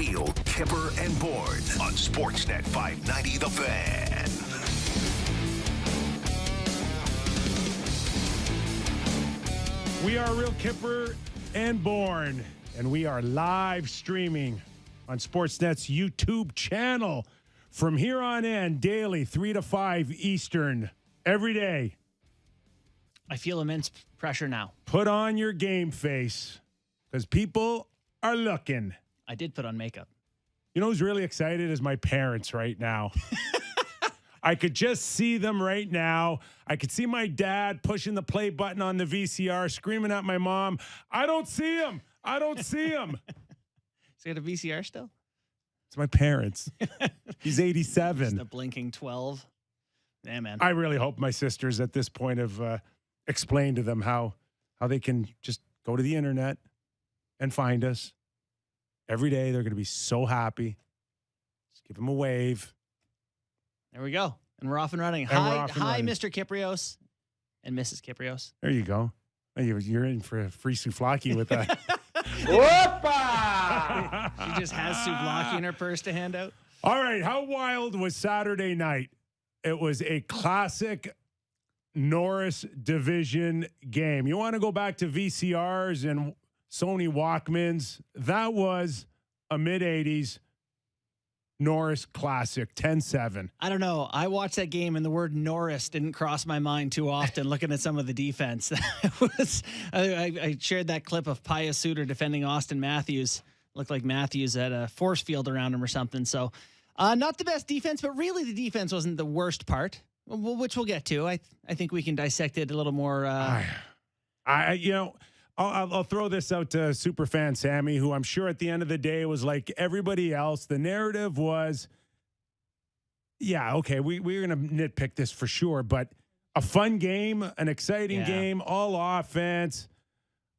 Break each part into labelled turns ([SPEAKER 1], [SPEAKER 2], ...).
[SPEAKER 1] real Kyper and Bourne on Sportsnet 590 The Fan.
[SPEAKER 2] We are real Kyper and Bourne, and we are live streaming on Sportsnet's YouTube channel from here on in, daily, 3 to 5 Eastern, every day.
[SPEAKER 3] I feel immense pressure now.
[SPEAKER 2] Put on your game face, because people are looking.
[SPEAKER 3] I did put on makeup.
[SPEAKER 2] You know who's really excited is my parents right now. I could just see them right now. I could see my dad pushing the play button on the VCR, screaming at my mom, I don't see him. I don't see him.
[SPEAKER 3] Is it a VCR still?
[SPEAKER 2] It's my parents. He's 87.
[SPEAKER 3] Just a blinking 12. Yeah, man.
[SPEAKER 2] I really hope my sisters at this point have explained to them how they can just go to the internet and find us. Every day they're going to be so happy. Just give them a wave.
[SPEAKER 3] There we go. And we're off and running. Hi, Mr. Kypreos and Mrs. Kypreos.
[SPEAKER 2] There you go. You're in for a free souvlaki with that.
[SPEAKER 3] She just has souvlaki in her purse to hand out.
[SPEAKER 2] All right. How wild was Saturday night? It was a classic Norris division game. You want to go back to VCRs and Sony Walkmans? That was a mid-'80s Norris classic, 10-7.
[SPEAKER 3] I don't know. I watched that game and the word Norris didn't cross my mind too often looking at some of the defense. I shared that clip of Pius Suter defending Austin Matthews. Looked like Matthews had a force field around him or something. So not the best defense, but really the defense wasn't the worst part, which we'll get to. I think we can dissect it a little more.
[SPEAKER 2] I'll throw this out to superfan Sammy, who I'm sure at the end of the day was like everybody else. The narrative was, yeah, okay, we're going to nitpick this for sure, but a fun game, an exciting game, all offense.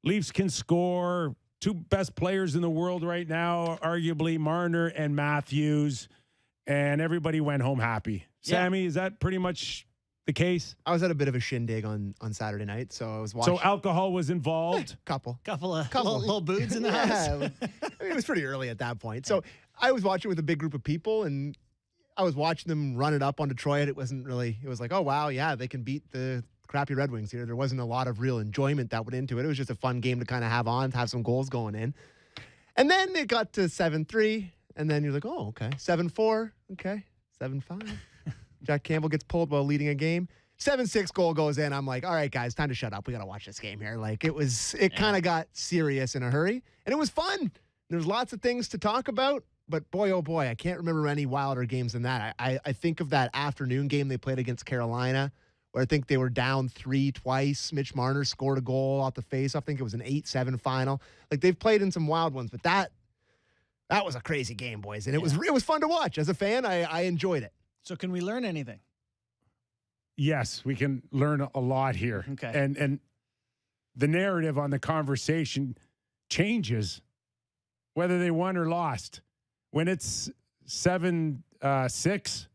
[SPEAKER 2] Leafs can score. Two best players in the world right now, arguably Marner and Matthews, and everybody went home happy. Yeah. Sammy, is that pretty much the case?
[SPEAKER 4] I was at a bit of a shindig on Saturday night, so I was watching.
[SPEAKER 2] So alcohol was involved?
[SPEAKER 4] Couple
[SPEAKER 3] Little boots in the house.
[SPEAKER 4] I mean, it was pretty early at that point. So I was watching with a big group of people, and I was watching them run it up on Detroit. It was like, oh, wow, yeah, they can beat the crappy Red Wings here. There wasn't a lot of real enjoyment that went into it. It was just a fun game to kind of have some goals going in. And then it got to 7-3, and then you're like, oh, okay, 7-4, okay, 7-5. Jack Campbell gets pulled while leading a game. 7-6 goal goes in. I'm like, all right, guys, time to shut up. We got to watch this game here. Like, it kind of got serious in a hurry, and it was fun. There's lots of things to talk about, but boy, oh boy, I can't remember any wilder games than that. I think of that afternoon game they played against Carolina, where I think they were down 3 twice. Mitch Marner scored a goal off the face. I think it was an 8-7 final. Like, they've played in some wild ones, but that was a crazy game, boys, and it was fun to watch. As a fan, I enjoyed it.
[SPEAKER 3] So can we learn anything?
[SPEAKER 2] Yes, we can learn a lot here.
[SPEAKER 3] Okay.
[SPEAKER 2] And the narrative on the conversation changes whether they won or lost. When it's 7-6,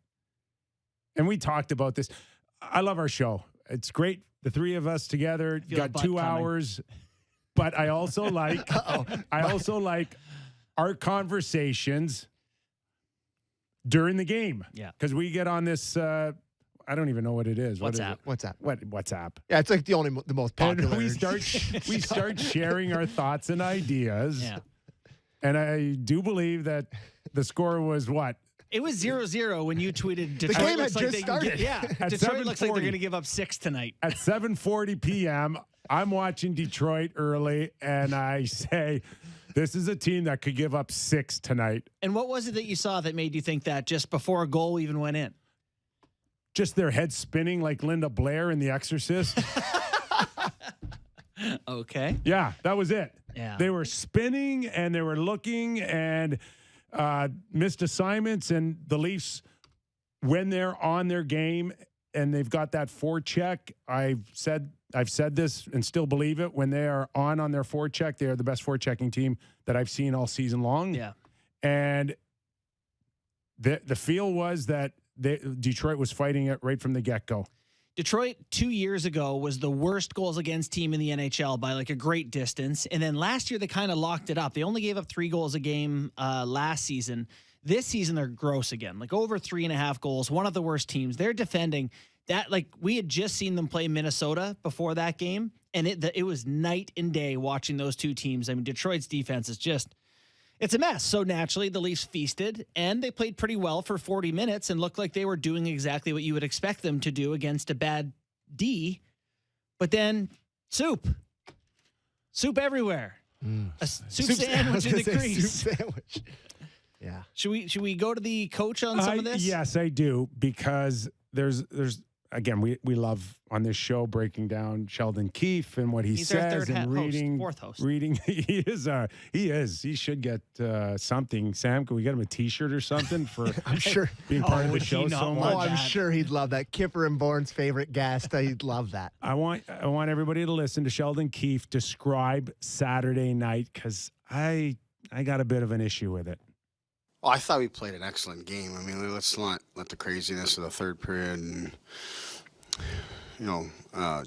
[SPEAKER 2] and we talked about this. I love our show. It's great. The three of us together got 2 hours. But I also like our conversations during the game.
[SPEAKER 3] Yeah.
[SPEAKER 2] Because we get on this, I don't even know what it is.
[SPEAKER 3] WhatsApp.
[SPEAKER 2] WhatsApp.
[SPEAKER 4] Yeah, it's like the most popular.
[SPEAKER 2] And we start sharing our thoughts and ideas.
[SPEAKER 3] Yeah.
[SPEAKER 2] And I do believe that the score was what?
[SPEAKER 3] It was 0-0 when you tweeted Detroit.
[SPEAKER 4] The game had just started.
[SPEAKER 3] Detroit looks like they're going to give up 6 tonight.
[SPEAKER 2] At 7:40 p.m., I'm watching Detroit early, and I say, this is a team that could give up 6 tonight.
[SPEAKER 3] And what was it that you saw that made you think that just before a goal even went in?
[SPEAKER 2] Just their heads spinning like Linda Blair in The Exorcist.
[SPEAKER 3] Okay.
[SPEAKER 2] Yeah, that was it.
[SPEAKER 3] Yeah.
[SPEAKER 2] They were spinning, and they were looking, and missed assignments, and the Leafs, when they're on their game and they've got that forecheck, I've said this and still believe it. When they are on their forecheck, they are the best forechecking team that I've seen all season long.
[SPEAKER 3] Yeah.
[SPEAKER 2] And the feel was that Detroit was fighting it right from the get-go.
[SPEAKER 3] Detroit 2 years ago was the worst goals against team in the NHL by like a great distance. And then last year they kind of locked it up. They only gave up 3 goals a game last season. This season they're gross again, like over 3.5 goals. One of the worst teams. They're defending that. Like we had just seen them play Minnesota before that game, and it was night and day watching those two teams. I mean, Detroit's defense is just, it's a mess. So naturally the Leafs feasted, and they played pretty well for 40 minutes and looked like they were doing exactly what you would expect them to do against a bad D. But then soup everywhere. A soup sandwich in the crease.
[SPEAKER 4] Soup sandwich. Yeah.
[SPEAKER 3] Should we go to the coach on some of this?
[SPEAKER 2] Yes, I do, because there's again, we love on this show breaking down Sheldon Keefe and what
[SPEAKER 3] He's
[SPEAKER 2] says
[SPEAKER 3] our
[SPEAKER 2] and reading.
[SPEAKER 3] fourth host.
[SPEAKER 2] Reading, he is. He should get something. Sam, can we get him a T-shirt or something for
[SPEAKER 4] I'm sure
[SPEAKER 2] being part of the
[SPEAKER 3] would
[SPEAKER 2] show
[SPEAKER 3] he not
[SPEAKER 2] so
[SPEAKER 3] want
[SPEAKER 2] much?
[SPEAKER 4] Oh, I'm
[SPEAKER 3] that.
[SPEAKER 4] sure he'd love that. Kyper and Bourne's favorite guest. He'd love that.
[SPEAKER 2] I want everybody to listen to Sheldon Keefe describe Saturday night, because I got a bit of an issue with it.
[SPEAKER 5] Well, I thought we played an excellent game. I mean, let's not let the craziness of the third period and,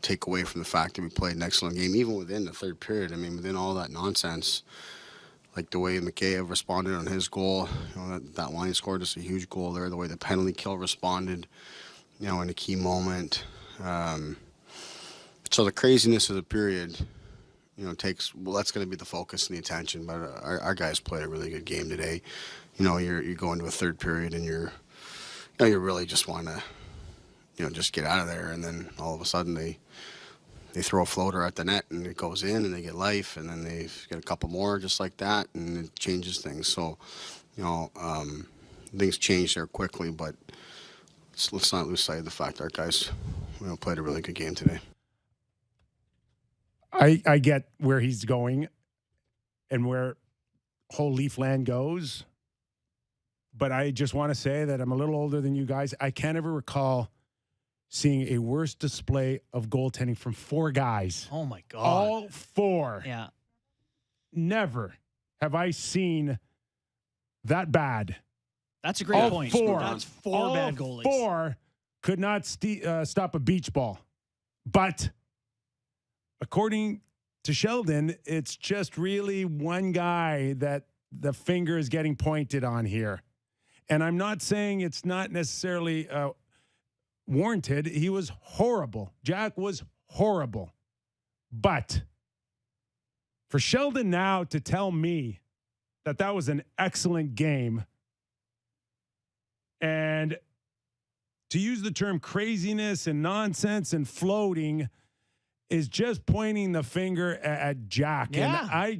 [SPEAKER 5] take away from the fact that we played an excellent game, even within the third period. I mean, within all that nonsense, like the way McKayev responded on his goal, that line scored us a huge goal there, the way the penalty kill responded, in a key moment. So the craziness of the period, that's going to be the focus and the attention. But our guys played a really good game today. You go into a third period and you really just want to, just get out of there. And then all of a sudden they throw a floater at the net and it goes in and they get life. And then they get a couple more just like that and it changes things. So, things change there quickly, but let's not lose sight of the fact our guys, played a really good game today.
[SPEAKER 2] I get where he's going and where whole Leafland goes. But I just want to say that I'm a little older than you guys. I can't ever recall seeing a worse display of goaltending from 4 guys.
[SPEAKER 3] Oh my God.
[SPEAKER 2] All 4.
[SPEAKER 3] Yeah.
[SPEAKER 2] Never have I seen that bad.
[SPEAKER 3] That's a great
[SPEAKER 2] All
[SPEAKER 3] point.
[SPEAKER 2] 4.
[SPEAKER 3] That's 4
[SPEAKER 2] All
[SPEAKER 3] bad goalies.
[SPEAKER 2] 4 could not stop a beach ball. But according to Sheldon, it's just really one guy that the finger is getting pointed on here. And I'm not saying it's not necessarily warranted. He was horrible. Jack was horrible. But for Sheldon now to tell me that was an excellent game, and to use the term craziness and nonsense and floating, is just pointing the finger at Jack.
[SPEAKER 3] Yeah.
[SPEAKER 2] And I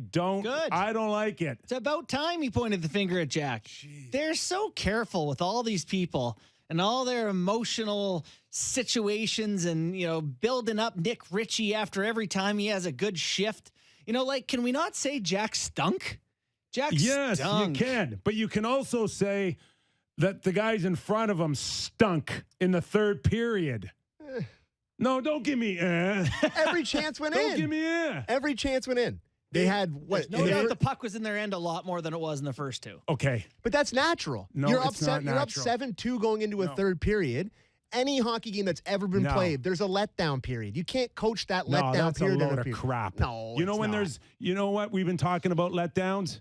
[SPEAKER 2] don't like it.
[SPEAKER 3] It's about time he pointed the finger at Jack.
[SPEAKER 2] Jeez.
[SPEAKER 3] They're so careful with all these people and all their emotional situations and, building up Nick Ritchie after every time he has a good shift. Can we not say Jack stunk? Jack
[SPEAKER 2] Yes,
[SPEAKER 3] stunk.
[SPEAKER 2] you can. But you can also say that the guys in front of him stunk in the third period. No, don't give me
[SPEAKER 4] Every chance went in.
[SPEAKER 2] Don't give me
[SPEAKER 4] Every chance went in. They had what?
[SPEAKER 3] No doubt the puck was in their end a lot more than it was in the first 2.
[SPEAKER 2] Okay.
[SPEAKER 4] But that's natural.
[SPEAKER 2] No,
[SPEAKER 4] you're
[SPEAKER 2] it's
[SPEAKER 4] up
[SPEAKER 2] not
[SPEAKER 4] You're up
[SPEAKER 2] natural.
[SPEAKER 4] 7-2 going into a third period. Any hockey game that's ever been played, there's a letdown period. You can't coach that letdown
[SPEAKER 2] that's
[SPEAKER 4] period.
[SPEAKER 2] a load of crap.
[SPEAKER 4] No,
[SPEAKER 2] you know
[SPEAKER 4] it's
[SPEAKER 2] when
[SPEAKER 4] not.
[SPEAKER 2] there's, you know what we've been talking about letdowns?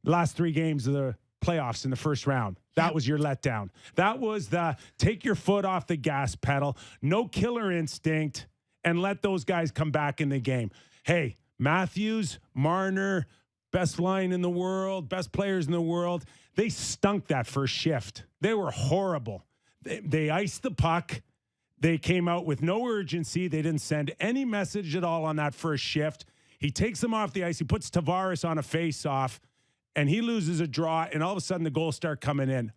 [SPEAKER 2] Last 3 games of the playoffs in the first round. That was your letdown. That was the take your foot off the gas pedal, no killer instinct, and let those guys come back in the game. Hey, Matthews, Marner, best line in the world, best players in the world, they stunk that first shift. They were horrible. They iced the puck. They came out with no urgency. They didn't send any message at all on that first shift. He takes them off the ice. He puts Tavares on a face-off, and he loses a draw, and all of a sudden the goals start coming in.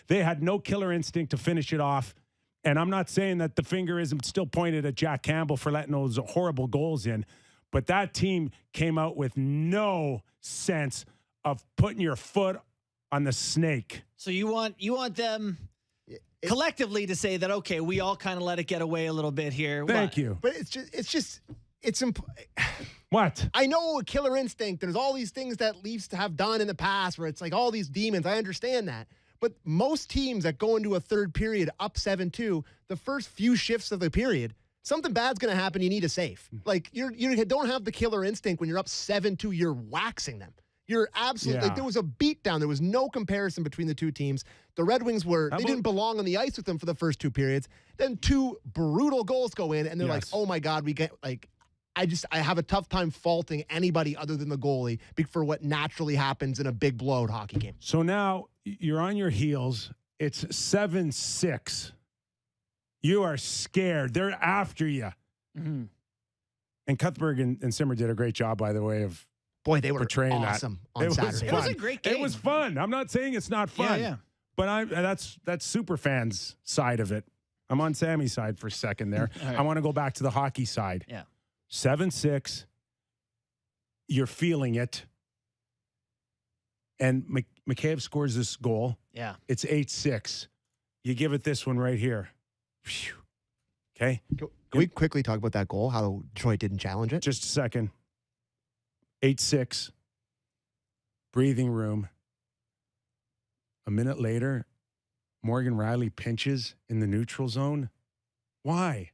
[SPEAKER 2] They had no killer instinct to finish it off. And I'm not saying that the finger isn't still pointed at Jack Campbell for letting those horrible goals in, but that team came out with no sense of putting your foot on the snake.
[SPEAKER 3] So you want them collectively to say that, okay, we all kind of let it get away a little bit here.
[SPEAKER 2] Thank you.
[SPEAKER 4] But it's
[SPEAKER 2] What?
[SPEAKER 4] I know a killer instinct. There's all these things that Leafs have done in the past where it's like all these demons. I understand that. But most teams that go into a third period up 7-2, the first few shifts of the period, something bad's going to happen. You need a save. Like you don't have the killer instinct when you're up 7-2. You're waxing them. You're absolutely. Like, there was a beatdown. There was no comparison between the two teams. The Red Wings didn't belong on the ice with them for the first two periods. Then two brutal goals go in, and they're like, "Oh my God, we get like." I have a tough time faulting anybody other than the goalie for what naturally happens in a big blowout hockey game.
[SPEAKER 2] So now you're on your heels. It's 7-6. You are scared. They're after you.
[SPEAKER 3] Mm-hmm.
[SPEAKER 2] And Cuthbert and Simmer did a great job, by the way, of
[SPEAKER 4] Boy, they were
[SPEAKER 2] portraying
[SPEAKER 4] awesome
[SPEAKER 2] that.
[SPEAKER 4] on Saturday.
[SPEAKER 3] It was a great game.
[SPEAKER 2] It was fun. I'm not saying it's not fun.
[SPEAKER 3] Yeah.
[SPEAKER 2] But that's super fans' side of it. I'm on Sammy's side for a second there.
[SPEAKER 3] Right.
[SPEAKER 2] I want to go back to the hockey side.
[SPEAKER 3] Yeah.
[SPEAKER 2] 7-6. You're feeling it. And McCabe scores this goal.
[SPEAKER 3] Yeah.
[SPEAKER 2] It's 8-6. You give it this one right here. Phew. Okay?
[SPEAKER 4] Can we quickly talk about that goal, how Detroit didn't challenge it?
[SPEAKER 2] Just a second. 8-6. Breathing room. A minute later, Morgan Riley pinches in the neutral zone. Why?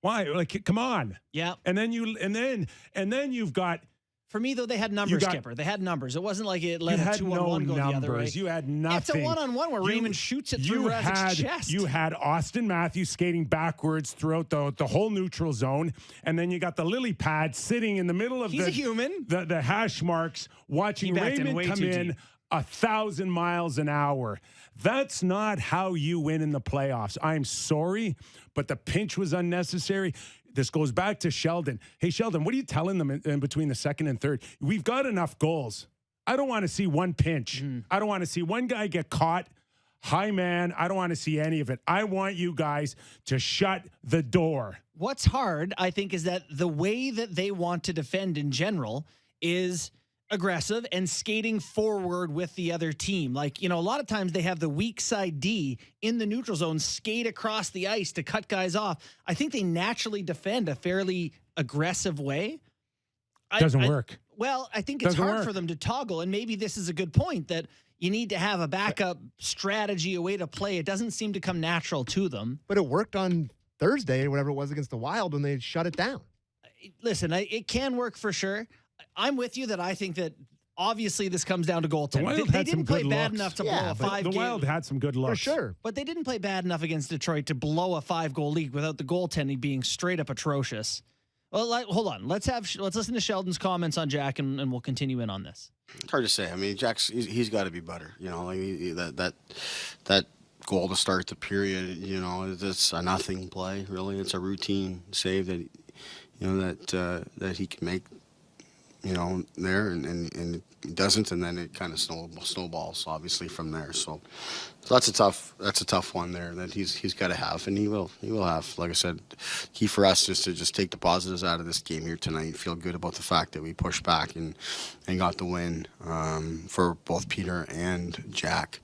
[SPEAKER 2] Like, come on.
[SPEAKER 3] Yeah.
[SPEAKER 2] And then you've got.
[SPEAKER 3] For me, though, they had numbers, Skipper. They had numbers. It wasn't like it let a 2-on-1 go the other way.
[SPEAKER 2] You had nothing.
[SPEAKER 3] It's a 1-on-1 where Raymond shoots it through Razik's chest.
[SPEAKER 2] You had Austin Matthews skating backwards throughout the whole neutral zone, and then you got the lily pad sitting in the middle of
[SPEAKER 3] He's a human.
[SPEAKER 2] the hash marks, watching Raymond come in 1,000 miles an hour. That's not how you win in the playoffs. I'm sorry, but the pinch was unnecessary. This goes back to Sheldon. Hey, Sheldon, what are you telling them in between the second and third? We've got enough goals. I don't want to see one pinch. I don't want to see one guy get caught. High man, I don't want to see any of it. I want you guys to shut the door.
[SPEAKER 3] What's hard, I think, is that the way that they want to defend in general is aggressive and skating forward with the other team. Like, a lot of times they have the weak side D in the neutral zone skate across the ice to cut guys off. I think they naturally defend a fairly aggressive way.
[SPEAKER 2] Doesn't work.
[SPEAKER 3] Well, I think it's
[SPEAKER 2] Doesn't
[SPEAKER 3] hard
[SPEAKER 2] work.
[SPEAKER 3] for them to toggle, and maybe this is a good point that you need to have a backup strategy, a way to play. It doesn't seem to come natural to them.
[SPEAKER 4] But it worked on Thursday or whatever it was against the Wild when they shut it down.
[SPEAKER 3] Listen, it can work for sure. I'm with you that I think that obviously this comes down to goaltending. They didn't play bad enough to blow a 5-game.
[SPEAKER 2] The Wild had some good looks.
[SPEAKER 4] For sure.
[SPEAKER 3] But they didn't play bad enough against Detroit to blow a 5-goal lead without the goaltending being straight up atrocious. Well, hold on. Let's listen to Sheldon's comments on Jack, and we'll continue in on this.
[SPEAKER 5] It's hard to say. I mean, he's got to be better. That goal to start the period. It's a nothing play. Really, it's a routine save that that he can make. There and he doesn't, and then it kind of snowballs obviously from there. So that's a tough one there that he's got to have, and he will have. Like I said, key for us is to just take the positives out of this game here tonight. Feel good about the fact that we pushed back and got the win for both Peter and Jack,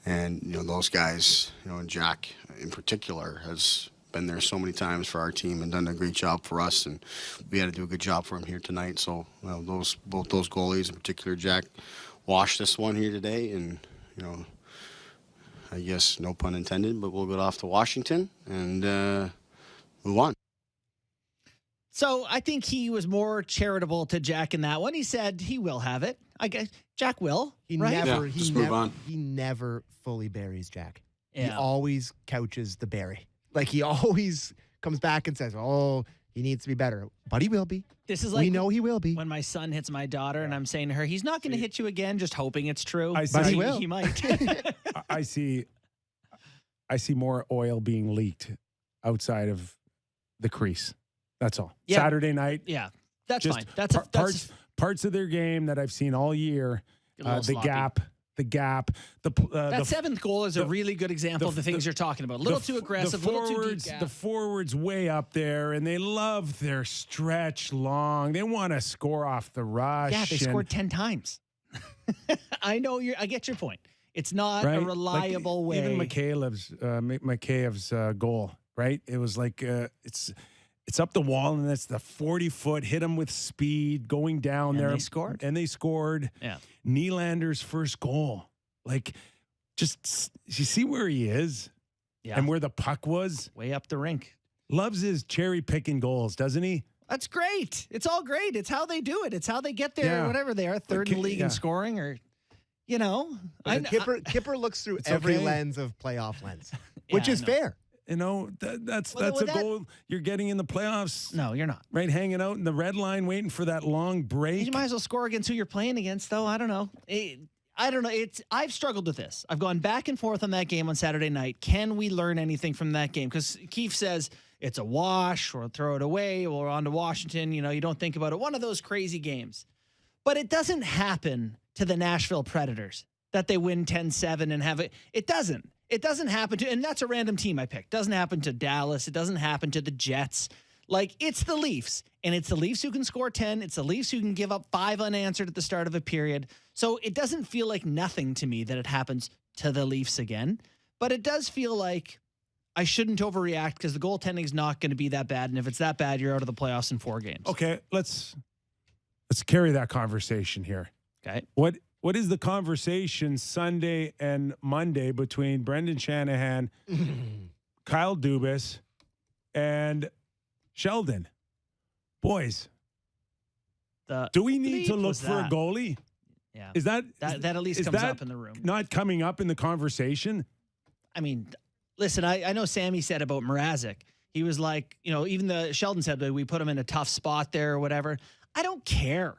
[SPEAKER 5] and those guys, and Jack in particular has been there so many times for our team and done a great job for us, and we had to do a good job for him here tonight. So both those goalies, in particular Jack, washed this one here today, and I guess no pun intended, but we'll go off to Washington and move on.
[SPEAKER 3] So I think he was more charitable to Jack in that one. He said he will have it. I guess Jack will.
[SPEAKER 4] He
[SPEAKER 3] right?
[SPEAKER 5] move on.
[SPEAKER 4] He never fully buries Jack.
[SPEAKER 3] Yeah.
[SPEAKER 4] He always couches the bury. Like, he always comes back and says, "Oh, he needs to be better," but he will be.
[SPEAKER 3] This is like
[SPEAKER 4] we know he will be.
[SPEAKER 3] when my son hits my daughter, and I'm saying to her, "He's not going to hit you again," just hoping it's true.
[SPEAKER 2] But
[SPEAKER 4] he will.
[SPEAKER 3] He might.
[SPEAKER 2] I see more oil being leaked outside of the crease. That's all.
[SPEAKER 3] Yeah.
[SPEAKER 2] Saturday night.
[SPEAKER 3] Yeah, that's
[SPEAKER 2] Just
[SPEAKER 3] fine. That's
[SPEAKER 2] parts of their game that I've seen all year.
[SPEAKER 3] A little
[SPEAKER 2] The
[SPEAKER 3] sloppy.
[SPEAKER 2] gap.
[SPEAKER 3] That seventh goal is a really good example of the things you're talking about. A little too aggressive, a little too deep gap.
[SPEAKER 2] The forwards way up there, and they love their stretch long. They want to score off the rush.
[SPEAKER 3] Yeah, they scored 10 times. I know I get your point. It's not a reliable way.
[SPEAKER 2] Even Makheyev's goal, right? It was like it's up the wall, and it's the 40-foot, hit him with speed, going down there.
[SPEAKER 3] They scored.
[SPEAKER 2] And they scored.
[SPEAKER 3] Yeah.
[SPEAKER 2] Nylander's first goal. Like, just you see where he is
[SPEAKER 3] Yeah.
[SPEAKER 2] and where the puck was.
[SPEAKER 3] Way up the rink.
[SPEAKER 2] Loves his cherry picking goals, doesn't he?
[SPEAKER 3] That's great. It's all great. It's how they do it. It's how they get there,
[SPEAKER 2] Yeah.
[SPEAKER 3] whatever they are, third in the league
[SPEAKER 2] yeah.
[SPEAKER 3] in scoring, or, you know.
[SPEAKER 4] Kipper looks through
[SPEAKER 2] It's
[SPEAKER 4] every
[SPEAKER 2] okay.
[SPEAKER 4] lens of playoff lens, which
[SPEAKER 3] Yeah,
[SPEAKER 4] is
[SPEAKER 3] I know.
[SPEAKER 4] fair.
[SPEAKER 2] You know, that's
[SPEAKER 3] Well,
[SPEAKER 2] a
[SPEAKER 3] that-
[SPEAKER 2] goal you're getting in the playoffs.
[SPEAKER 3] No, you're not.
[SPEAKER 2] Right, hanging out in the red line, waiting for that long break.
[SPEAKER 3] You might as well score against who you're playing against, though. I don't know. I don't know. I've struggled with this. I've gone back and forth on that game on Saturday night. Can we learn anything from that game? Because Keefe says it's a wash, or throw it away, or on to Washington. You know, you don't think about it. One of those crazy games. But it doesn't happen to the Nashville Predators that they win 10-7 and have it. It doesn't. It doesn't happen to, and that's a random team I picked. Doesn't happen to Dallas. It doesn't happen to the Jets. Like, it's the Leafs, and it's the Leafs who can score 10. It's the Leafs who can give up 5 unanswered at the start of a period. So it doesn't feel like nothing to me that it happens to the Leafs again. But it does feel like I shouldn't overreact because the goaltending is not going to be that bad. And if it's that bad, you're out of the playoffs in 4 games.
[SPEAKER 2] Okay, let's carry that conversation here.
[SPEAKER 3] Okay.
[SPEAKER 2] What is the conversation Sunday and Monday between Brendan Shanahan, Kyle Dubas, and Sheldon? Boys, do we need to look for a goalie?
[SPEAKER 3] Yeah.
[SPEAKER 2] Is that
[SPEAKER 3] at least
[SPEAKER 2] is
[SPEAKER 3] comes
[SPEAKER 2] that
[SPEAKER 3] up in the room.
[SPEAKER 2] not coming up in the conversation?
[SPEAKER 3] I mean, listen, I know Sammy said about Mrazek. He was like, you know, even Sheldon said that we put him in a tough spot there or whatever. I don't care.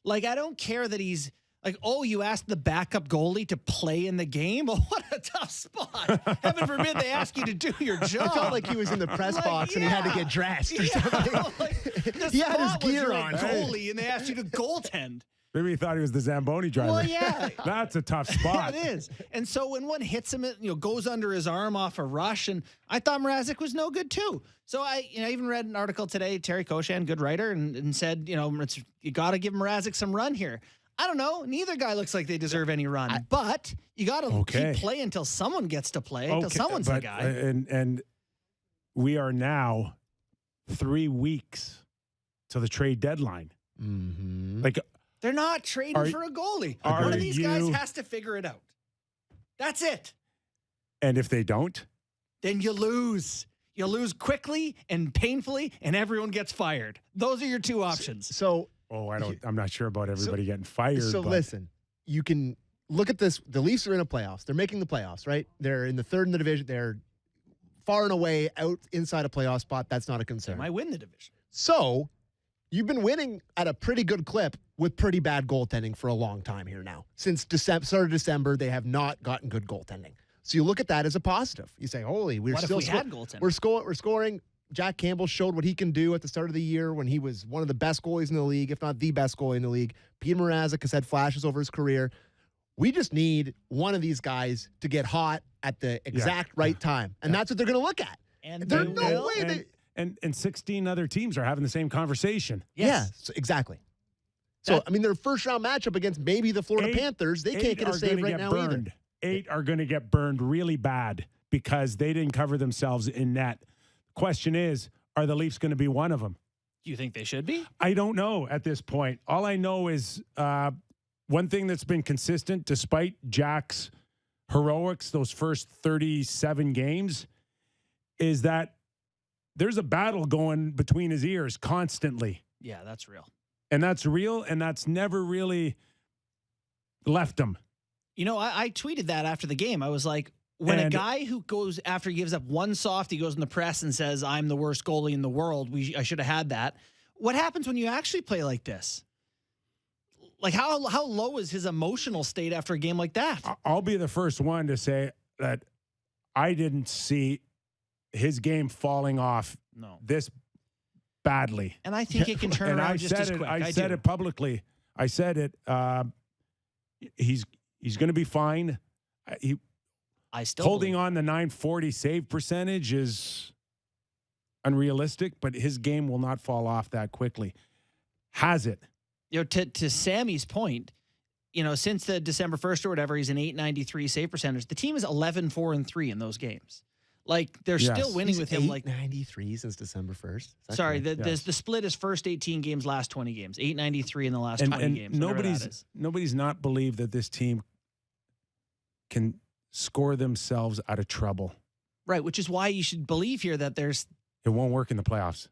[SPEAKER 3] Like, I don't care that he's like, oh, you asked the backup goalie to play in the game? Oh, what a tough spot. Heaven forbid they ask you to do your job.
[SPEAKER 4] It felt like he was in the press
[SPEAKER 3] Like,
[SPEAKER 4] box and he had to
[SPEAKER 3] yeah.
[SPEAKER 4] get dressed or
[SPEAKER 3] Yeah,
[SPEAKER 4] something.
[SPEAKER 3] like, the
[SPEAKER 4] He had his
[SPEAKER 3] spot was
[SPEAKER 4] gear
[SPEAKER 3] you're a
[SPEAKER 4] on.
[SPEAKER 3] goalie, and they asked you to goaltend.
[SPEAKER 2] Maybe he thought he was the Zamboni driver.
[SPEAKER 3] Well, yeah.
[SPEAKER 2] That's a tough spot.
[SPEAKER 3] Yeah, it is. And so when one hits him, it goes under his arm off a rush, and I thought Mrazek was no good too. So I even read an article today, Terry Koshan, good writer, and said, you got to give Mrazek some run here. I don't know. Neither guy looks like they deserve any run, but you got to keep playing until someone gets to play, until someone's the guy.
[SPEAKER 2] And we are now 3 weeks to the trade deadline.
[SPEAKER 4] Mm-hmm.
[SPEAKER 2] Like,
[SPEAKER 3] They're not trading for a goalie. One of these guys has to figure it out. That's it.
[SPEAKER 2] And if they don't,
[SPEAKER 3] then you lose. You lose quickly and painfully, and everyone gets fired. Those are your 2 options.
[SPEAKER 4] So,
[SPEAKER 2] I'm not far about everybody getting fired.
[SPEAKER 4] So
[SPEAKER 2] but
[SPEAKER 4] listen, you can look at this. The Leafs are in a playoffs. They're making the playoffs, right? They're in the 3rd in the division. They're far and away out inside a playoff spot. That's not a concern.
[SPEAKER 3] They might win the division.
[SPEAKER 4] So you've been winning at a pretty good clip with pretty bad goaltending for a long time here now. Since start of December, they have not gotten good goaltending. So you look at that as a positive. You say, holy,
[SPEAKER 3] What if we had goaltending?
[SPEAKER 4] We're scoring. Jack Campbell showed what he can do at the start of the year when he was one of the best goalies in the league, if not the best goalie in the league. Peter Mrazek has had flashes over his career. We just need one of these guys to get hot at the exact right time. And that's what they're going to look at.
[SPEAKER 3] And
[SPEAKER 4] there's
[SPEAKER 3] they
[SPEAKER 4] no
[SPEAKER 3] will.
[SPEAKER 4] way
[SPEAKER 2] and 16 other teams are having the same conversation.
[SPEAKER 3] Yes.
[SPEAKER 4] Yeah, so exactly. So, their first round matchup against maybe the Florida Panthers, they can't get a save right now either.
[SPEAKER 2] 8 are going to get burned really bad because they didn't cover themselves in net. Question is, are the Leafs going to be one of them?
[SPEAKER 3] Do you think they should be?
[SPEAKER 2] I don't know at this point. All I know is one thing that's been consistent despite Jack's heroics those first 37 games is that there's a battle going between his ears constantly.
[SPEAKER 3] Yeah, that's real.
[SPEAKER 2] And that's real, and that's never really left him.
[SPEAKER 3] I tweeted that after the game. I was like, when a guy who goes after he gives up one softie goes in the press and says, I'm the worst goalie in the world, I should have had that. What happens when you actually play like this? Like, how low is his emotional state after a game like that?
[SPEAKER 2] I'll be the first one to say that I didn't see his game falling off this badly.
[SPEAKER 3] And I think it can turn around just as quick.
[SPEAKER 2] I said it publicly. I said it. He's going to be fine.
[SPEAKER 3] I still
[SPEAKER 2] holding on the 940 save percentage is unrealistic, but his game will not fall off that quickly. Has it?
[SPEAKER 3] To Sammy's point, since the December 1st or whatever, he's an 893 save percentage. The team is 11-4-3 in those games. Like, they're still winning with him.
[SPEAKER 4] 893 since December 1st.
[SPEAKER 3] Sorry, the split is first 18 games, last 20 games. 893 in the last 20 games.
[SPEAKER 2] Nobody's not believed that this team can score themselves out of trouble.
[SPEAKER 3] Right, which is why you should believe here that there's
[SPEAKER 2] It won't work in the playoffs.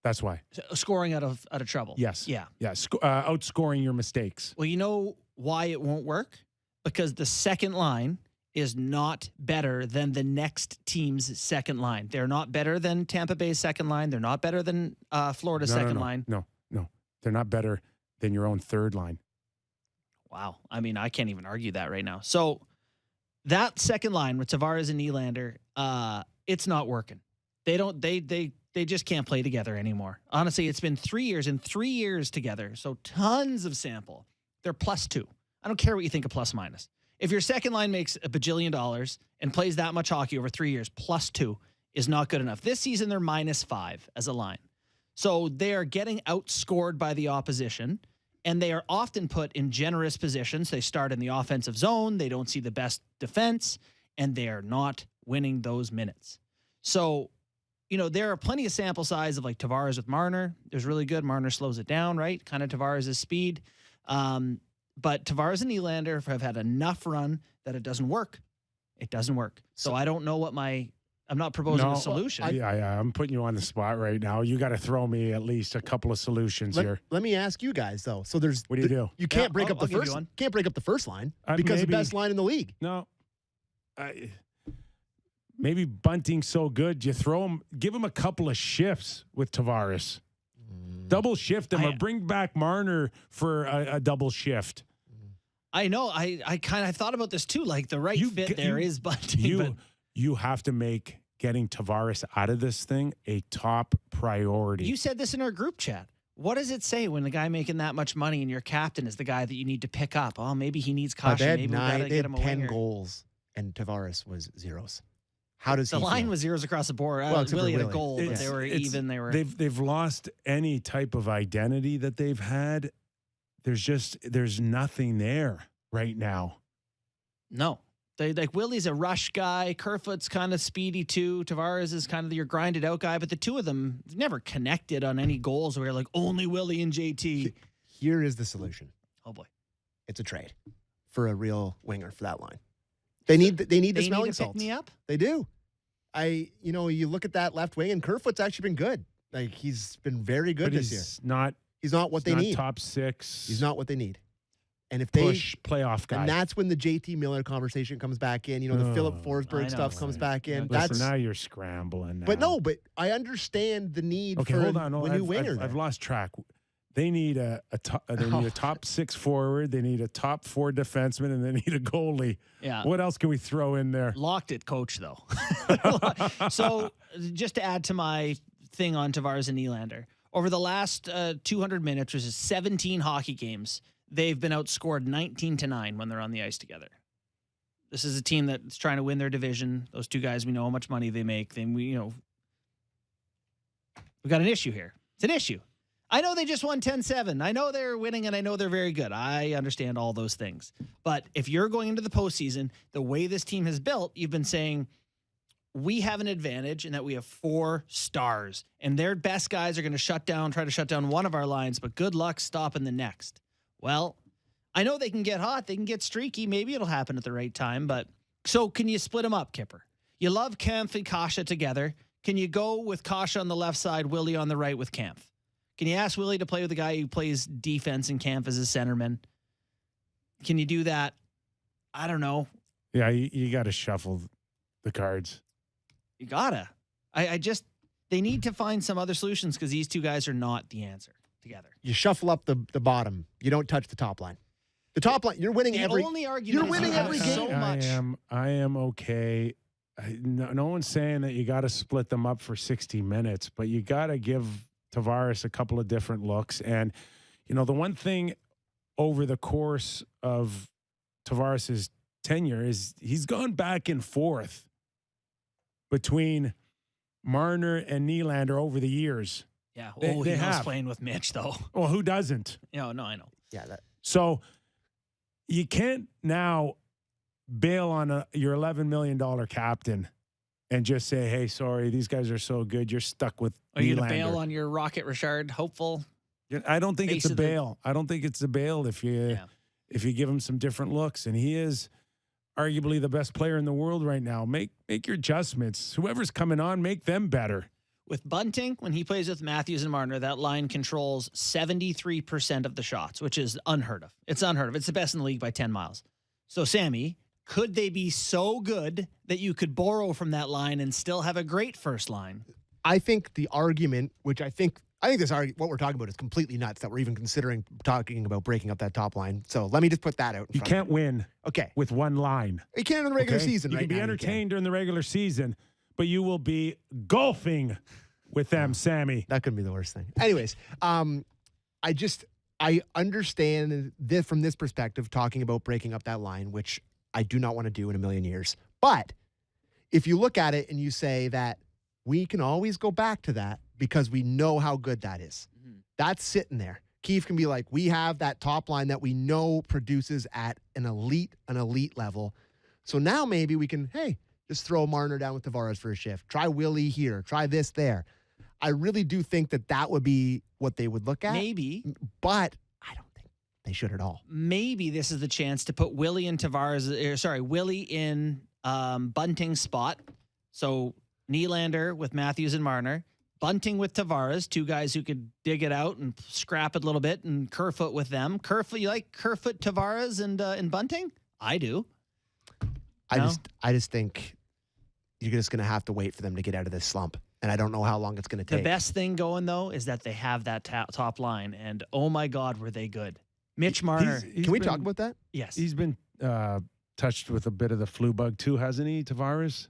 [SPEAKER 2] That's why.
[SPEAKER 3] scoring out of trouble.
[SPEAKER 2] Yes.
[SPEAKER 3] Yeah.
[SPEAKER 2] Yeah. Outscoring your mistakes.
[SPEAKER 3] Well, you know why it won't work? Because the second line is not better than the next team's second line. They're not better than Tampa Bay's second line. They're not better than Florida's second line.
[SPEAKER 2] No. They're not better than your own third line.
[SPEAKER 3] Wow. I mean, I can't even argue that right now. So that second line with Tavares and Nylander, it's not working. They just can't play together anymore. Honestly, it's been 3 years and 3 years together. So tons of sample. They're +2. I don't care what you think of plus minus. If your second line makes $1 bajillion and plays that much hockey over 3 years, +2 is not good enough. This season, they're -5 as a line. So they are getting outscored by the opposition, and they are often put in generous positions. They start in the offensive zone. They don't see the best defense, and they are not winning those minutes. So, there are plenty of sample size of like Tavares with Marner. There's really good. Marner slows it down, right? Kind of Tavares' speed. But Tavares and Nylander have had enough run that it doesn't work. It doesn't work. So I don't know I'm not proposing a solution.
[SPEAKER 2] I'm putting you on the spot right now. You got to throw me at least a couple of solutions here.
[SPEAKER 4] Let me ask you guys though. So there's
[SPEAKER 2] what do you do?
[SPEAKER 4] You can't break up the
[SPEAKER 3] I'll give
[SPEAKER 4] first.
[SPEAKER 3] you one.
[SPEAKER 4] Can't break up the first line because the best line in the league.
[SPEAKER 2] No, maybe Bunting's so good you throw him, give him a couple of shifts with Tavares, double shift him, or bring back Marner for a double shift.
[SPEAKER 3] I know. I kind of thought about this too. Like the right fit there is Bunting.
[SPEAKER 2] You have to make getting Tavares out of this thing a top priority.
[SPEAKER 3] You said this in our group chat. What does it say when the guy making that much money and your captain is the guy that you need to pick up? Oh, maybe he needs caution. Maybe we gotta get him a
[SPEAKER 4] 10
[SPEAKER 3] winger.
[SPEAKER 4] goals, and Tavares was zeros. How does
[SPEAKER 3] the
[SPEAKER 4] he
[SPEAKER 3] line
[SPEAKER 4] feel?
[SPEAKER 3] was zeros across the board?
[SPEAKER 4] Willie
[SPEAKER 3] Willie had a goal, but they were even.
[SPEAKER 2] They've lost any type of identity that they've had. There's nothing there right now.
[SPEAKER 3] No. Willie's a rush guy. Kerfoot's kind of speedy too. Tavares is kind of your grinded out guy, but the two of them never connected on any goals where you're like only Willie and JT.
[SPEAKER 4] Here is the solution.
[SPEAKER 3] Oh boy.
[SPEAKER 4] It's a trade for a real winger for that line. They need the smelling salts.
[SPEAKER 3] Pick me up?
[SPEAKER 4] They do. You look at that left wing and Kerfoot's actually been good. Like he's been very good this year. He's not what they need.
[SPEAKER 2] Top six.
[SPEAKER 4] He's not what they need. And if
[SPEAKER 2] push playoff guy,
[SPEAKER 4] and that's when the JT Miller conversation comes back in. The Philip Forsberg stuff comes back in.
[SPEAKER 2] Listen, now you're scrambling.
[SPEAKER 4] Now. But I understand the need for a new winger.
[SPEAKER 2] I've lost track. They need a top 6 forward. They need a top 4 defenseman, and they need a goalie.
[SPEAKER 3] Yeah.
[SPEAKER 2] What else can we throw in there?
[SPEAKER 3] Locked it, coach, though. So just to add to my thing on Tavares and Nylander, over the last 200 minutes, which is 17 hockey games, they've been outscored 19-9 when they're on the ice together. This is a team that's trying to win their division. Those two guys, we know how much money they make. We've got an issue here. It's an issue. I know they just won 10-7. I know they're winning, and I know they're very good. I understand all those things. But if you're going into the postseason, the way this team has built, you've been saying, we have an advantage in that we have 4 stars, and their best guys are going to try to shut down one of our lines, but good luck stopping the next. Well, I know they can get hot. They can get streaky. Maybe it'll happen at the right time. But so can you split them up, Kyper? You love Kampf and Kasha together. Can you go with Kasha on the left side, Willie on the right with Kampf? Can you ask Willie to play with the guy who plays defense and Kampf as a centerman? Can you do that? I don't know.
[SPEAKER 2] Yeah, you got to shuffle the cards.
[SPEAKER 3] You gotta. They need to find some other solutions because these two guys are not the answer together.
[SPEAKER 4] You shuffle up the bottom. You don't touch the top line. The top line, you're winning every.
[SPEAKER 3] Only argument
[SPEAKER 4] you're winning every game.
[SPEAKER 3] So much.
[SPEAKER 2] I am okay. No one's saying that you got to split them up for 60 minutes, but you got to give Tavares a couple of different looks. And the one thing over the course of Tavares's tenure is he's gone back and forth between Marner and Nylander over the years.
[SPEAKER 3] Yeah.
[SPEAKER 2] They
[SPEAKER 3] loves playing with Mitch, though.
[SPEAKER 2] Well, who doesn't?
[SPEAKER 3] No, I know.
[SPEAKER 4] Yeah.
[SPEAKER 2] So you can't now bail on your $11 million captain and just say, hey, sorry, these guys are so good. You're stuck with
[SPEAKER 3] Are you going
[SPEAKER 2] Nylander.
[SPEAKER 3] to bail on your Rocket Richard hopeful?
[SPEAKER 2] I don't think it's a bail. I don't think it's a bail if you give him some different looks. And he is arguably the best player in the world right now. Make your adjustments. Whoever's coming on, make them better.
[SPEAKER 3] With Bunting, when he plays with Matthews and Marner, that line controls 73% of the shots, which is unheard of. It's unheard of. It's the best in the league by 10 miles. So, Sammy, could they be so good that you could borrow from that line and still have a great first line?
[SPEAKER 4] I think the argument, which I think this what we're talking about is completely nuts that we're even considering talking about breaking up that top line. So let me just put that out.
[SPEAKER 2] You can't win with one line.
[SPEAKER 4] You can't in the regular season.
[SPEAKER 2] You
[SPEAKER 4] right
[SPEAKER 2] can be
[SPEAKER 4] now,
[SPEAKER 2] entertained during the regular season, but you will be golfing with them, Sammy.
[SPEAKER 4] That could be the worst thing. Anyways, I understand this from this perspective, talking about breaking up that line, which I do not want to do in a million years. But if you look at it and you say that we can always go back to that because we know how good that is. Mm-hmm. That's sitting there. Keefe can be like, we have that top line that we know produces at an elite level. So now maybe we can, just throw Marner down with Tavares for a shift. Try Willie here. Try this there. I really do think that would be what they would look at.
[SPEAKER 3] Maybe.
[SPEAKER 4] But I don't think they should at all.
[SPEAKER 3] Maybe this is the chance to put Willie in Willie in Bunting's spot. So Nylander with Matthews and Marner. Bunting with Tavares, two guys who could dig it out and scrap it a little bit, and Kerfoot with them. You like Kerfoot, Tavares, and Bunting? I do.
[SPEAKER 4] I just think you're just going to have to wait for them to get out of this slump. And I don't know how long it's going to take.
[SPEAKER 3] The best thing going, though, is that they have that top line. And, oh, my God, were they good. Mitch Marner.
[SPEAKER 4] Can we talk about that?
[SPEAKER 3] Yes.
[SPEAKER 2] He's been touched with a bit of the flu bug, too, hasn't he, Tavares?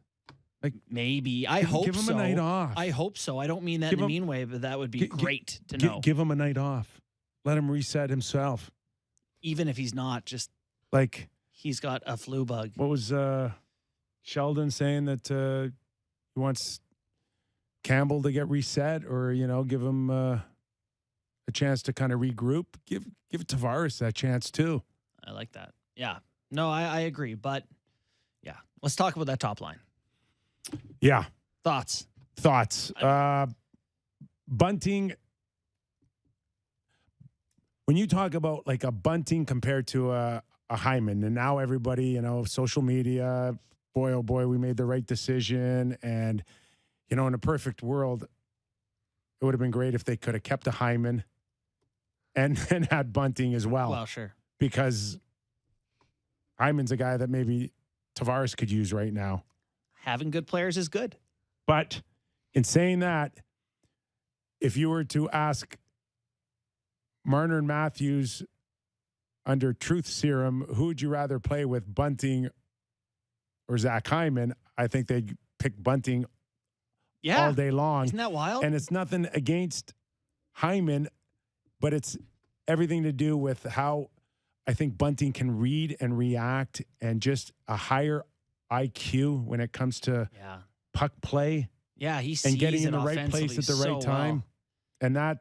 [SPEAKER 2] Like,
[SPEAKER 3] maybe. I hope so.
[SPEAKER 2] Give him a night off.
[SPEAKER 3] I hope so. I don't mean that in a mean way, but that would be great to know.
[SPEAKER 2] Give him a night off. Let him reset himself.
[SPEAKER 3] Even if he's not, just
[SPEAKER 2] like
[SPEAKER 3] he's got a flu bug.
[SPEAKER 2] What was Sheldon saying that he wants Campbell to get reset, or give him a chance to kind of regroup? Give Tavares that chance too.
[SPEAKER 3] I like that. Yeah. No, I agree. But yeah, let's talk about that top line.
[SPEAKER 2] Yeah.
[SPEAKER 3] Thoughts.
[SPEAKER 2] Bunting. When you talk about like a Bunting compared to a Hyman, and now everybody, social media, boy, oh boy, we made the right decision. And, in a perfect world, it would have been great if they could have kept a Hyman and had Bunting as well.
[SPEAKER 3] Well, sure.
[SPEAKER 2] Because Hyman's a guy that maybe Tavares could use right now.
[SPEAKER 3] Having good players is good.
[SPEAKER 2] But in saying that, if you were to ask Marner and Matthews under truth serum, who would you rather play with, Bunting or Zach Hyman? I think they'd pick Bunting all day long.
[SPEAKER 3] Isn't that wild?
[SPEAKER 2] And it's nothing against Hyman, but it's everything to do with how I think Bunting can read and react, and just a higher IQ when it comes to puck play.
[SPEAKER 3] Yeah, he sees
[SPEAKER 2] and getting in the right
[SPEAKER 3] offensively
[SPEAKER 2] place at the right time. And that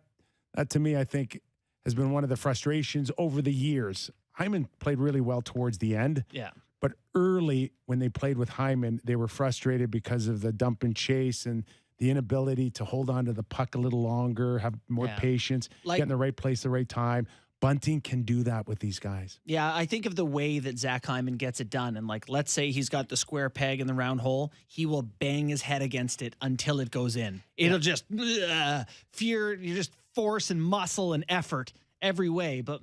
[SPEAKER 2] to me, I think, has been one of the frustrations over the years. Hyman played really well towards the end.
[SPEAKER 3] Yeah.
[SPEAKER 2] But early, when they played with Hyman, they were frustrated because of the dump and chase and the inability to hold on to the puck a little longer, have more patience, get in the right place at the right time. Bunting can do that with these guys.
[SPEAKER 3] Yeah, I think of the way that Zach Hyman gets it done. And let's say he's got the square peg in the round hole. He will bang his head against it until it goes in. It'll just you just force and muscle and effort every way. But,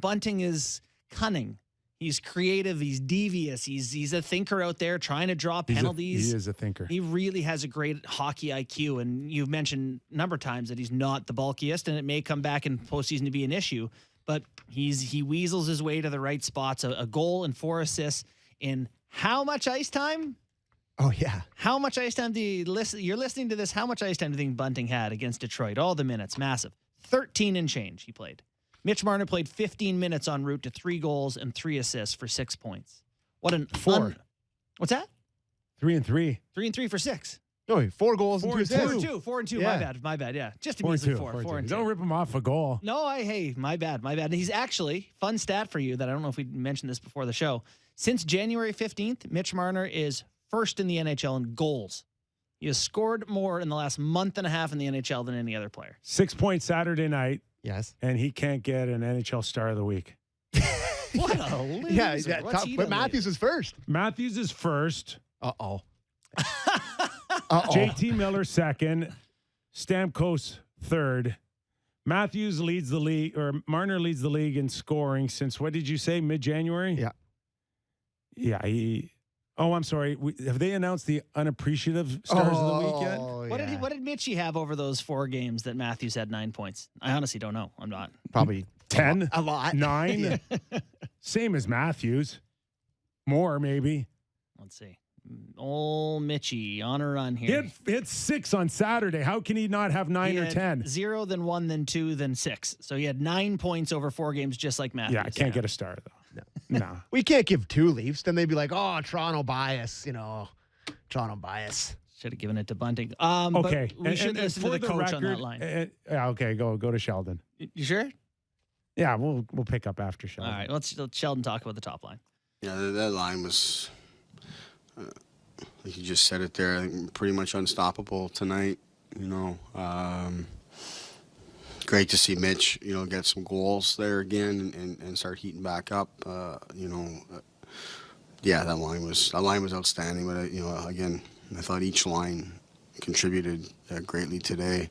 [SPEAKER 3] Bunting is cunning. He's creative. He's devious. He's a thinker out there trying to draw penalties.
[SPEAKER 2] He is a thinker.
[SPEAKER 3] He really has a great hockey IQ. And you've mentioned a number of times that he's not the bulkiest, and it may come back in postseason to be an issue. But he weasels his way to the right spots. A goal and 4 assists in how much ice time?
[SPEAKER 4] Oh, yeah.
[SPEAKER 3] How much ice time you're listening to this? How much ice time do you think Bunting had against Detroit? All the minutes, massive. 13 and change he played. Mitch Marner played 15 minutes en route to 3 goals and 3 assists for 6 points. What an
[SPEAKER 2] 4.
[SPEAKER 3] What's that?
[SPEAKER 2] 3 and 3.
[SPEAKER 3] 3 and 3 for 6.
[SPEAKER 4] No, 4 goals and 2 assists.
[SPEAKER 3] 4 and 2.
[SPEAKER 4] Yeah.
[SPEAKER 3] My bad. Yeah, just to
[SPEAKER 2] 4
[SPEAKER 3] be
[SPEAKER 2] and 2.
[SPEAKER 3] 4 and 2.
[SPEAKER 2] Don't rip him off a goal.
[SPEAKER 3] No, my bad. He's actually, fun stat for you that I don't know if we mentioned this before the show. Since January 15th, Mitch Marner is first in the NHL in goals. He has scored more in the last month and a half in the NHL than any other player.
[SPEAKER 2] 6 points Saturday night.
[SPEAKER 4] Yes.
[SPEAKER 2] And he can't get an NHL Star of the Week.
[SPEAKER 3] What a loser.
[SPEAKER 4] Yeah,
[SPEAKER 3] What's he
[SPEAKER 4] but
[SPEAKER 3] done
[SPEAKER 4] Matthews is first.
[SPEAKER 2] Matthews is first.
[SPEAKER 4] Uh-oh.
[SPEAKER 2] JT Miller second. Stamkos third. Matthews leads the league, or Marner leads the league in scoring since, what did you say, mid-January?
[SPEAKER 4] Yeah.
[SPEAKER 2] Yeah, I'm sorry. Have they announced the unappreciative stars of the week yet?
[SPEAKER 3] What did Mitchie have over those 4 games that Matthews had 9 points? I honestly don't know. I'm not.
[SPEAKER 4] Probably
[SPEAKER 2] 10?
[SPEAKER 4] A lot.
[SPEAKER 2] 9? Same as Matthews. More, maybe.
[SPEAKER 3] Let's see. Old Mitchie on a run here.
[SPEAKER 2] He hit 6 on Saturday. How can he not have 9
[SPEAKER 3] He
[SPEAKER 2] or
[SPEAKER 3] had
[SPEAKER 2] 10?
[SPEAKER 3] 0, then 1, then 2, then 6. So he had 9 points over 4 games, just like Matthews.
[SPEAKER 2] Yeah, I can't get a star, though. No.
[SPEAKER 4] We can't give 2 Leafs. Then they'd be like, oh, Toronto bias, Toronto bias.
[SPEAKER 3] Should have given it to Bunting.
[SPEAKER 2] Okay.
[SPEAKER 3] But we should listen to the
[SPEAKER 2] for
[SPEAKER 3] coach on that
[SPEAKER 2] record,
[SPEAKER 3] line.
[SPEAKER 2] Okay, go to Sheldon.
[SPEAKER 3] You sure?
[SPEAKER 2] Yeah, we'll pick up after
[SPEAKER 3] All
[SPEAKER 2] Sheldon.
[SPEAKER 3] right. Let's Sheldon talk about the top line.
[SPEAKER 5] Yeah, that line was, like you just said it there, I think pretty much unstoppable tonight. Great to see Mitch, get some goals there again and start heating back up. Yeah, that line was outstanding. But again, I thought each line contributed greatly today.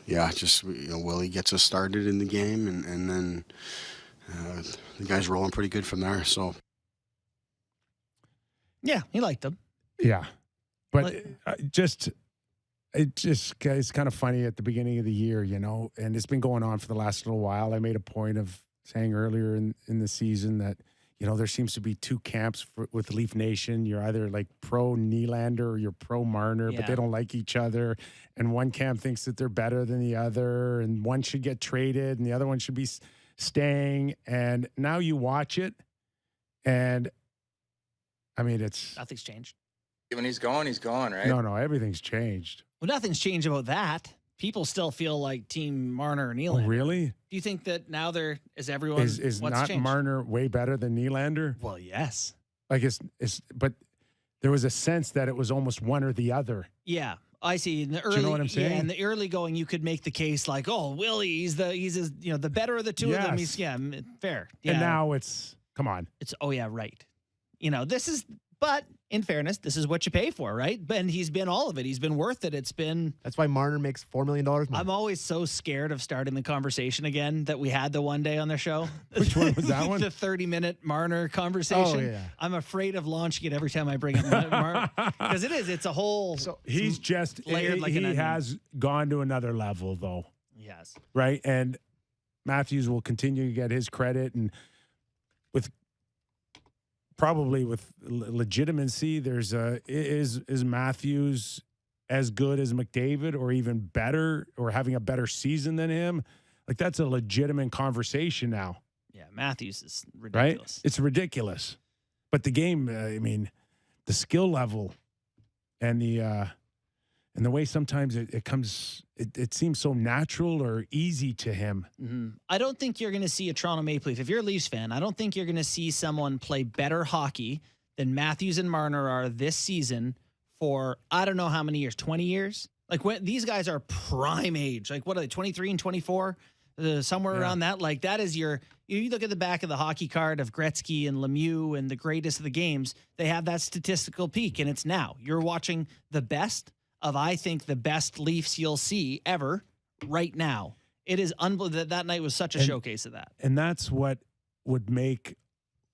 [SPEAKER 5] Yeah, just Willie gets us started in the game, and then the guys rolling pretty good from there. So
[SPEAKER 3] Yeah, he liked them.
[SPEAKER 2] Yeah, but it's kind of funny at the beginning of the year, and it's been going on for the last little while. I made a point of saying earlier in the season that, there seems to be 2 camps with Leaf Nation. You're either like pro Nylander or you're pro Marner, but they don't like each other. And one camp thinks that they're better than the other, and one should get traded and the other one should be staying. And now you watch it, and I mean,
[SPEAKER 3] Nothing's changed.
[SPEAKER 6] When he's gone, right?
[SPEAKER 2] No, everything's changed.
[SPEAKER 3] Well, nothing's changed about that. People still feel like Team Marner and
[SPEAKER 2] Oh,
[SPEAKER 3] Nylander.
[SPEAKER 2] really?
[SPEAKER 3] Do you think that now is everyone
[SPEAKER 2] Is
[SPEAKER 3] what's
[SPEAKER 2] not
[SPEAKER 3] changed?
[SPEAKER 2] Marner way better than Nylander?
[SPEAKER 3] Well, yes.
[SPEAKER 2] Like but there was a sense that it was almost one or the other.
[SPEAKER 3] Yeah, I see. In the early,
[SPEAKER 2] Do you know what I'm saying?
[SPEAKER 3] Yeah, in the early going, you could make the case like, oh, Willie, he's the better of the two of them.
[SPEAKER 2] Yes.
[SPEAKER 3] He's fair. Yeah.
[SPEAKER 2] And now come on.
[SPEAKER 3] It's right. But in fairness, this is what you pay for, right? And he's been all of it. He's been worth it.
[SPEAKER 4] That's why Marner makes $4 million more.
[SPEAKER 3] I'm always so scared of starting the conversation again that we had the one day on the show.
[SPEAKER 2] Which one was that one?
[SPEAKER 3] The 30-minute Marner conversation.
[SPEAKER 4] Oh, yeah.
[SPEAKER 3] I'm afraid of launching it every time I bring up Marner. Because it's a whole...
[SPEAKER 2] He's just
[SPEAKER 3] layered like an
[SPEAKER 2] he
[SPEAKER 3] onion.
[SPEAKER 2] has gone to another level, though.
[SPEAKER 3] Yes.
[SPEAKER 2] Right? And Matthews will continue to get his credit, and probably with legitimacy, there's is Matthews as good as McDavid or even better or having a better season than him? Like, that's a legitimate conversation now.
[SPEAKER 3] Yeah, Matthews is
[SPEAKER 2] Right?
[SPEAKER 3] ridiculous.
[SPEAKER 2] It's ridiculous. But the game, the skill level and the way sometimes it seems so natural or easy to him.
[SPEAKER 3] Mm-hmm. I don't think you're going to see a Toronto Maple Leaf. If you're a Leafs fan, I don't think you're going to see someone play better hockey than Matthews and Marner are this season for I don't know how many years, 20 years? Like, when these guys are prime age. Like, what are they, 23 and 24? Somewhere around that. Like, that is you look at the back of the hockey card of Gretzky and Lemieux and the greatest of the games, they have that statistical peak, and it's now. You're watching the best of, I think, the best Leafs you'll see ever right now. It is unbelievable. That night was such a showcase of that.
[SPEAKER 2] And that's what would make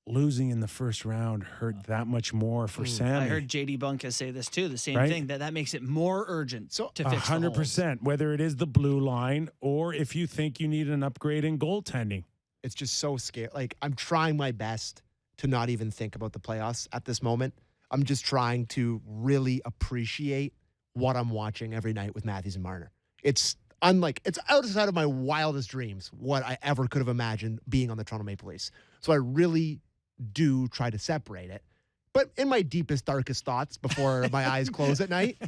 [SPEAKER 2] losing in the first round hurt that much more for Sammy.
[SPEAKER 3] I heard JD Bunkus say this too, the same
[SPEAKER 2] Right?
[SPEAKER 3] thing, that makes it more urgent to fix the
[SPEAKER 2] 100%, whether it is the blue line or if you think you need an upgrade in goaltending.
[SPEAKER 4] It's just so scary. Like, I'm trying my best to not even think about the playoffs at this moment. I'm just trying to really appreciate what I'm watching every night with Matthews and Marner. It's outside of my wildest dreams what I ever could have imagined being on the Toronto Maple Leafs. So I really do try to separate it. But in my deepest, darkest thoughts before my eyes close at night,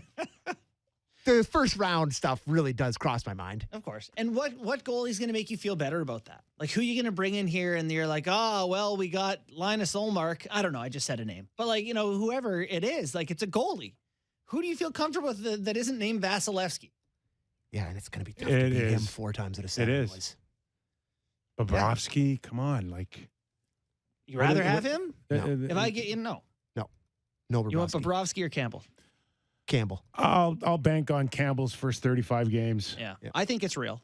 [SPEAKER 4] the first round stuff really does cross my mind.
[SPEAKER 3] Of course. And what goalie is going to make you feel better about that? Like, who are you going to bring in here and you're like, oh, well, we got Linus Ullmark. I don't know. I just said a name. But, like, whoever it is, like, it's a goalie. Who do you feel comfortable with that isn't named Vasilevsky?
[SPEAKER 4] Yeah, and it's going to be tough
[SPEAKER 2] It
[SPEAKER 4] to beat him
[SPEAKER 2] is.
[SPEAKER 4] 4 times out of 7.
[SPEAKER 2] It is. Bobrovsky, come on, like
[SPEAKER 3] You rather have him?
[SPEAKER 4] No.
[SPEAKER 3] If I get you, no.
[SPEAKER 4] No Bobrovsky.
[SPEAKER 3] You want Bobrovsky or Campbell?
[SPEAKER 4] Campbell.
[SPEAKER 2] I'll bank on Campbell's first 35 games.
[SPEAKER 3] Yeah. I think it's real.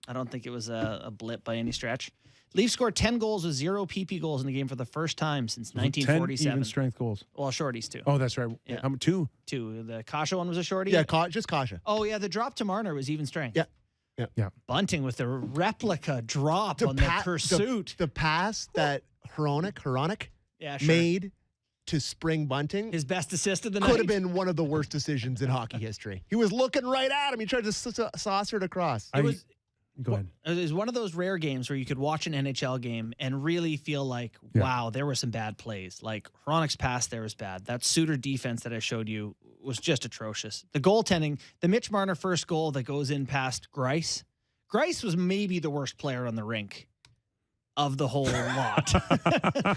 [SPEAKER 3] I don't think it was a blip by any stretch. Leafs scored 10 goals with 0 PP goals in the game for the first time since 1947.
[SPEAKER 2] 10 even strength goals.
[SPEAKER 3] Well, shorties too.
[SPEAKER 2] Oh, that's right.
[SPEAKER 3] Yeah.
[SPEAKER 2] How many? 2?
[SPEAKER 3] The Kasha one was a shorty.
[SPEAKER 4] Yeah, just Kasha.
[SPEAKER 3] Oh yeah, the drop to Marner was even strength.
[SPEAKER 4] Yeah.
[SPEAKER 3] Bunting with the replica drop on the pursuit.
[SPEAKER 4] The pass that Hronik
[SPEAKER 3] Yeah, sure.
[SPEAKER 4] made to Spring Bunting
[SPEAKER 3] His best assist of the night.
[SPEAKER 4] could have been one of the worst decisions in hockey history. He was looking right at him. He tried to saucer it across.
[SPEAKER 2] Go ahead.
[SPEAKER 3] It was one of those rare games where you could watch an NHL game and really feel like, wow, there were some bad plays. Like Hronik's pass there was bad. That Suter defense that I showed you was just atrocious. The goaltending, the Mitch Marner first goal that goes in past Greiss. Greiss was maybe the worst player on the rink of the whole lot.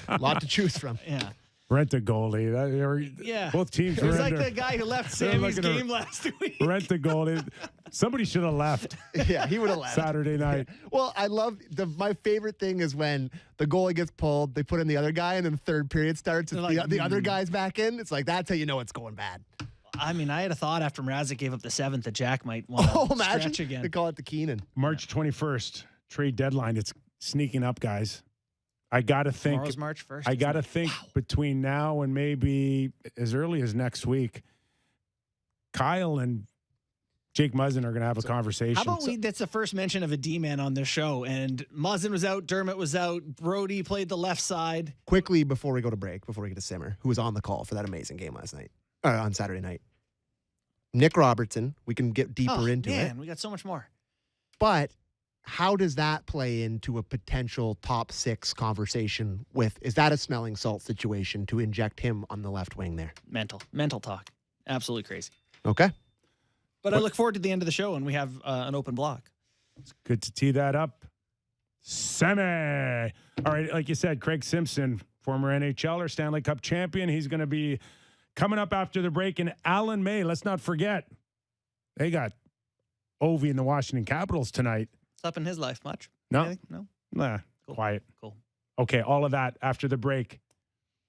[SPEAKER 4] A lot to choose from.
[SPEAKER 3] Yeah.
[SPEAKER 2] Rent a goalie. Both teams
[SPEAKER 3] It was
[SPEAKER 2] were
[SPEAKER 3] like
[SPEAKER 2] under.
[SPEAKER 3] the guy who left
[SPEAKER 2] They're
[SPEAKER 3] Sammy's
[SPEAKER 2] looking to
[SPEAKER 3] game last week.
[SPEAKER 2] Rent a goalie. Somebody should have left
[SPEAKER 4] Yeah, he would have left.
[SPEAKER 2] Saturday night.
[SPEAKER 4] Well, I love my favorite thing is when the goalie gets pulled, they put in the other guy, and then the third period starts. It's
[SPEAKER 3] They're like,
[SPEAKER 4] the other guy's back in. It's like that's how you know it's going bad.
[SPEAKER 3] I mean, I had a thought after Mrazek gave up the 7th that Jack might want to
[SPEAKER 4] imagine
[SPEAKER 3] stretch again.
[SPEAKER 4] they call it the Keenan.
[SPEAKER 2] March 21st, trade deadline. It's sneaking up, guys. I got to think.
[SPEAKER 3] Tomorrow's March 1st.
[SPEAKER 2] I got to think between now and maybe as early as next week, Kyle and Jake Muzzin are going to have a conversation.
[SPEAKER 3] How about that's the first mention of a D-man on this show, and Muzzin was out, Dermott was out, Brody played the left side.
[SPEAKER 4] Quickly before we go to break, before we get to Simmer, who was on the call for that amazing game last night, on Saturday night. Nick Robertson, we can get deeper into it.
[SPEAKER 3] We got so much more.
[SPEAKER 4] But how does that play into a potential top 6 conversation is that a smelling salt situation to inject him on the left wing there?
[SPEAKER 3] Mental talk. Absolutely crazy.
[SPEAKER 4] Okay.
[SPEAKER 3] But I look forward to the end of the show and we have an open block.
[SPEAKER 2] It's good to tee that up. Semi. All right, like you said, Craig Simpson, former NHLer, Stanley Cup champion. He's going to be coming up after the break. And Alan May, let's not forget, they got Ovi and the Washington Capitals tonight.
[SPEAKER 3] It's up in his life much?
[SPEAKER 2] No.
[SPEAKER 3] Anything? No?
[SPEAKER 2] Nah,
[SPEAKER 3] Cool.
[SPEAKER 2] quiet.
[SPEAKER 3] Cool.
[SPEAKER 2] Okay, all of that after the break.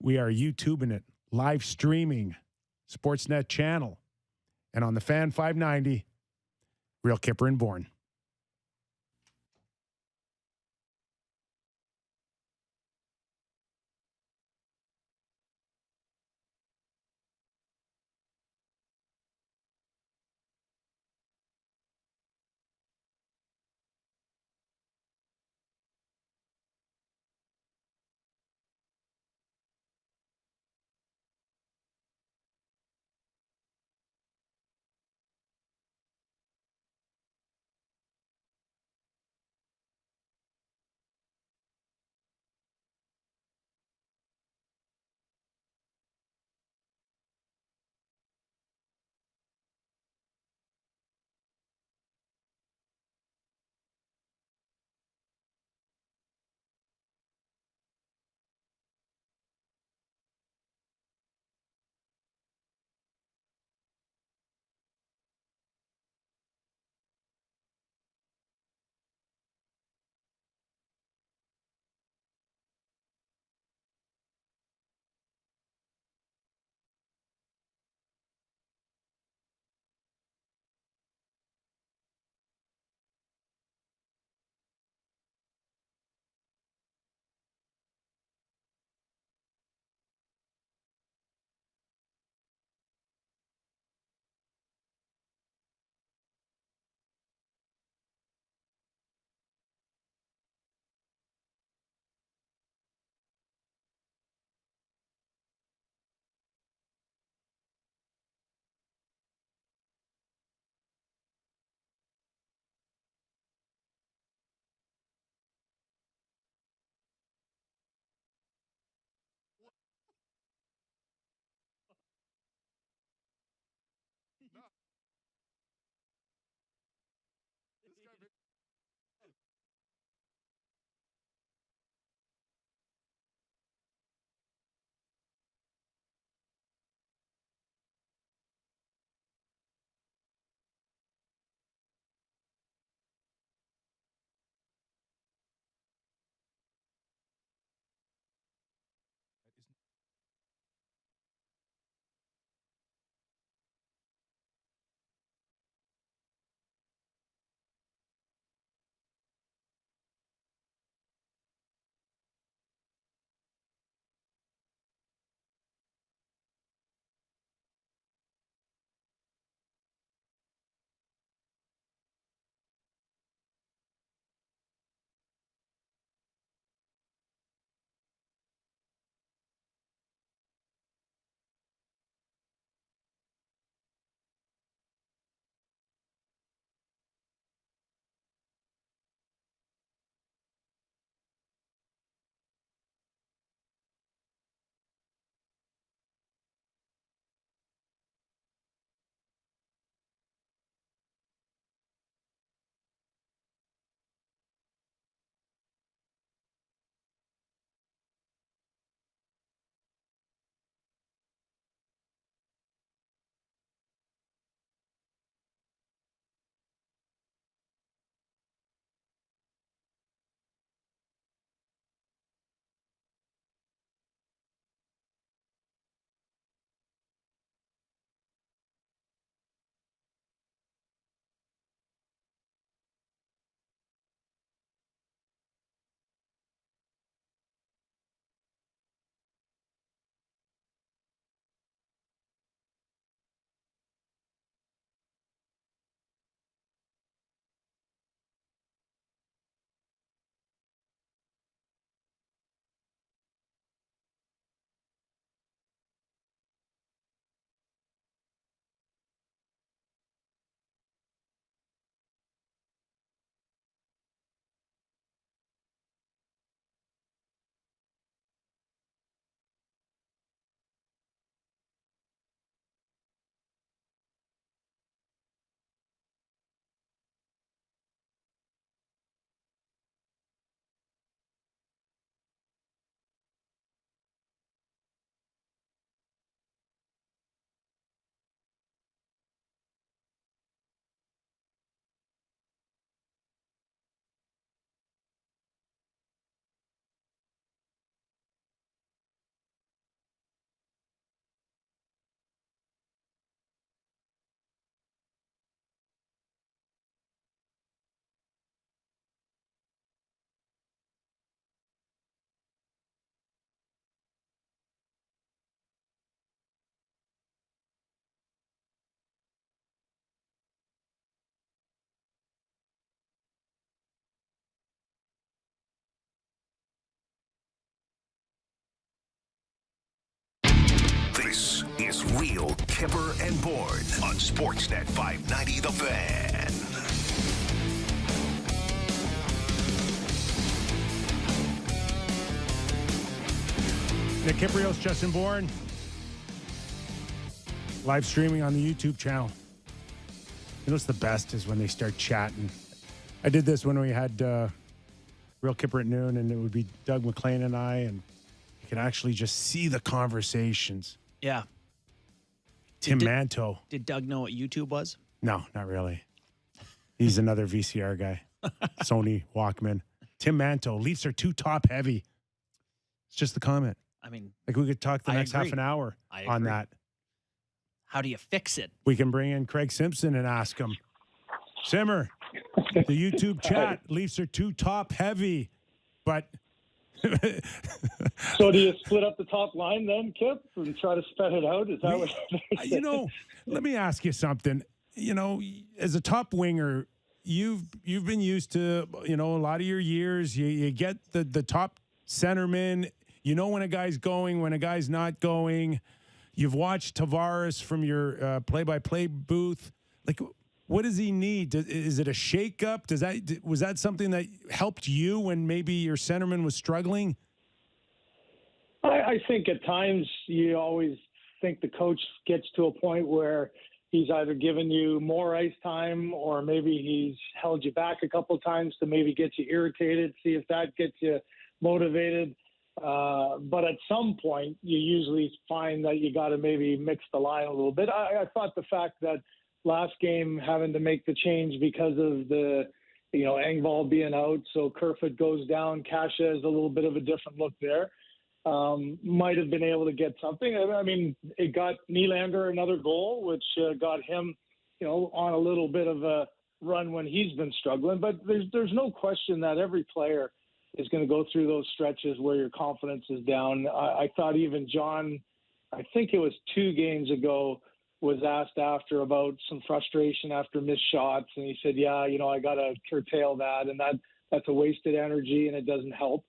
[SPEAKER 2] We are YouTubing it, live streaming, Sportsnet channel, and on the Fan 590, Real Kyper and Bourne.
[SPEAKER 1] is Real Kyper and Bourne on Sportsnet 590 The Fan.
[SPEAKER 2] Nick Kypreos, Justin Bourne. Live streaming on the YouTube channel. You know what's the best is when they start chatting. I did this when we had Real Kyper at noon, and it would be Doug McLean and I, and you can actually just see the conversations.
[SPEAKER 3] Yeah.
[SPEAKER 2] Tim Manto.
[SPEAKER 3] Did Doug know what YouTube was?
[SPEAKER 2] No, not really. He's another VCR guy. Sony Walkman. Tim Manto. Leafs are too top heavy. It's just the comment.
[SPEAKER 3] I mean,
[SPEAKER 2] Like we could talk the
[SPEAKER 3] I
[SPEAKER 2] next
[SPEAKER 3] agree.
[SPEAKER 2] half an hour on
[SPEAKER 3] agree.
[SPEAKER 2] that.
[SPEAKER 3] How do you fix it?
[SPEAKER 2] We can bring in Craig Simpson and ask him. Simmer, the YouTube chat. Leafs are too top heavy, but
[SPEAKER 7] So do you split up the top line then, Kip, and try to spread it out? Is that what
[SPEAKER 2] you know, let me ask you something. You know, as a top winger, you've been used to, you know, a lot of your years. You get the top centerman. You know when a guy's going, when a guy's not going. You've watched Tavares from your play-by-play booth. Like, what does he need? Is it a shakeup? Was that something that helped you when maybe your centerman was struggling?
[SPEAKER 7] I think at times you always think the coach gets to a point where he's either given you more ice time or maybe he's held you back a couple of times to maybe get you irritated, see if that gets you motivated. But at some point, you usually find that you got to maybe mix the line a little bit. I thought the fact that last game having to make the change because of the, Engvall being out, so Kerfoot goes down, Kasha has a little bit of a different look there. Might have been able to get something. I mean, it got Nylander another goal, which got him, on a little bit of a run when he's been struggling. But there's no question that every player is going to go through those stretches where your confidence is down. I thought even John, I think it was 2 games ago, was asked after about some frustration after missed shots. And he said, yeah, I got to curtail that. And that's a wasted energy and it doesn't help.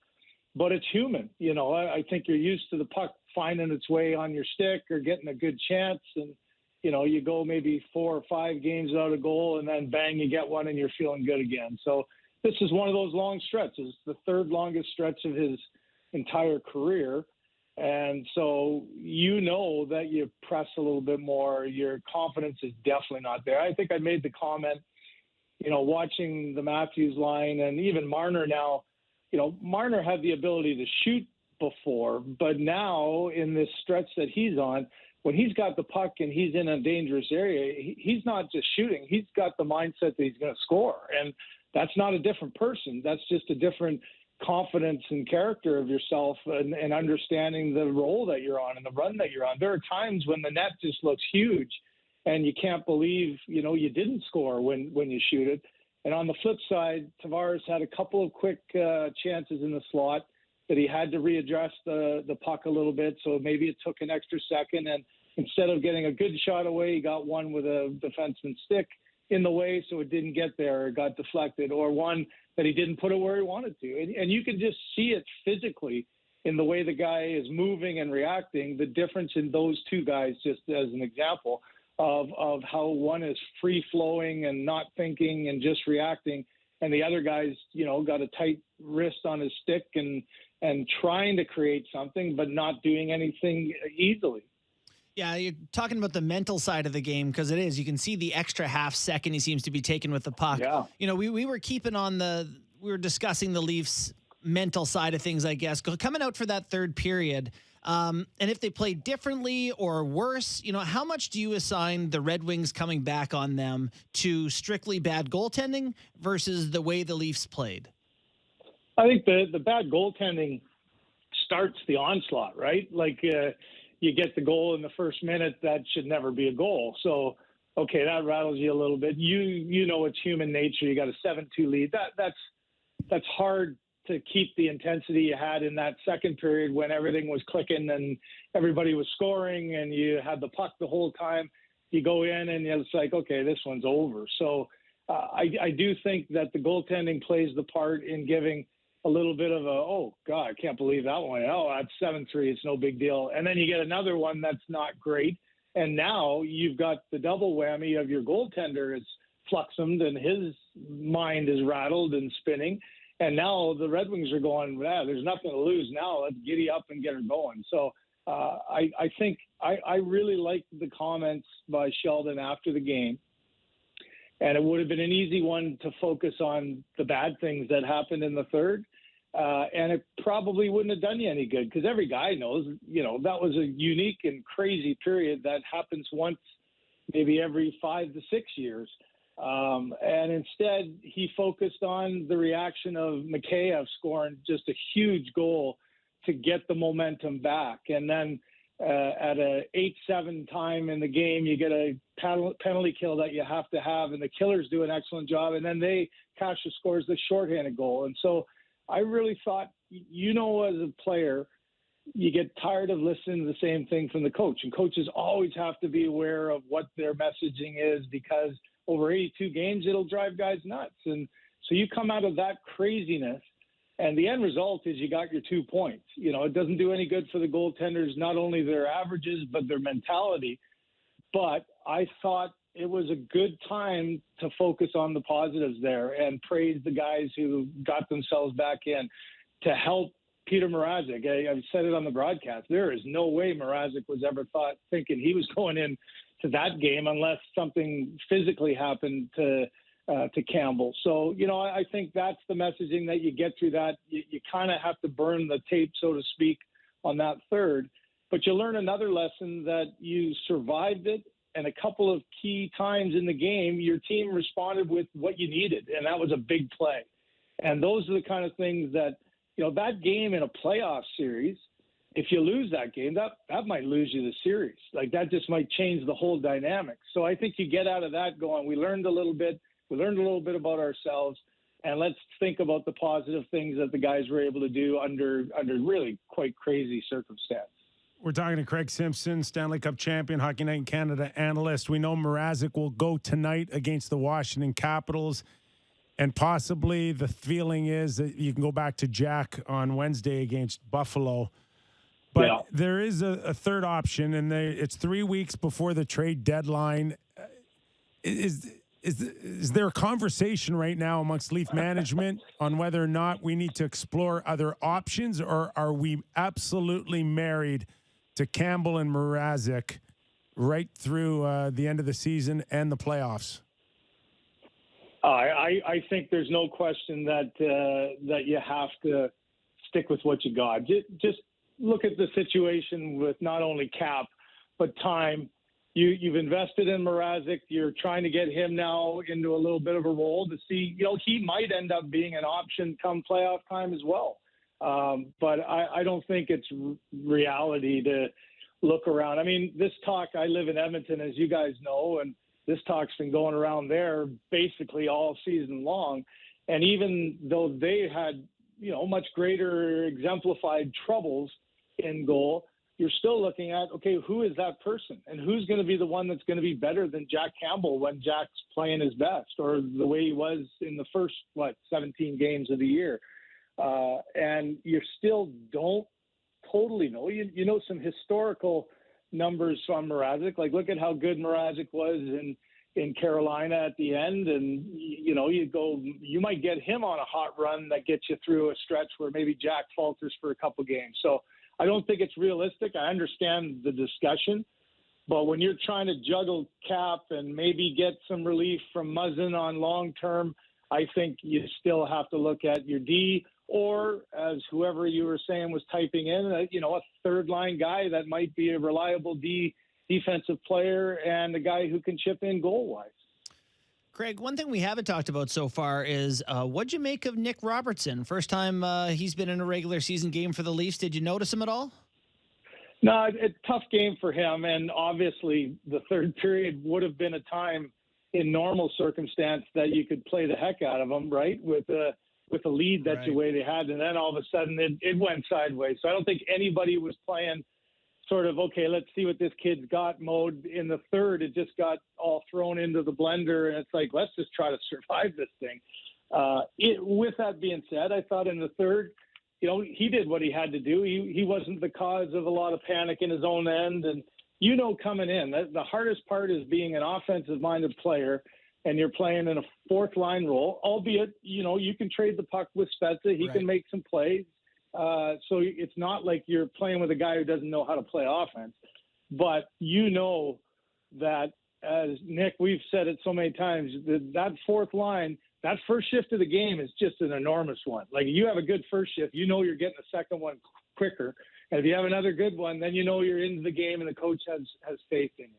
[SPEAKER 7] But it's human. I think you're used to the puck finding its way on your stick or getting a good chance. And, you go maybe 4 or 5 games without a goal and then bang, you get one and you're feeling good again. So this is one of those long stretches, the 3rd longest stretch of his entire career. And so that you press a little bit more. Your confidence is definitely not there. I think I made the comment, watching the Matthews line and even Marner now, Marner had the ability to shoot before, but now in this stretch that he's on, when he's got the puck and he's in a dangerous area, he's not just shooting. He's got the mindset that he's going to score. And that's not a different person. That's just a different confidence and character of yourself and understanding the role that you're on and the run that you're on. There are times when the net just looks huge and you can't believe, you didn't score when you shoot it. And on the flip side, Tavares had a couple of quick chances in the slot that he had to readjust the puck a little bit. So maybe it took an extra second. And instead of getting a good shot away, he got one with a defenseman's stick in the way, so it didn't get there, or got deflected, or one that he didn't put it where he wanted to. And you can just see it physically in the way the guy is moving and reacting, the difference in those 2 guys, just as an example of how one is free-flowing and not thinking and just reacting, and the other guy's, got a tight wrist on his stick and trying to create something but not doing anything easily.
[SPEAKER 3] Yeah, you're talking about the mental side of the game because it is. You can see the extra half second he seems to be taking with the puck.
[SPEAKER 7] Yeah.
[SPEAKER 3] We were keeping on we were discussing the Leafs' mental side of things, I guess, coming out for that 3rd period. And if they played differently or worse, how much do you assign the Red Wings coming back on them to strictly bad goaltending versus the way the Leafs played?
[SPEAKER 7] I think the bad goaltending starts the onslaught, right? Like, you get the goal in the first minute, that should never be a goal. So, okay, that rattles you a little bit. It's human nature. You got a 7-2 lead. That's hard to keep the intensity you had in that second period when everything was clicking and everybody was scoring and you had the puck the whole time. You go in and it's like, okay, this one's over. So I do think that the goaltending plays the part in giving a little bit of oh, God, I can't believe that one. Oh, that's 7-3. It's no big deal. And then you get another one that's not great. And now you've got the double whammy of your goaltender is fluxumed and his mind is rattled and spinning. And now the Red Wings are going, there's nothing to lose now. Let's giddy up and get her going. So I think I really liked the comments by Sheldon after the game. And it would have been an easy one to focus on the bad things that happened in the third. And it probably wouldn't have done you any good because every guy knows, that was a unique and crazy period that happens once, maybe every 5 to 6 years. And instead, he focused on the reaction of Mikheyev scoring just a huge goal to get the momentum back. And then at a 8-7 time in the game, you get a penalty kill that you have to have, and the Killers do an excellent job. And then Kasha scores the shorthanded goal. And so I really thought, as a player, you get tired of listening to the same thing from the coach. And coaches always have to be aware of what their messaging is because over 82 games, it'll drive guys nuts. And so you come out of that craziness, and the end result is you got your 2 points. It doesn't do any good for the goaltenders, not only their averages, but their mentality. But I thought it was a good time to focus on the positives there and praise the guys who got themselves back in to help Peter Mrazek. I've said it on the broadcast. There is no way Mrazek was ever thinking he was going in to that game unless something physically happened to Campbell. So, I think that's the messaging that you get through that. You kind of have to burn the tape, so to speak, on that third. But you learn another lesson that you survived it. And a couple of key times in the game, your team responded with what you needed. And that was a big play. And those are the kind of things that, that game in a playoff series, if you lose that game, that might lose you the series. Like that just might change the whole dynamic. So I think you get out of that going, we learned a little bit about ourselves, and let's think about the positive things that the guys were able to do under really quite crazy circumstances.
[SPEAKER 2] We're talking to Craig Simpson, Stanley Cup champion, Hockey Night in Canada analyst. We know Mrazek will go tonight against the Washington Capitals, and possibly the feeling is that you can go back to Jack on Wednesday against Buffalo. But there is a third option, and it's 3 weeks before the trade deadline. Is there a conversation right now amongst Leaf management on whether or not we need to explore other options, or are we absolutely married to Campbell and Mrazek right through the end of the season and the playoffs?
[SPEAKER 7] I think there's no question that you have to stick with what you got. Just look at the situation with not only cap, but time. You've invested in Mrazek. You're trying to get him now into a little bit of a role to see, he might end up being an option come playoff time as well. But I don't think it's reality to look around. I mean, this talk, I live in Edmonton, as you guys know, and this talk's been going around there basically all season long. And even though they had, much greater exemplified troubles in goal, you're still looking at, okay, who is that person? And who's going to be the one that's going to be better than Jack Campbell when Jack's playing his best, or the way he was in the first, 17 games of the year? And you still don't totally know. You know some historical numbers from Mrazek. Like, look at how good Mrazek was in Carolina at the end. And, you might get him on a hot run that gets you through a stretch where maybe Jack falters for a couple games. So I don't think it's realistic. I understand the discussion, but when you're trying to juggle cap and maybe get some relief from Muzzin on long term, I think you still have to look at your D, or as whoever you were saying was typing in, a third line guy that might be a reliable defensive player and a guy who can chip in goal wise.
[SPEAKER 3] Craig, one thing we haven't talked about so far is what'd you make of Nick Robertson? First time he's been in a regular season game for the Leafs. Did you notice him at all?
[SPEAKER 7] No, it's a tough game for him. And obviously the third period would have been a time in normal circumstance that you could play the heck out of him, right? With a lead that the way they had. And then all of a sudden it went sideways. So I don't think anybody was playing sort of, okay, let's see what this kid's got mode. In the third, it just got all thrown into the blender, and it's like, let's just try to survive this thing. With that being said, I thought in the third, he did what he had to do. He wasn't the cause of a lot of panic in his own end, and coming in that the hardest part is being an offensive-minded player, and you're playing in a fourth line role, albeit, you can trade the puck with Spezza. He can make some plays. So it's not like you're playing with a guy who doesn't know how to play offense. But that, as Nick, we've said it so many times, that fourth line, that first shift of the game is just an enormous one. Like, you have a good first shift, you're getting the second one quicker. And if you have another good one, then you're into the game and the coach has faith in you.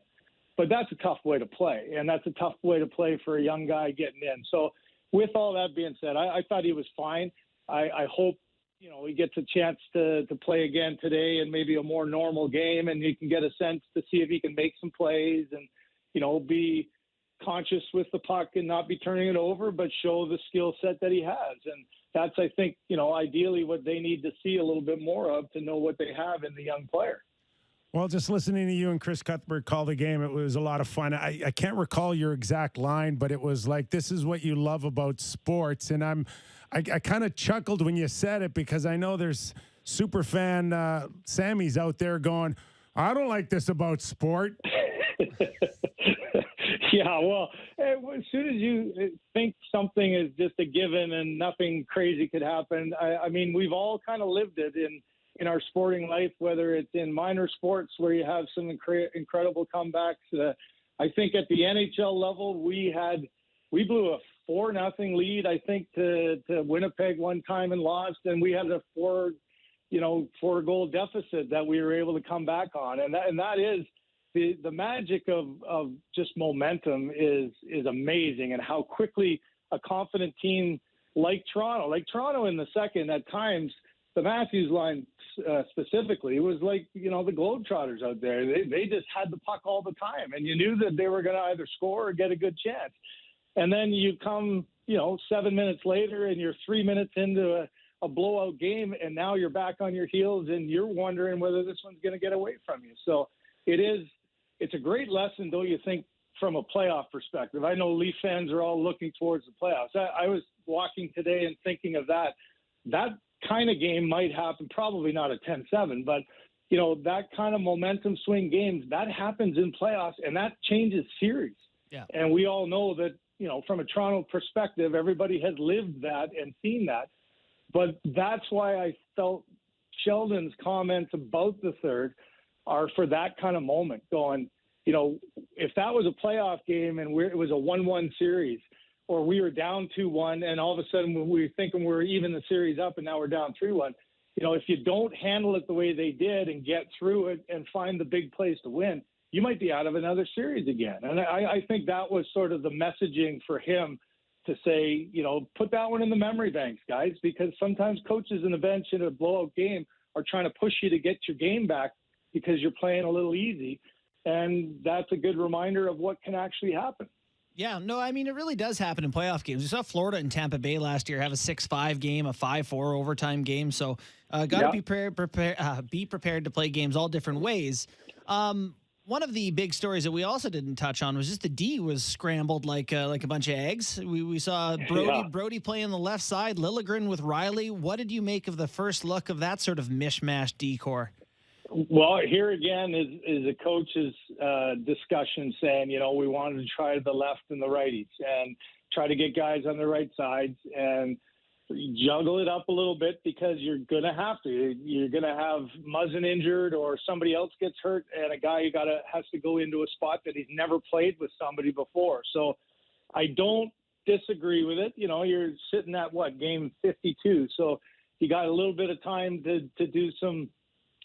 [SPEAKER 7] But that's a tough way to play, and that's a tough way to play for a young guy getting in. So with all that being said, I thought he was fine. I hope, he gets a chance to play again today and maybe a more normal game, and he can get a sense to see if he can make some plays and, be conscious with the puck and not be turning it over, but show the skill set that he has. And that's, I think, ideally what they need to see a little bit more of to know what they have in the young player.
[SPEAKER 2] Well, just listening to you and Chris Cuthbert call the game, it was a lot of fun. I can't recall your exact line, but it was like, this is what you love about sports. And I kind of chuckled when you said it, because I know there's super fan Sammys out there going, I don't like this about sport.
[SPEAKER 7] Yeah, well, as soon as you think something is just a given and nothing crazy could happen, I mean, we've all kind of lived it in our sporting life, whether it's in minor sports where you have some incredible comebacks. I think at the NHL level, we blew a 4-0 lead, I think, to Winnipeg one time and lost, and we had a 4-goal deficit that we were able to come back on, and that is the magic of just momentum is amazing, and how quickly a confident team like Toronto in the second, at times, the Matthews line specifically, it was like, the Globetrotters out there. They just had the puck all the time, and you knew that they were going to either score or get a good chance. And then you come, 7 minutes later, and you're 3 minutes into a blowout game, and now you're back on your heels, and you're wondering whether this one's going to get away from you. So it's a great lesson, don't you think, from a playoff perspective? I know Leaf fans are all looking towards the playoffs. I was walking today and thinking of that. That kind of game might happen, probably not a 10-7, but, that kind of momentum swing games, that happens in playoffs, and that changes series.
[SPEAKER 3] Yeah.
[SPEAKER 7] And we all know that, from a Toronto perspective, everybody has lived that and seen that. But that's why I felt Sheldon's comments about the third are for that kind of moment, going, if that was a playoff game and it was a 1-1 series, or we were down 2-1 and all of a sudden we were thinking we're even the series up and now we're down 3-1, if you don't handle it the way they did and get through it and find the big plays to win, you might be out of another series again. And I think that was sort of the messaging for him to say, put that one in the memory banks, guys, because sometimes coaches in the bench in a blowout game are trying to push you to get your game back because you're playing a little easy. And that's a good reminder of what can actually happen.
[SPEAKER 3] Yeah, no, I mean, it really does happen in playoff games. We saw Florida and Tampa Bay last year have a 6-5 game, a 5-4 overtime game. So got to be prepared to play games all different ways. One of the big stories that we also didn't touch on was just the D was scrambled like a bunch of eggs. We saw Brody play on the left side, Liljegren with Riley. What did you make of the first look of that sort of mishmash decor?
[SPEAKER 7] Well, here again is a coach's discussion saying, we wanted to try the left and the righties and try to get guys on the right sides and juggle it up a little bit, because you're going to have to. You're going to have Muzzin injured or somebody else gets hurt, and a guy has to go into a spot that he's never played with somebody before. So I don't disagree with it. You're sitting at game 52. So you got a little bit of time to do some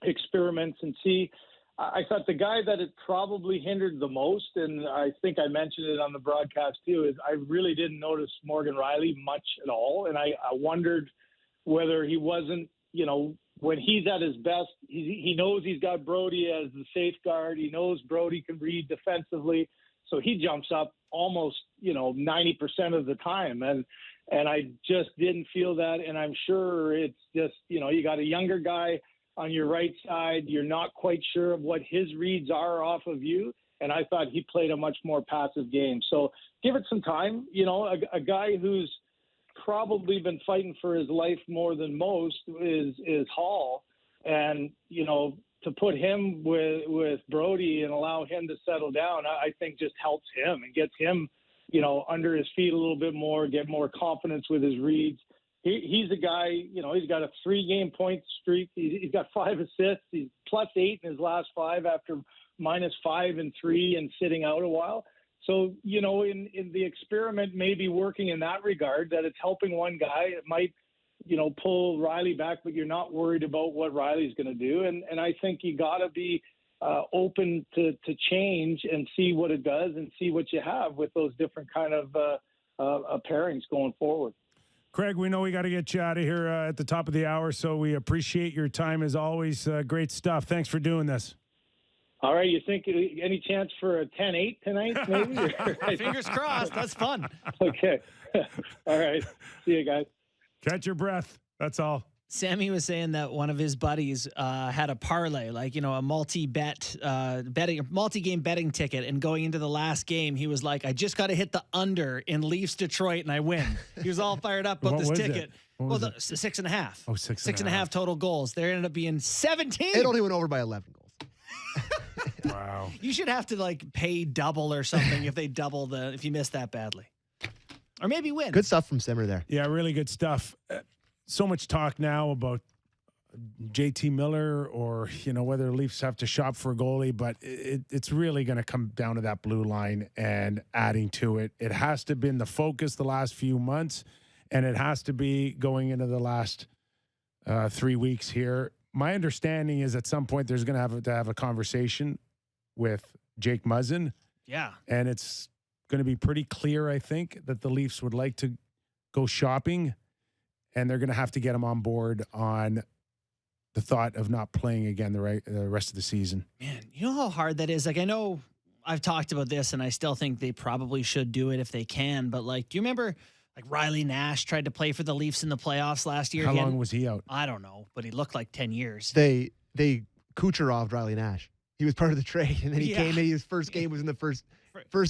[SPEAKER 7] experiments and see. I thought the guy that it probably hindered the most, and I think I mentioned it on the broadcast too, is I really didn't notice Morgan Riley much at all. And I wondered whether he wasn't, when he's at his best, he knows he's got Brody as the safeguard. He knows Brody can read defensively. So he jumps up almost, 90% of the time. And I just didn't feel that. And I'm sure it's just, you got a younger guy on your right side. You're not quite sure of what his reads are off of you. And I thought he played a much more passive game. So give it some time. A guy who's probably been fighting for his life more than most is Hall. And, to put him with Brody and allow him to settle down, I think just helps him and gets him, under his feet a little bit more, get more confidence with his reads. He's a guy, he's got a 3-game point streak. He's got 5 assists. He's +8 in his last 5 after -5 and 3 and sitting out a while. So, in the experiment may be working in that regard, that it's helping one guy. It might, pull Riley back, but you're not worried about what Riley's going to do. And I think you got to be open to change and see what it does and see what you have with those different kind of pairings going forward.
[SPEAKER 2] Craig, we know we got to get you out of here at the top of the hour, so we appreciate your time as always. Great stuff. Thanks for doing this.
[SPEAKER 7] All right. You think any chance for a 10-8 tonight, maybe?
[SPEAKER 3] Fingers crossed. That's fun.
[SPEAKER 7] Okay. All right. See you guys.
[SPEAKER 2] Catch your breath. That's all.
[SPEAKER 3] Sammy was saying that one of his buddies had a parlay, a multi-game betting ticket, and going into the last game, he was like, "I just got to hit the under in Leafs Detroit, and I win." He was all fired up about this ticket. Well, 6.5. Oh, 6.5 total goals. There ended up being 17.
[SPEAKER 4] It only went over by 11 goals.
[SPEAKER 2] Wow.
[SPEAKER 3] You should have to pay double or something if you miss that badly, or maybe win.
[SPEAKER 4] Good stuff from Simmer there.
[SPEAKER 2] Yeah, really good stuff. So much talk now about JT Miller or, whether Leafs have to shop for a goalie, but it's really going to come down to that blue line and adding to it. It has to have been the focus the last few months, and it has to be going into the last 3 weeks here. My understanding is at some point there's going to have a conversation with Jake Muzzin.
[SPEAKER 3] Yeah.
[SPEAKER 2] And it's going to be pretty clear, I think, that the Leafs would like to go shopping. And they're going to have to get him on board on the thought of not playing again the rest of the season.
[SPEAKER 3] Man, you know how hard that is? I know I've talked about this, and I still think they probably should do it if they can. But, do you remember, Riley Nash tried to play for the Leafs in the playoffs last year?
[SPEAKER 2] How long was he out?
[SPEAKER 3] I don't know, but he looked like 10 years.
[SPEAKER 4] They Kucherov'd Riley Nash. He was part of the trade, and then he came in. His first game was in the first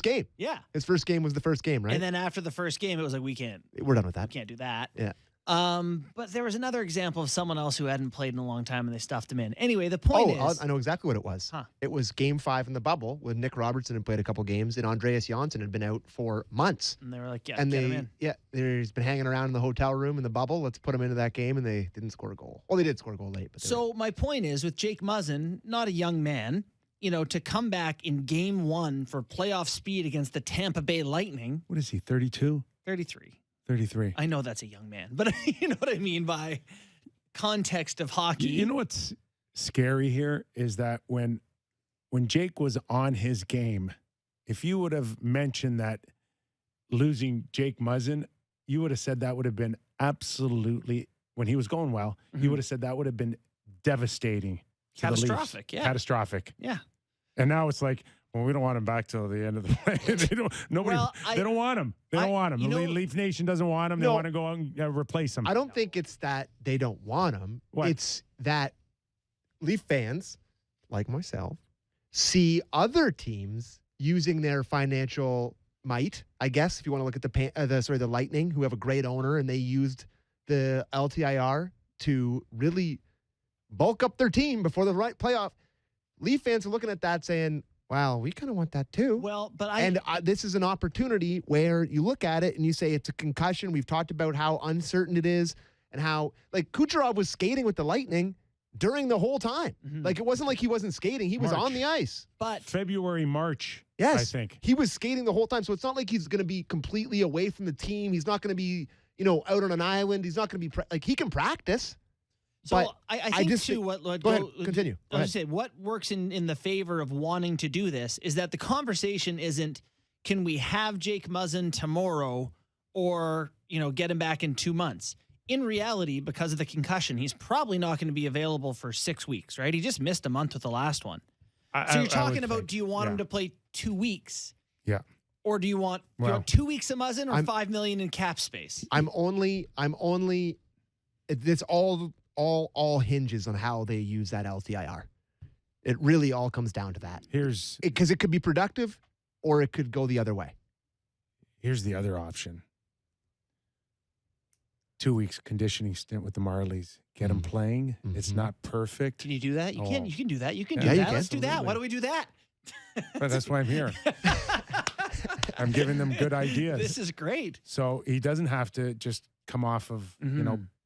[SPEAKER 4] game.
[SPEAKER 3] Yeah.
[SPEAKER 4] His first game was the first game, right?
[SPEAKER 3] And then after the first game, it was
[SPEAKER 4] we're done with that.
[SPEAKER 3] We can't do that.
[SPEAKER 4] Yeah.
[SPEAKER 3] But there was another example of someone else who hadn't played in a long time, and they stuffed him in. Anyway, the point is...
[SPEAKER 4] I know exactly what it was.
[SPEAKER 3] Huh.
[SPEAKER 4] It was Game 5 in the bubble when Nick Robertson had played a couple games, and Andreas Janssen had been out for months.
[SPEAKER 3] And they were like, get
[SPEAKER 4] him
[SPEAKER 3] in.
[SPEAKER 4] Yeah, he's been hanging around in the hotel room in the bubble. Let's put him into that game, and they didn't score a goal. Well, they did score a goal late. But
[SPEAKER 3] so my point is, with Jake Muzzin, not a young man, to come back in Game 1 for playoff speed against the Tampa Bay Lightning.
[SPEAKER 2] What is he, 32?
[SPEAKER 3] 33.
[SPEAKER 2] 33.
[SPEAKER 3] I know that's a young man, but you know what I mean by context of hockey.
[SPEAKER 2] You know what's scary here is that when Jake was on his game, if you would have mentioned that losing Jake Muzzin, you would have said that would have been absolutely, when he was going well, you would have said that would have been devastating.
[SPEAKER 3] Catastrophic, yeah.
[SPEAKER 2] Catastrophic.
[SPEAKER 3] Yeah.
[SPEAKER 2] And now it's like, well, we don't want him back till the end of the play. They don't want him. They don't want him. The Leaf Nation doesn't want him. They want to go and replace him.
[SPEAKER 4] I don't think it's that they don't want him.
[SPEAKER 2] What?
[SPEAKER 4] It's that Leaf fans, like myself, see other teams using their financial might, I guess, if you want to look at the Lightning, who have a great owner, and they used the LTIR to really bulk up their team before the playoff. Leaf fans are looking at that saying, wow, we kind of want that too.
[SPEAKER 3] Well, but
[SPEAKER 4] this is an opportunity where you look at it and you say it's a concussion. We've talked about how uncertain it is and how, Kucherov was skating with the Lightning during the whole time.
[SPEAKER 3] Mm-hmm.
[SPEAKER 4] It wasn't like he wasn't skating. He was on the ice.
[SPEAKER 3] But
[SPEAKER 2] February, March,
[SPEAKER 4] yes,
[SPEAKER 2] I think. He
[SPEAKER 4] was skating the whole time. So it's not like he's going to be completely away from the team. He's not going to be, out on an island. He's not going to be, he can practice.
[SPEAKER 3] So
[SPEAKER 4] but
[SPEAKER 3] I think too. Go
[SPEAKER 4] ahead, continue.
[SPEAKER 3] I was say what works in the favor of wanting to do this is that the conversation isn't can we have Jake Muzzin tomorrow or get him back in 2 months. In reality, because of the concussion, he's probably not going to be available for 6 weeks. Right? He just missed a month with the last one. So you're talking about do you want him to play 2 weeks?
[SPEAKER 2] Yeah.
[SPEAKER 3] Or do you want 2 weeks of Muzzin or $5 million in cap space?
[SPEAKER 4] I'm only. It's all hinges on how they use that LTIR. It really all comes down to that. Because it could be productive or it could go the other way.
[SPEAKER 2] Here's the other option. 2 weeks conditioning stint with the Marlies. Get him playing. It's not perfect.
[SPEAKER 3] Can you do that? You can. You can do that. You can do
[SPEAKER 4] Yeah, you
[SPEAKER 3] that.
[SPEAKER 4] can.
[SPEAKER 3] Let's do that. Why don't we do that?
[SPEAKER 2] But that's why I'm here. I'm giving them good ideas.
[SPEAKER 3] This is great.
[SPEAKER 2] So he doesn't have to just come off of,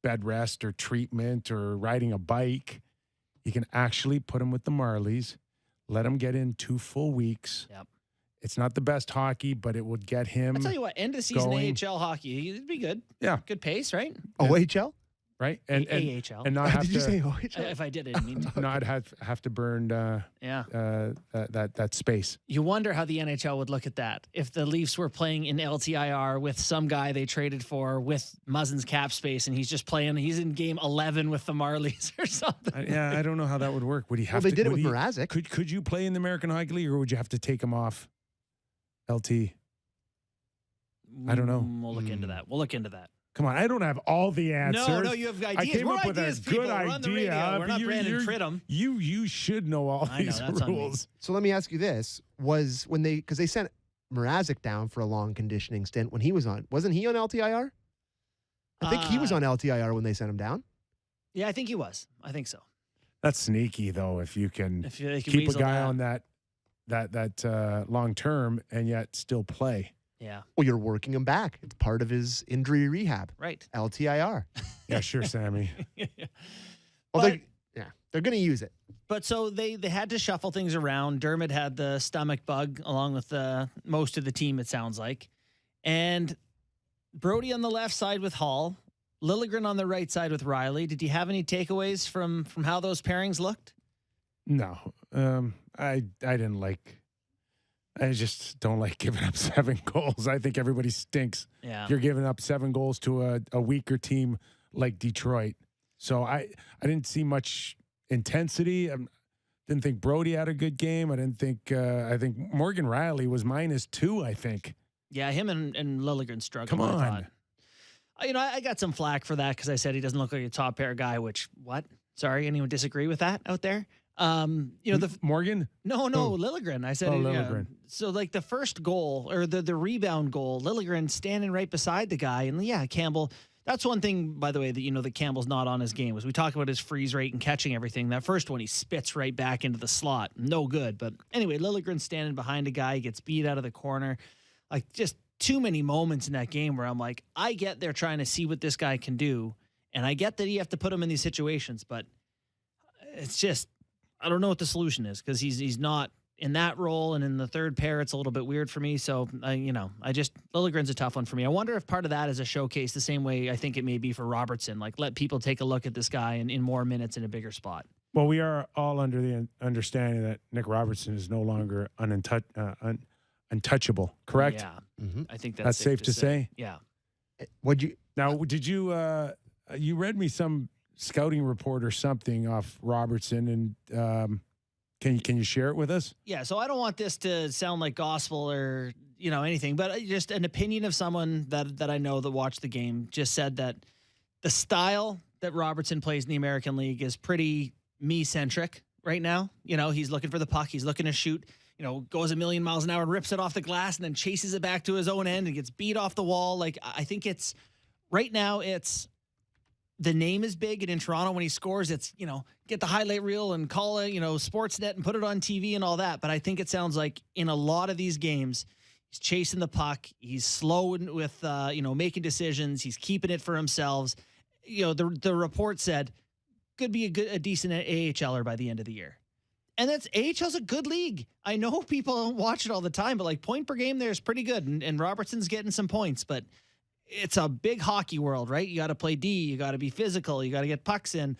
[SPEAKER 2] bed rest or treatment or riding a bike. You can actually put him with the Marlies, let him get in 2 full weeks.
[SPEAKER 3] Yep.
[SPEAKER 2] It's not the best hockey, but it would get him.
[SPEAKER 3] I'll tell you what, end of season
[SPEAKER 2] going.
[SPEAKER 3] AHL hockey, it'd be good.
[SPEAKER 2] Yeah.
[SPEAKER 3] Good pace, right?
[SPEAKER 4] OHL?
[SPEAKER 2] right? And
[SPEAKER 3] AHL.
[SPEAKER 2] and not have
[SPEAKER 4] Did
[SPEAKER 2] to.
[SPEAKER 4] you say OHL?
[SPEAKER 3] If I did, I didn't mean to.
[SPEAKER 2] Not have to burn that space.
[SPEAKER 3] You wonder how the NHL would look at that if the Leafs were playing in LTIR with some guy they traded for with Muzzin's cap space, and he's just playing. He's in game 11 with the Marlies or something.
[SPEAKER 2] I don't know how that would work. Would he have?
[SPEAKER 4] Well, they
[SPEAKER 2] to,
[SPEAKER 4] did it
[SPEAKER 2] would
[SPEAKER 4] with
[SPEAKER 2] he-
[SPEAKER 4] Mrazek.
[SPEAKER 2] Could you play in the American Hockey League, or would you have to take him off LT? I don't know.
[SPEAKER 3] We'll look into that. We'll look into that.
[SPEAKER 2] Come on, I don't have all the answers.
[SPEAKER 3] No, you have ideas.
[SPEAKER 2] I came
[SPEAKER 3] We're
[SPEAKER 2] up with
[SPEAKER 3] ideas
[SPEAKER 2] a
[SPEAKER 3] people.
[SPEAKER 2] good
[SPEAKER 3] We're on the radio.
[SPEAKER 2] idea.
[SPEAKER 3] We're not
[SPEAKER 2] but
[SPEAKER 3] Brandon Pridham.
[SPEAKER 2] You should know all
[SPEAKER 3] I know,
[SPEAKER 2] these
[SPEAKER 3] that's on me.
[SPEAKER 2] rules.
[SPEAKER 4] So let me ask you this: was when because they sent Mrazek down for a long conditioning stint when he was on? Wasn't he on LTIR? I think he was on LTIR when they sent him down.
[SPEAKER 3] Yeah, I think he was. I think so.
[SPEAKER 2] That's sneaky though. If you can
[SPEAKER 3] If they can
[SPEAKER 2] keep a
[SPEAKER 3] weasel
[SPEAKER 2] guy
[SPEAKER 3] that.
[SPEAKER 2] on that long term and yet still play.
[SPEAKER 3] Yeah,
[SPEAKER 4] Well, you're working him back. It's part of his injury rehab.
[SPEAKER 3] right.
[SPEAKER 4] LTIR.
[SPEAKER 2] Yeah, sure, Sammy.
[SPEAKER 4] Well,
[SPEAKER 3] But-
[SPEAKER 4] they're going to use it.
[SPEAKER 3] But so they had to shuffle things around. Dermott had the stomach bug along with most of the team, it sounds like. And Brody on the left side with Hall, Liljegren on the right side with Riley. Did you have any takeaways from how those pairings looked?
[SPEAKER 2] No, I didn't like. I just don't like giving up 7 goals. I think everybody stinks.
[SPEAKER 3] Yeah.
[SPEAKER 2] You're giving up 7 goals to a weaker team like Detroit. So I didn't see much intensity. I didn't think Brody had a good game. I didn't think. I think Morgan Riley was -2. I think.
[SPEAKER 3] Yeah, him and Liljegren struggled.
[SPEAKER 2] Come
[SPEAKER 3] I
[SPEAKER 2] on.
[SPEAKER 3] thought. I got some flack for that because I said he doesn't look like a top pair guy. Which what? Sorry, anyone disagree with that out there?
[SPEAKER 2] Morgan.
[SPEAKER 3] No,
[SPEAKER 2] Oh.
[SPEAKER 3] Liljegren. I said,
[SPEAKER 2] Oh,
[SPEAKER 3] yeah.
[SPEAKER 2] Liljegren.
[SPEAKER 3] So like the first goal or the rebound goal, Liljegren standing right beside the guy, and yeah, Campbell. That's one thing, by the way, that that Campbell's not on his game was we talk about his freeze rate and catching everything. That first one, he spits right back into the slot, no good. But anyway, Liljegren standing behind a guy, gets beat out of the corner, like just too many moments in that game where I'm like, I get they're trying to see what this guy can do, and I get that you have to put him in these situations, but it's just. I don't know what the solution is because he's not in that role, and in the third pair, it's a little bit weird for me. So, Liljegren's a tough one for me. I wonder if part of that is a showcase the same way I think it may be for Robertson. Like, let people take a look at this guy in more minutes in a bigger spot.
[SPEAKER 2] Well, we are all under the understanding that Nick Robertson is no longer untouchable. Correct.
[SPEAKER 3] Yeah,
[SPEAKER 4] Mm-hmm.
[SPEAKER 3] I think
[SPEAKER 2] That's safe to say.
[SPEAKER 3] Yeah.
[SPEAKER 4] Would you?
[SPEAKER 2] Now, did you you read me some scouting report or something off Robertson, and can you share it with us?
[SPEAKER 3] Yeah, so I don't want this to sound like gospel or anything, but just an opinion of someone that I know that watched the game just said that the style that Robertson plays in the American League is pretty me-centric right now. He's looking for the puck, he's looking to shoot, goes a million miles an hour and rips it off the glass and then chases it back to his own end and gets beat off the wall. Like, I think it's right now it's the name is big, and in Toronto when he scores, it's, get the highlight reel and call it, Sportsnet and put it on TV and all that. But I think it sounds like in a lot of these games, he's chasing the puck. He's slow with, making decisions. He's keeping it for himself. The report said could be a decent AHLer by the end of the year. And AHL's a good league. I know people don't watch it all the time, but like point per game there is pretty good. And Robertson's getting some points, but it's a big hockey world, right? You got to play D. You got to be physical. You got to get pucks in.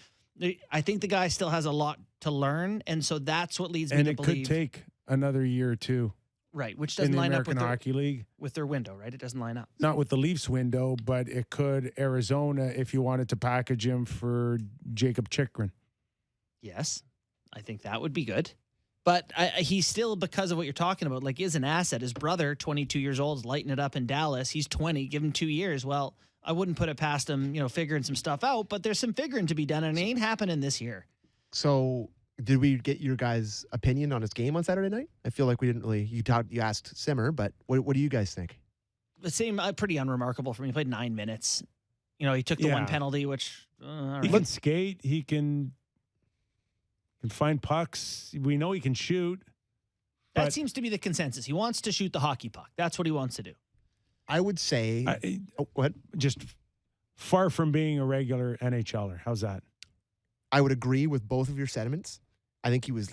[SPEAKER 3] I think the guy still has a lot to learn, and so that's what leads me
[SPEAKER 2] And
[SPEAKER 3] to
[SPEAKER 2] it
[SPEAKER 3] believe.
[SPEAKER 2] could take another year or two
[SPEAKER 3] Right, which
[SPEAKER 2] in
[SPEAKER 3] doesn't
[SPEAKER 2] the
[SPEAKER 3] line
[SPEAKER 2] American
[SPEAKER 3] up
[SPEAKER 2] Hockey League.
[SPEAKER 3] with their window, right? It doesn't line up.
[SPEAKER 2] Not with the Leafs window, but it could Arizona if you wanted to package him for Jacob Chikrin.
[SPEAKER 3] Yes, I think that would be good. But he's still, because of what you're talking about, like is an asset. His brother, 22 years old, is lighting it up in Dallas. He's 20. Give him 2 years. Well, I wouldn't put it past him, figuring some stuff out. But there's some figuring to be done, and it ain't happening this year.
[SPEAKER 4] So, did we get your guys' opinion on his game on Saturday night? I feel like we didn't really. You asked Simmer, but what do you guys think?
[SPEAKER 3] The same, pretty unremarkable for me. He played 9 minutes. he took the one
[SPEAKER 2] Yeah.
[SPEAKER 3] penalty, which all
[SPEAKER 2] He
[SPEAKER 3] right.
[SPEAKER 2] can skate. He can find pucks. We know he can shoot.
[SPEAKER 3] That
[SPEAKER 2] but-
[SPEAKER 3] seems to be the consensus. He wants to shoot the hockey puck. That's what he wants to do.
[SPEAKER 4] I would say. Go ahead.
[SPEAKER 2] Just far from being a regular NHLer. How's that?
[SPEAKER 4] I would agree with both of your sentiments. I think he was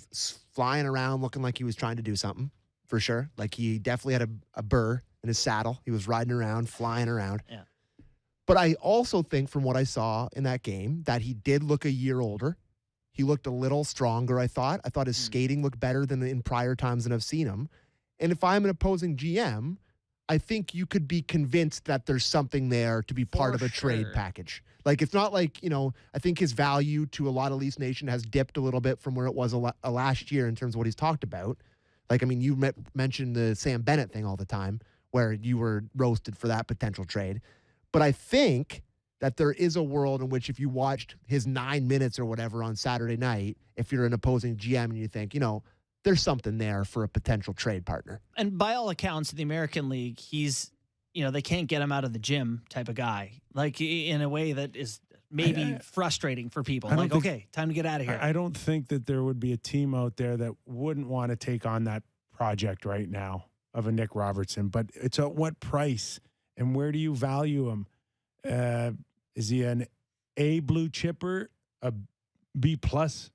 [SPEAKER 4] flying around looking like he was trying to do something, for sure. Like he definitely had a burr in his saddle. He was riding around, flying around.
[SPEAKER 3] Yeah.
[SPEAKER 4] But I also think from what I saw in that game that he did look a year older. He looked a little stronger, I thought. I thought his skating looked better than in prior times that I've seen him. And if I'm an opposing GM, I think you could be convinced that there's something there to be part of a trade
[SPEAKER 3] sure.
[SPEAKER 4] package. Like, it's not like, I think his value to a lot of Leafs Nation has dipped a little bit from where it was last year in terms of what he's talked about. Like, I mean, you mentioned the Sam Bennett thing all the time where you were roasted for that potential trade. But I think that there is a world in which if you watched his 9 minutes or whatever on Saturday night, if you're an opposing GM and you think, there's something there for a potential trade partner.
[SPEAKER 3] And by all accounts, in the American League, he's, they can't get him out of the gym type of guy. Like in a way that is maybe frustrating for people. Like, okay, time to get out of here.
[SPEAKER 2] I don't think that there would be a team out there that wouldn't want to take on that project right now of a Nick Robertson. But it's at what price and where do you value him? Is he an A blue chipper, a B plus?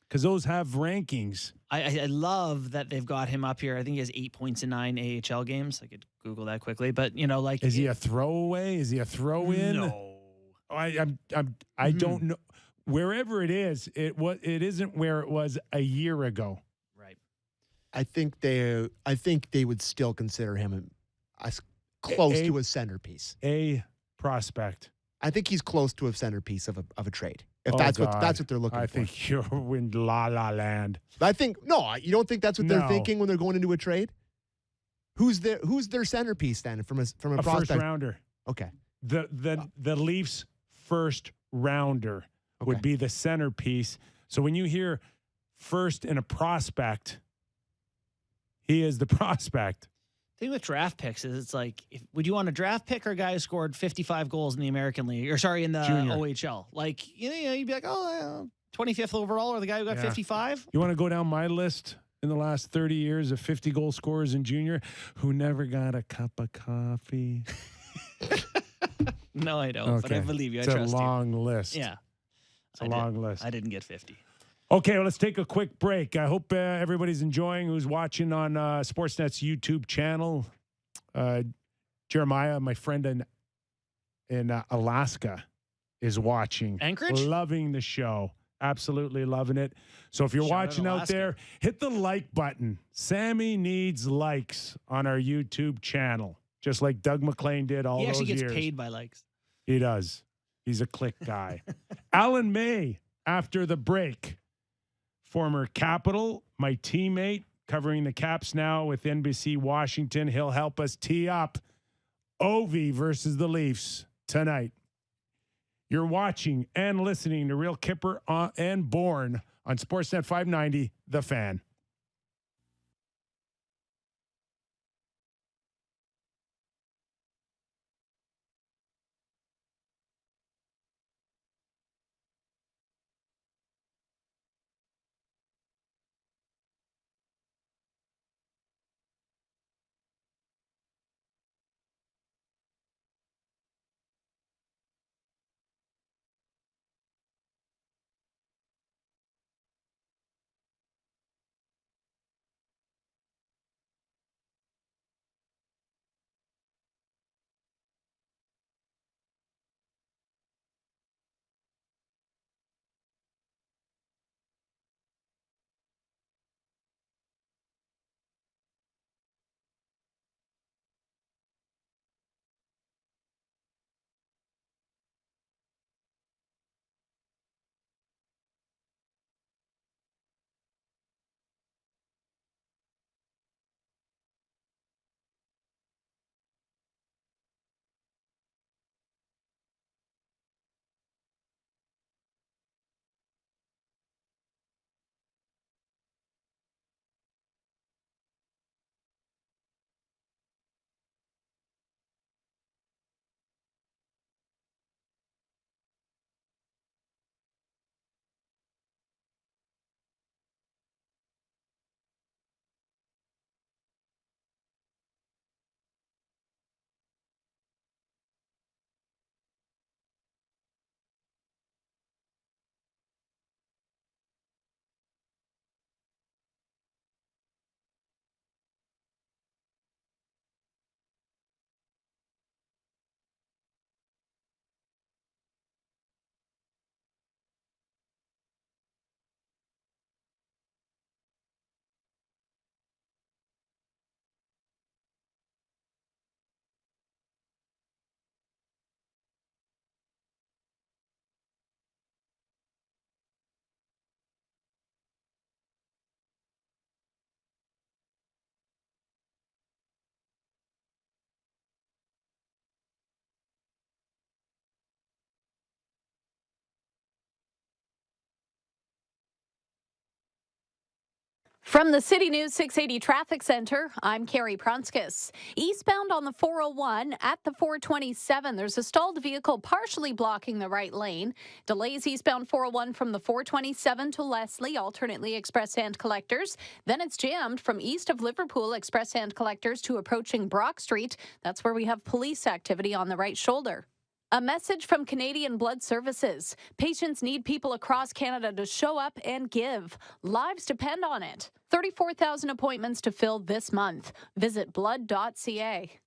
[SPEAKER 2] Because those have rankings.
[SPEAKER 3] I love that they've got him up here. I think he has 8 points in 9 AHL games. I could Google that quickly, but
[SPEAKER 2] Is he a throwaway? Is he a throw in?
[SPEAKER 3] No.
[SPEAKER 2] I don't know. Wherever it is, it isn't where it was a year ago.
[SPEAKER 3] Right.
[SPEAKER 4] I think they would still consider him as close to a centerpiece.
[SPEAKER 2] A prospect.
[SPEAKER 4] I think he's close to a centerpiece of a trade. If
[SPEAKER 2] Oh,
[SPEAKER 4] that's
[SPEAKER 2] God.
[SPEAKER 4] what they're looking for.
[SPEAKER 2] I think you're in la la land.
[SPEAKER 4] I think you don't think that's what they're thinking when they're going into a trade? Who's their centerpiece then from a prospect?
[SPEAKER 2] First rounder.
[SPEAKER 4] Okay.
[SPEAKER 2] The Leafs first rounder would be the centerpiece. So when you hear first in a prospect, he is the prospect.
[SPEAKER 3] The thing with draft picks is it's like, would you want a draft pick or a guy who scored 55 goals in the American League in the
[SPEAKER 2] Junior.
[SPEAKER 3] OHL? Like, you'd be like, 25th overall or the guy who got 55?
[SPEAKER 2] You want to go down my list in the last 30 years of 50 goal scorers in junior who never got a cup of coffee?
[SPEAKER 3] No, I don't, but I believe you. I
[SPEAKER 2] it's
[SPEAKER 3] trust
[SPEAKER 2] a
[SPEAKER 3] you.
[SPEAKER 2] long list.
[SPEAKER 3] Yeah.
[SPEAKER 2] It's a long list.
[SPEAKER 3] I didn't get 50.
[SPEAKER 2] Okay, well, let's take a quick break. I hope everybody's enjoying who's watching on Sportsnet's YouTube channel. Jeremiah, my friend in Alaska, is watching.
[SPEAKER 3] Anchorage?
[SPEAKER 2] Loving the show. Absolutely loving it. So if you're
[SPEAKER 3] Shout out
[SPEAKER 2] watching out
[SPEAKER 3] Alaska.
[SPEAKER 2] there, hit the like button. Sammy needs likes on our YouTube channel, just like Doug McLean did all
[SPEAKER 3] He
[SPEAKER 2] those
[SPEAKER 3] actually
[SPEAKER 2] years.
[SPEAKER 3] gets paid by likes.
[SPEAKER 2] He does. He's a click guy. Alan May, after the break. Former Capital, my teammate, covering the Caps now with NBC Washington. He'll help us tee up Ovi versus the Leafs tonight. You're watching and listening to Real Kyper and Bourne on Sportsnet 590, The Fan.
[SPEAKER 8] From the City News 680 Traffic Center, I'm Carrie Prunskis. Eastbound on the 401 at the 427, there's a stalled vehicle partially blocking the right lane. Delays eastbound 401 from the 427 to Leslie, alternately express hand collectors. Then it's jammed from east of Liverpool, express hand collectors to approaching Brock Street. That's where we have police activity on the right shoulder. A message from Canadian Blood Services. Patients need people across Canada to show up and give. Lives depend on it. 34,000 appointments to fill this month. Visit blood.ca.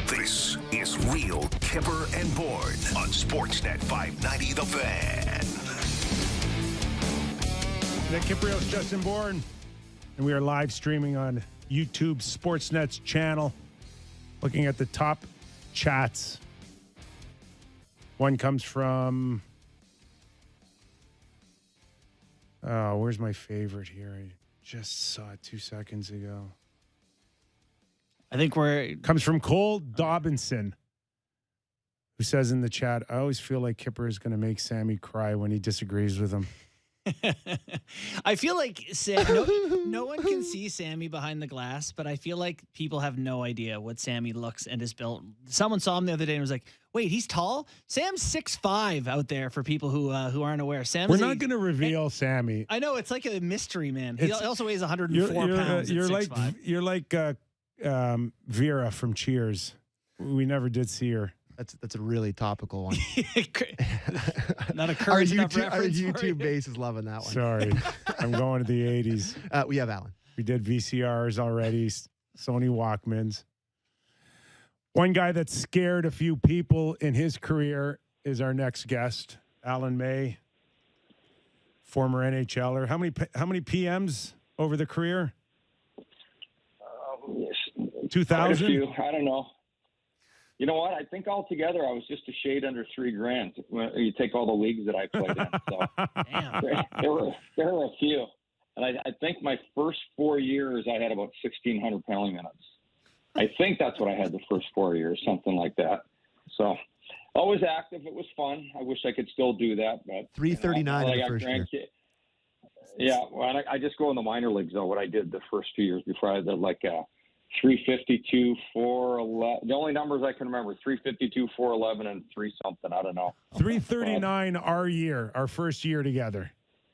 [SPEAKER 1] This is Real Kyper and Bourne on Sportsnet 590 The Fan.
[SPEAKER 2] The Kypreos, Justin Bourne, and we are live streaming on YouTube Sportsnet's channel, looking at the top chats. One comes from, oh, where's my favorite here? I just saw it 2 seconds ago.
[SPEAKER 3] I think
[SPEAKER 2] Comes from Cole Dobinson, who says in the chat, I always feel like Kyper is going to make Sammy cry when he disagrees with him.
[SPEAKER 3] I feel like no one can see Sammy behind the glass, but I feel like people have no idea what Sammy looks and is built. Someone saw him the other day and was like, wait, he's tall? Sam's 6'5" out there for people who aren't aware.
[SPEAKER 2] We're not going to reveal Sammy.
[SPEAKER 3] I know, it's like a mystery, man. He also weighs 104 pounds.
[SPEAKER 2] You're like Vera from Cheers. We never did see her.
[SPEAKER 4] That's a really topical one.
[SPEAKER 3] Not a current enough
[SPEAKER 4] our
[SPEAKER 3] reference.
[SPEAKER 4] YouTube base is loving that one.
[SPEAKER 2] Sorry, I'm going to the 80s.
[SPEAKER 4] We have Alan.
[SPEAKER 2] We did VCRs already, Sony Walkmans. One guy that scared a few people in his career is our next guest, Alan May, former NHLer. How many PMs over the career? 2,000?
[SPEAKER 9] I don't know. You know what? I think altogether I was just a shade under $3,000 when you take all the leagues that I played in. So
[SPEAKER 3] Damn.
[SPEAKER 9] there were a few. And I think my first 4 years I had about 1,600 penalty minutes. I think that's what I had the first 4 years, something like that. So always active. It was fun. I wish I could still do that, but
[SPEAKER 4] 339 in the first year.
[SPEAKER 9] Yeah, well, I just go in the minor leagues though. What I did the first 2 years before I did like 352, 411. The only numbers I can remember: 352, 411, and 3 something. I don't know.
[SPEAKER 2] 339 our first year together.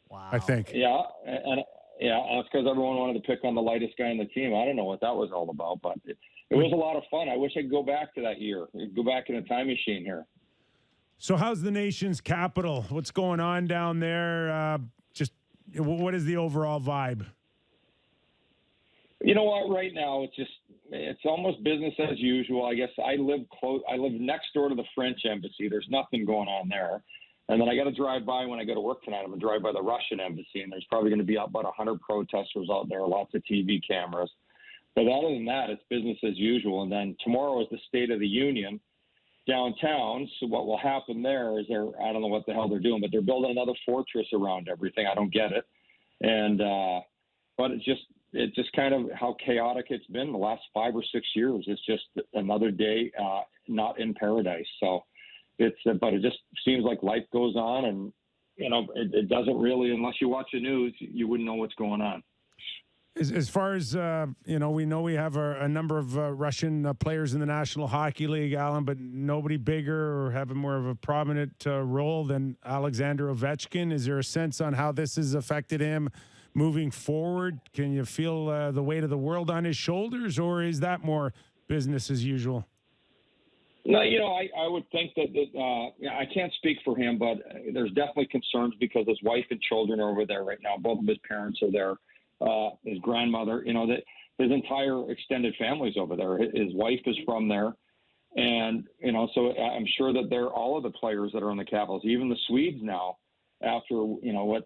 [SPEAKER 3] Wow.
[SPEAKER 2] I think.
[SPEAKER 9] Yeah, and that's because everyone wanted to pick on the lightest guy on the team. I don't know what that was all about, but it was a lot of fun. I wish I could go back to that year. Go back in a time machine here.
[SPEAKER 2] So, how's the nation's capital? What's going on down there? Just what is the overall vibe?
[SPEAKER 9] You know what? Right now, it's almost business as usual. I guess I live close. I live next door to the French embassy. There's nothing going on there. And then I got to drive by when I go to work tonight. I'm going to drive by the Russian embassy, and there's probably going to be about 100 protesters out there, lots of TV cameras. But other than that, it's business as usual. And then tomorrow is the State of the Union downtown. So what will happen there is I don't know what the hell they're doing, but they're building another fortress around everything. I don't get it. And but it's just kind of how chaotic it's been the last 5 or 6 years. It's just another day not in paradise. So. But it just seems like life goes on, and it doesn't really, unless you watch the news, you wouldn't know what's going on.
[SPEAKER 2] As far as we know we have a number of Russian players in the National Hockey League, Alan, but nobody bigger or having more of a prominent role than Alexander Ovechkin. Is there a sense on how this has affected him moving forward? Can you feel the weight of the world on his shoulders, or is that more business as usual?
[SPEAKER 9] No, I would think that I can't speak for him, but there's definitely concerns because his wife and children are over there right now. Both of his parents are there. His grandmother, that his entire extended family's over there. His wife is from there. And, so I'm sure that all of the players that are in the Capitals, even the Swedes now, after, what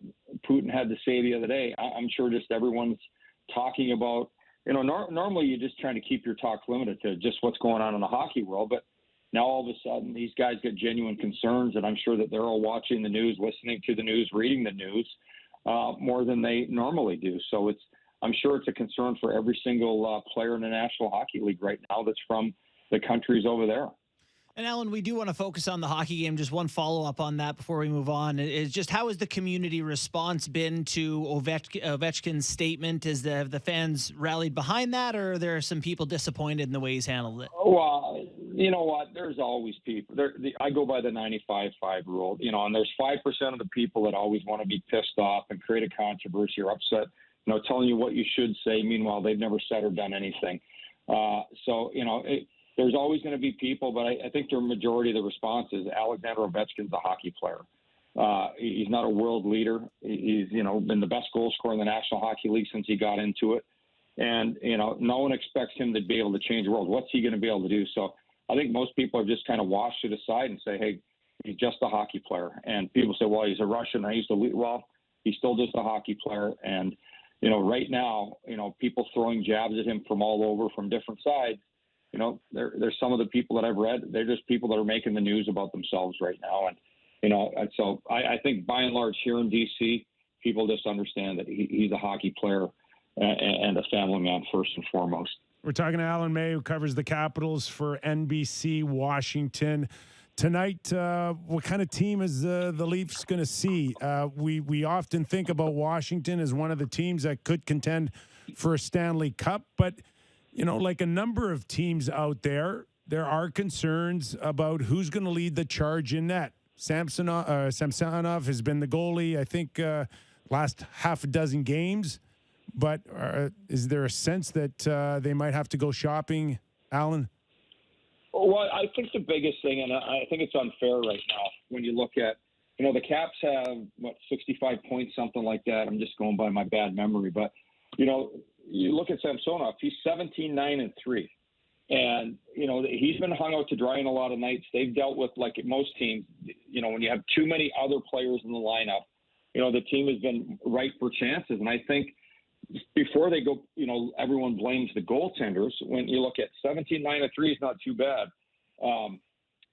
[SPEAKER 9] Putin had to say the other day, I'm sure just everyone's talking about, normally you're just trying to keep your talk limited to just what's going on in the hockey world. But now all of a sudden these guys get genuine concerns, and I'm sure that they're all watching the news, listening to the news, reading the news more than they normally do. So I'm sure it's a concern for every single player in the National Hockey League right now that's from the countries over there.
[SPEAKER 3] And Alan, we do want to focus on the hockey game. Just one follow-up on that before we move on is just how has the community response been to Ovechkin's statement? Is the fans rallied behind that, or are there some people disappointed in the way he's handled it?
[SPEAKER 9] Well, you know what? There's always people. I go by the 95-5 rule, and there's 5% of the people that always want to be pissed off and create a controversy or upset, telling you what you should say. Meanwhile, they've never said or done anything. There's always going to be people, but I think the majority of the response is Alexander Ovechkin's a hockey player. He's not a world leader. He's, been the best goal scorer in the National Hockey League since he got into it. And, no one expects him to be able to change the world. What's he going to be able to do? So I think most people have just kind of washed it aside and say, hey, he's just a hockey player. And people say, well, he's a Russian. Well, he's still just a hockey player. And, right now, people throwing jabs at him from all over, from different sides. There's some of the people that I've read, they're just people that are making the news about themselves right now. And, so I think by and large here in D.C., people just understand that he's a hockey player and a family man first and foremost.
[SPEAKER 2] We're talking to Alan May, who covers the Capitals for NBC Washington. Tonight, what kind of team is the Leafs going to see? We often think about Washington as one of the teams that could contend for a Stanley Cup, but like a number of teams out there are concerns about who's going to lead the charge in net. Samsonov has been the goalie, I think, last half a dozen games. But is there a sense that they might have to go shopping, Alan?
[SPEAKER 9] Well, I think the biggest thing, and I think it's unfair right now when you look at, the Caps have, 65 points, something like that. I'm just going by my bad memory. But, you look at Samsonov, he's 17-9-3. And, he's been hung out to dry in a lot of nights. They've dealt with, like most teams, when you have too many other players in the lineup, the team has been ripe for chances. And I think before they go, everyone blames the goaltenders. When you look at 17-9-3 is not too bad.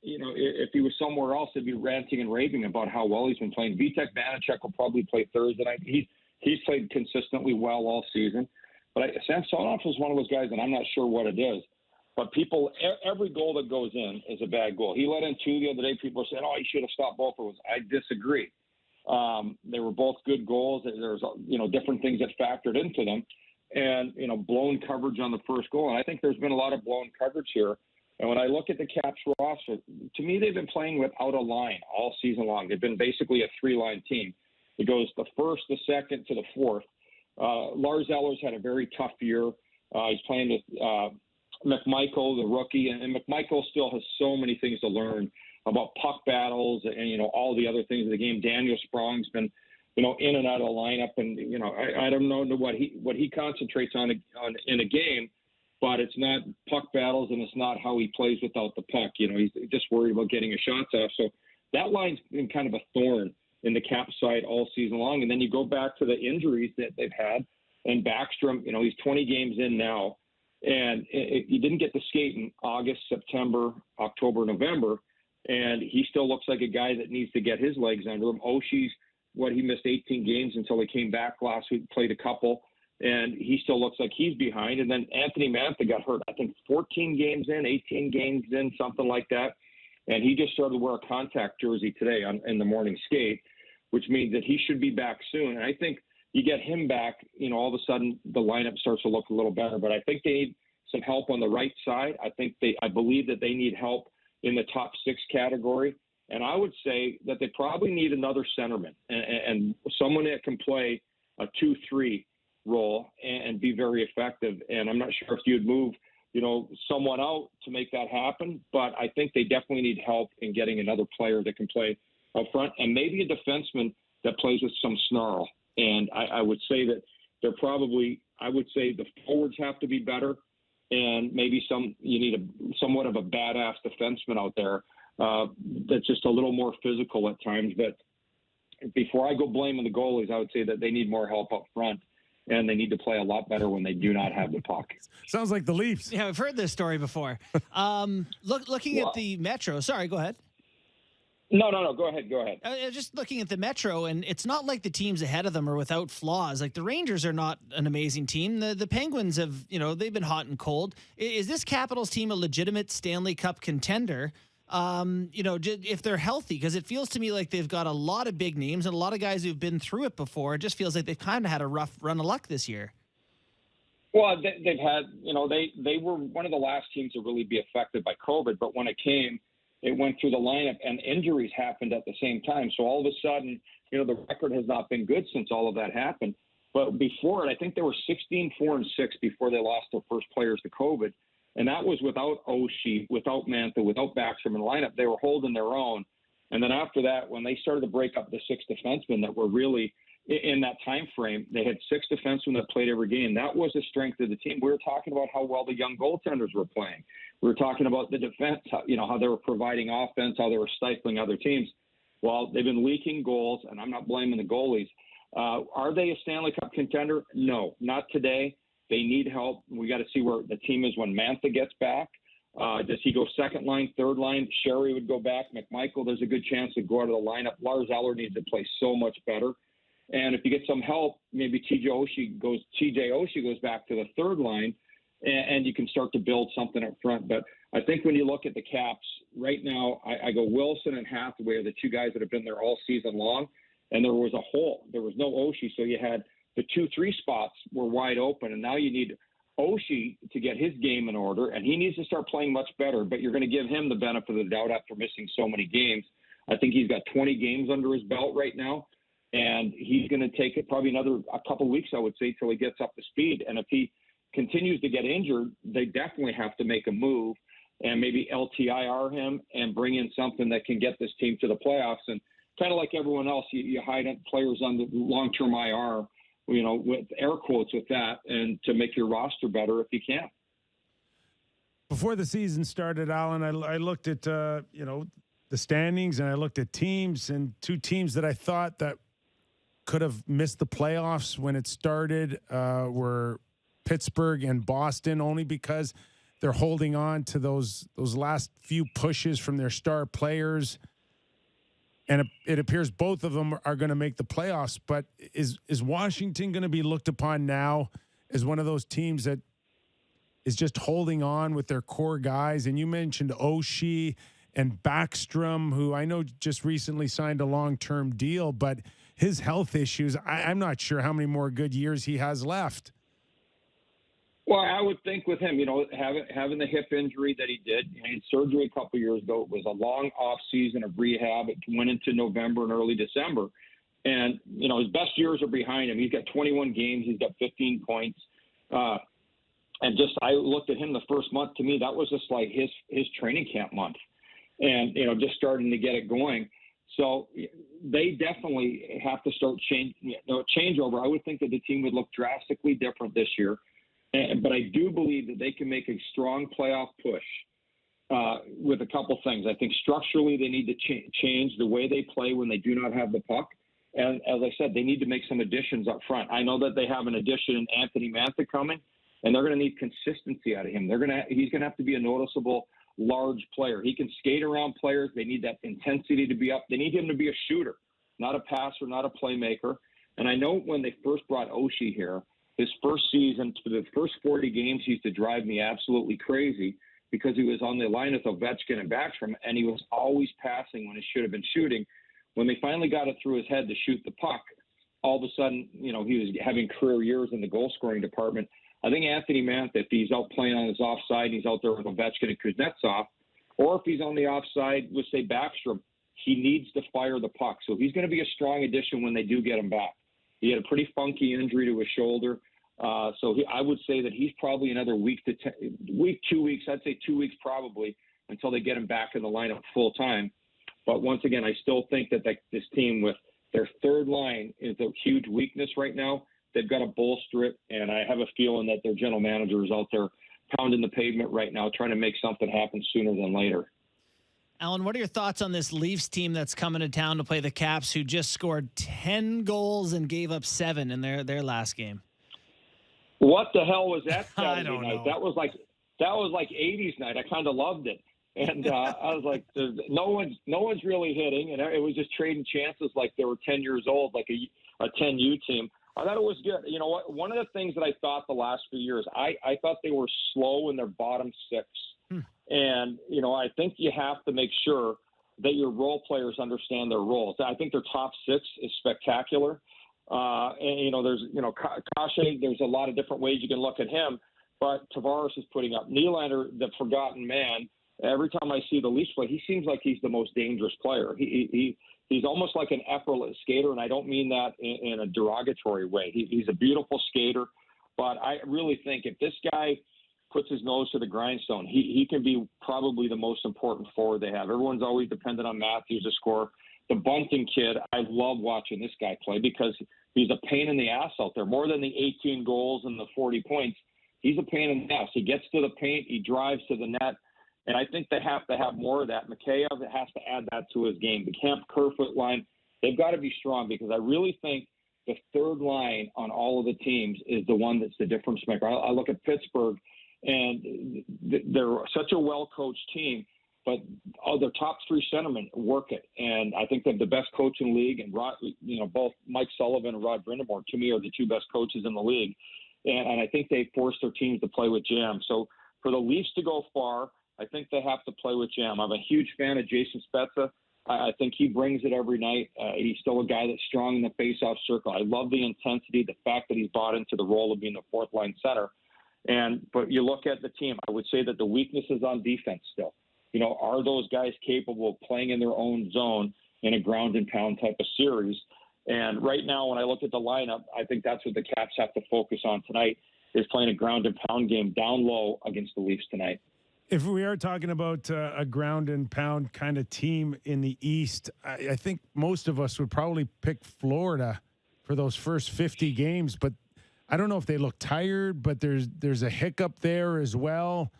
[SPEAKER 9] If he was somewhere else, they'd be ranting and raving about how well he's been playing. Vitek Vanacek will probably play Thursday night. He's played consistently well all season. But Samsonov is one of those guys, and I'm not sure what it is. But every goal that goes in is a bad goal. He let in 2 the other day. People said, "Oh, he should have stopped both of those." I disagree. They were both good goals. There's different things that factored into them, and blown coverage on the first goal. And I think there's been a lot of blown coverage here. And when I look at the Caps roster, to me, they've been playing without a line all season long. They've been basically a 3-line team. It goes the first, the second, to the fourth. Lars Eller's had a very tough year. He's playing with McMichael, the rookie, and McMichael still has so many things to learn about puck battles and all the other things of the game. Daniel Sprong's been in and out of the lineup, and I don't know what he concentrates on in a game, but it's not puck battles and it's not how he plays without the puck. He's just worried about getting his shots off. So that line's been kind of a thorn in the Cap side all season long. And then you go back to the injuries that they've had, and Backstrom, he's 20 games in now. And he didn't get to skate in August, September, October, November, and he still looks like a guy that needs to get his legs under him. Oshie's, he missed 18 games until he came back last week, played a couple, and he still looks like he's behind. And then Anthony Mantha got hurt, I think 14 games in, 18 games in, something like that. And he just started to wear a contact jersey today in the morning skate, which means that he should be back soon. And I think you get him back, all of a sudden the lineup starts to look a little better. But I think they need some help on the right side. I believe that they need help in the top 6 category. And I would say that they probably need another centerman and someone that can play a 2-3 role and be very effective. And I'm not sure if you'd move, someone out to make that happen, but I think they definitely need help in getting another player that can play up front and maybe a defenseman that plays with some snarl. And I would say that I would say the forwards have to be better, and maybe you need somewhat of a badass defenseman out there that's just a little more physical at times. But before I go blaming the goalies, I would say that they need more help up front, and they need to play a lot better when they do not have the puck.
[SPEAKER 2] Sounds like the Leafs.
[SPEAKER 3] Yeah, I've heard this story before. Looking at the Metro. Sorry, go ahead.
[SPEAKER 9] No. Go ahead.
[SPEAKER 3] Just looking at the Metro, and it's not like the teams ahead of them are without flaws. Like the Rangers are not an amazing team. The Penguins have, they've been hot and cold. Is this Capitals team a legitimate Stanley Cup contender? If they're healthy, because it feels to me like they've got a lot of big names and a lot of guys who've been through it before. It just feels like they've kind of had a rough run of luck this year.
[SPEAKER 9] Well, they've had, they were one of the last teams to really be affected by COVID, but when it came, it went through the lineup and injuries happened at the same time. So all of a sudden, the record has not been good since all of that happened. But before it, I think they were 16-4-6 before they lost their first players to COVID. And that was without Oshie, without Mantha, without Backstrom in the lineup. They were holding their own. And then after that, when they started to break up the 6 defensemen that were really in that time frame, they had 6 defensemen that played every game. That was the strength of the team. We were talking about how well the young goaltenders were playing. We were talking about the defense, how they were providing offense, how they were stifling other teams. Well, they've been leaking goals, and I'm not blaming the goalies. Are they a Stanley Cup contender? No, not today. They need help. We got to see where the team is when Mantha gets back. Does he go second line, third line? Sherry would go back. McMichael, there's a good chance to go out of the lineup. Lars Eller needs to play so much better. And if you get some help, maybe TJ Oshie goes back to the third line, and you can start to build something up front. But I think when you look at the Caps right now, I go Wilson and Hathaway are the 2 guys that have been there all season long, and there was a hole. There was no Oshie, so you had the 2-3 spots were wide open, and now you need Oshie to get his game in order, and he needs to start playing much better. But you're going to give him the benefit of the doubt after missing so many games. I think he's got 20 games under his belt right now. And he's going to take it probably a couple of weeks, I would say, till he gets up to speed. And if he continues to get injured, they definitely have to make a move and maybe LTIR him and bring in something that can get this team to the playoffs. And kind of like everyone else, you hide players on the long-term IR, with air quotes with that, and to make your roster better if you can.
[SPEAKER 2] Before the season started, Alan, I looked at, the standings, and I looked at teams, and 2 teams that I thought that could have missed the playoffs when it started were Pittsburgh and Boston, only because they're holding on to those last few pushes from their star players. And it appears both of them are going to make the playoffs. But is Washington going to be looked upon now as one of those teams that is just holding on with their core guys. And you mentioned Oshie and Backstrom, who I know just recently signed a long-term deal, but his health issues, I'm not sure how many more good years he has left.
[SPEAKER 9] Well, I would think with him, having the hip injury that he did, he had surgery a couple years ago. It was a long off season of rehab. It went into November and early December. And, his best years are behind him. He's got 21 games. He's got 15 points. And I looked at him the first month. To me, that was just like his training camp month. And, just starting to get it going. So they definitely have to start changeover. I would think that the team would look drastically different this year. But I do believe that they can make a strong playoff push with a couple things. I think structurally they need to change the way they play when they do not have the puck. And as I said, they need to make some additions up front. I know that they have an addition in Anthony Mantha coming, and they're going to need consistency out of him. He's going to have to be a noticeable large player. He can skate around players. They need that intensity to be up. They need him to be a shooter, not a passer, not a playmaker. And I know when they first brought Oshie here, his first season, for the first 40 games, he used to drive me absolutely crazy because he was on the line with Ovechkin and Backstrom, and he was always passing when he should have been shooting. When they finally got it through his head to shoot the puck, all of a sudden, he was having career years in the goal-scoring department. I think Anthony Mantha, if he's out playing on his offside and he's out there with Ovechkin and Kuznetsov, or if he's on the offside with, say, Backstrom, he needs to fire the puck. So he's going to be a strong addition when they do get him back. He had a pretty funky injury to his shoulder. I would say that he's probably another 2 weeks. I'd say 2 weeks probably until they get him back in the lineup full time. But once again, I still think that this team with their third line is a huge weakness right now. They've got to bolster it, and I have a feeling that their general manager is out there pounding the pavement right now, trying to make something happen sooner than later.
[SPEAKER 3] Alan, what are your thoughts on this Leafs team that's coming to town to play the Caps, who just scored 10 goals and gave up 7 in their last game?
[SPEAKER 9] What the hell was that
[SPEAKER 3] I
[SPEAKER 9] Saturday
[SPEAKER 3] don't
[SPEAKER 9] night?
[SPEAKER 3] know.
[SPEAKER 9] That was like 80s night. I kind of loved it, and I was like, no one's really hitting, and it was just trading chances like they were 10 years old, like a 10U team. I thought it was good. You know what? One of the things that I thought the last few years, I thought they were slow in their bottom six, and I think you have to make sure that your role players understand their roles. I think their top six is spectacular. There's, Kashe, there's a lot of different ways you can look at him, but Tavares is putting up. Nylander, the forgotten man. Every time I see the Leafs play, he seems like he's the most dangerous player. He's almost like an effortless skater, and I don't mean that in a derogatory way. He's a beautiful skater, but I really think if this guy puts his nose to the grindstone, he can be probably the most important forward they have. Everyone's always dependent on Matthews to score. The Bunting kid, I love watching this guy play because he's a pain in the ass out there. More than the 18 goals and the 40 points, he's a pain in the ass. He gets to the paint, he drives to the net, and I think they have to have more of that. Mikheyev has to add that to his game. The Kemp-Kerfoot line, they've got to be strong because I really think the third line on all of the teams is the one that's the difference maker. I look at Pittsburgh, and they're such a well-coached team, but their top three centermen work it. And I think they're the best coach in the league. And, both Mike Sullivan and Rod Brindamore, to me, are the two best coaches in the league. And I think they force their teams to play with jam. So for the Leafs to go far, I think they have to play with jam. I'm a huge fan of Jason Spezza. I think he brings it every night. He's still a guy that's strong in the face-off circle. I love the intensity, the fact that he's bought into the role of being the fourth-line center. But you look at the team, I would say that the weakness is on defense still. Are those guys capable of playing in their own zone in a ground and pound type of series? And right now, when I look at the lineup, I think that's what the Caps have to focus on tonight, is playing a ground and pound game down low against the Leafs tonight.
[SPEAKER 2] If we are talking about a ground and pound kind of team in the East, I think most of us would probably pick Florida for those first 50 games. But I don't know if they look tired, but there's a hiccup there as well.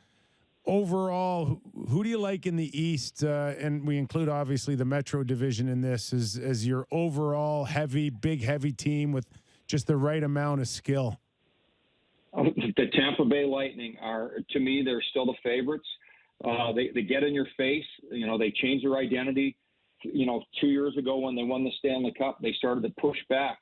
[SPEAKER 2] Overall, who do you like in the East? And we include, obviously, the Metro Division in this as your overall big, heavy team with just the right amount of skill.
[SPEAKER 9] The Tampa Bay Lightning are, to me, they're still the favorites. They get in your face. They change their identity. 2 years ago when they won the Stanley Cup, they started to push back.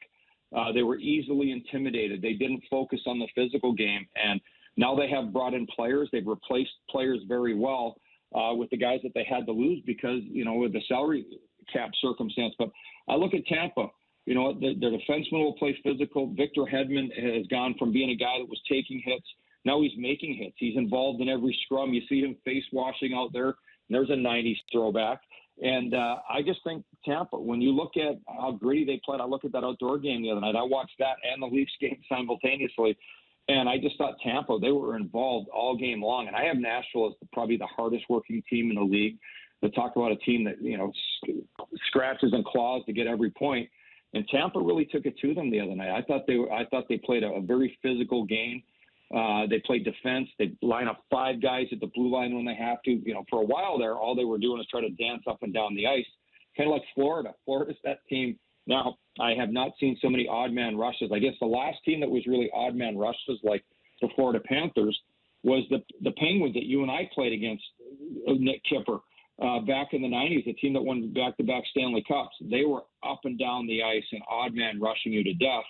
[SPEAKER 9] They were easily intimidated. They didn't focus on the physical game. And Now they have brought in players. They've replaced players very well with the guys that they had to lose because, with the salary cap circumstance. But I look at Tampa. The defenseman will play physical. Victor Hedman has gone from being a guy that was taking hits. Now he's making hits. He's involved in every scrum. You see him face washing out there. There's a 90s throwback. And I just think Tampa, when you look at how gritty they played, I look at that outdoor game the other night. I watched that and the Leafs game simultaneously. And I just thought Tampa, they were involved all game long. And I have Nashville as probably the hardest working team in the league. To talk about a team that, scratches and claws to get every point. And Tampa really took it to them the other night. I thought they played a very physical game. They played defense. They line up 5 guys at the blue line when they have to. For a while there, all they were doing is try to dance up and down the ice, kind of like Florida. Florida's that team. Now, I have not seen so many odd man rushes. I guess the last team that was really odd man rushes, like the Florida Panthers, was the Penguins that you and I played against, Nick Kyper. Back in the 90s, the team that won back-to-back Stanley Cups, they were up and down the ice and odd man rushing you to death.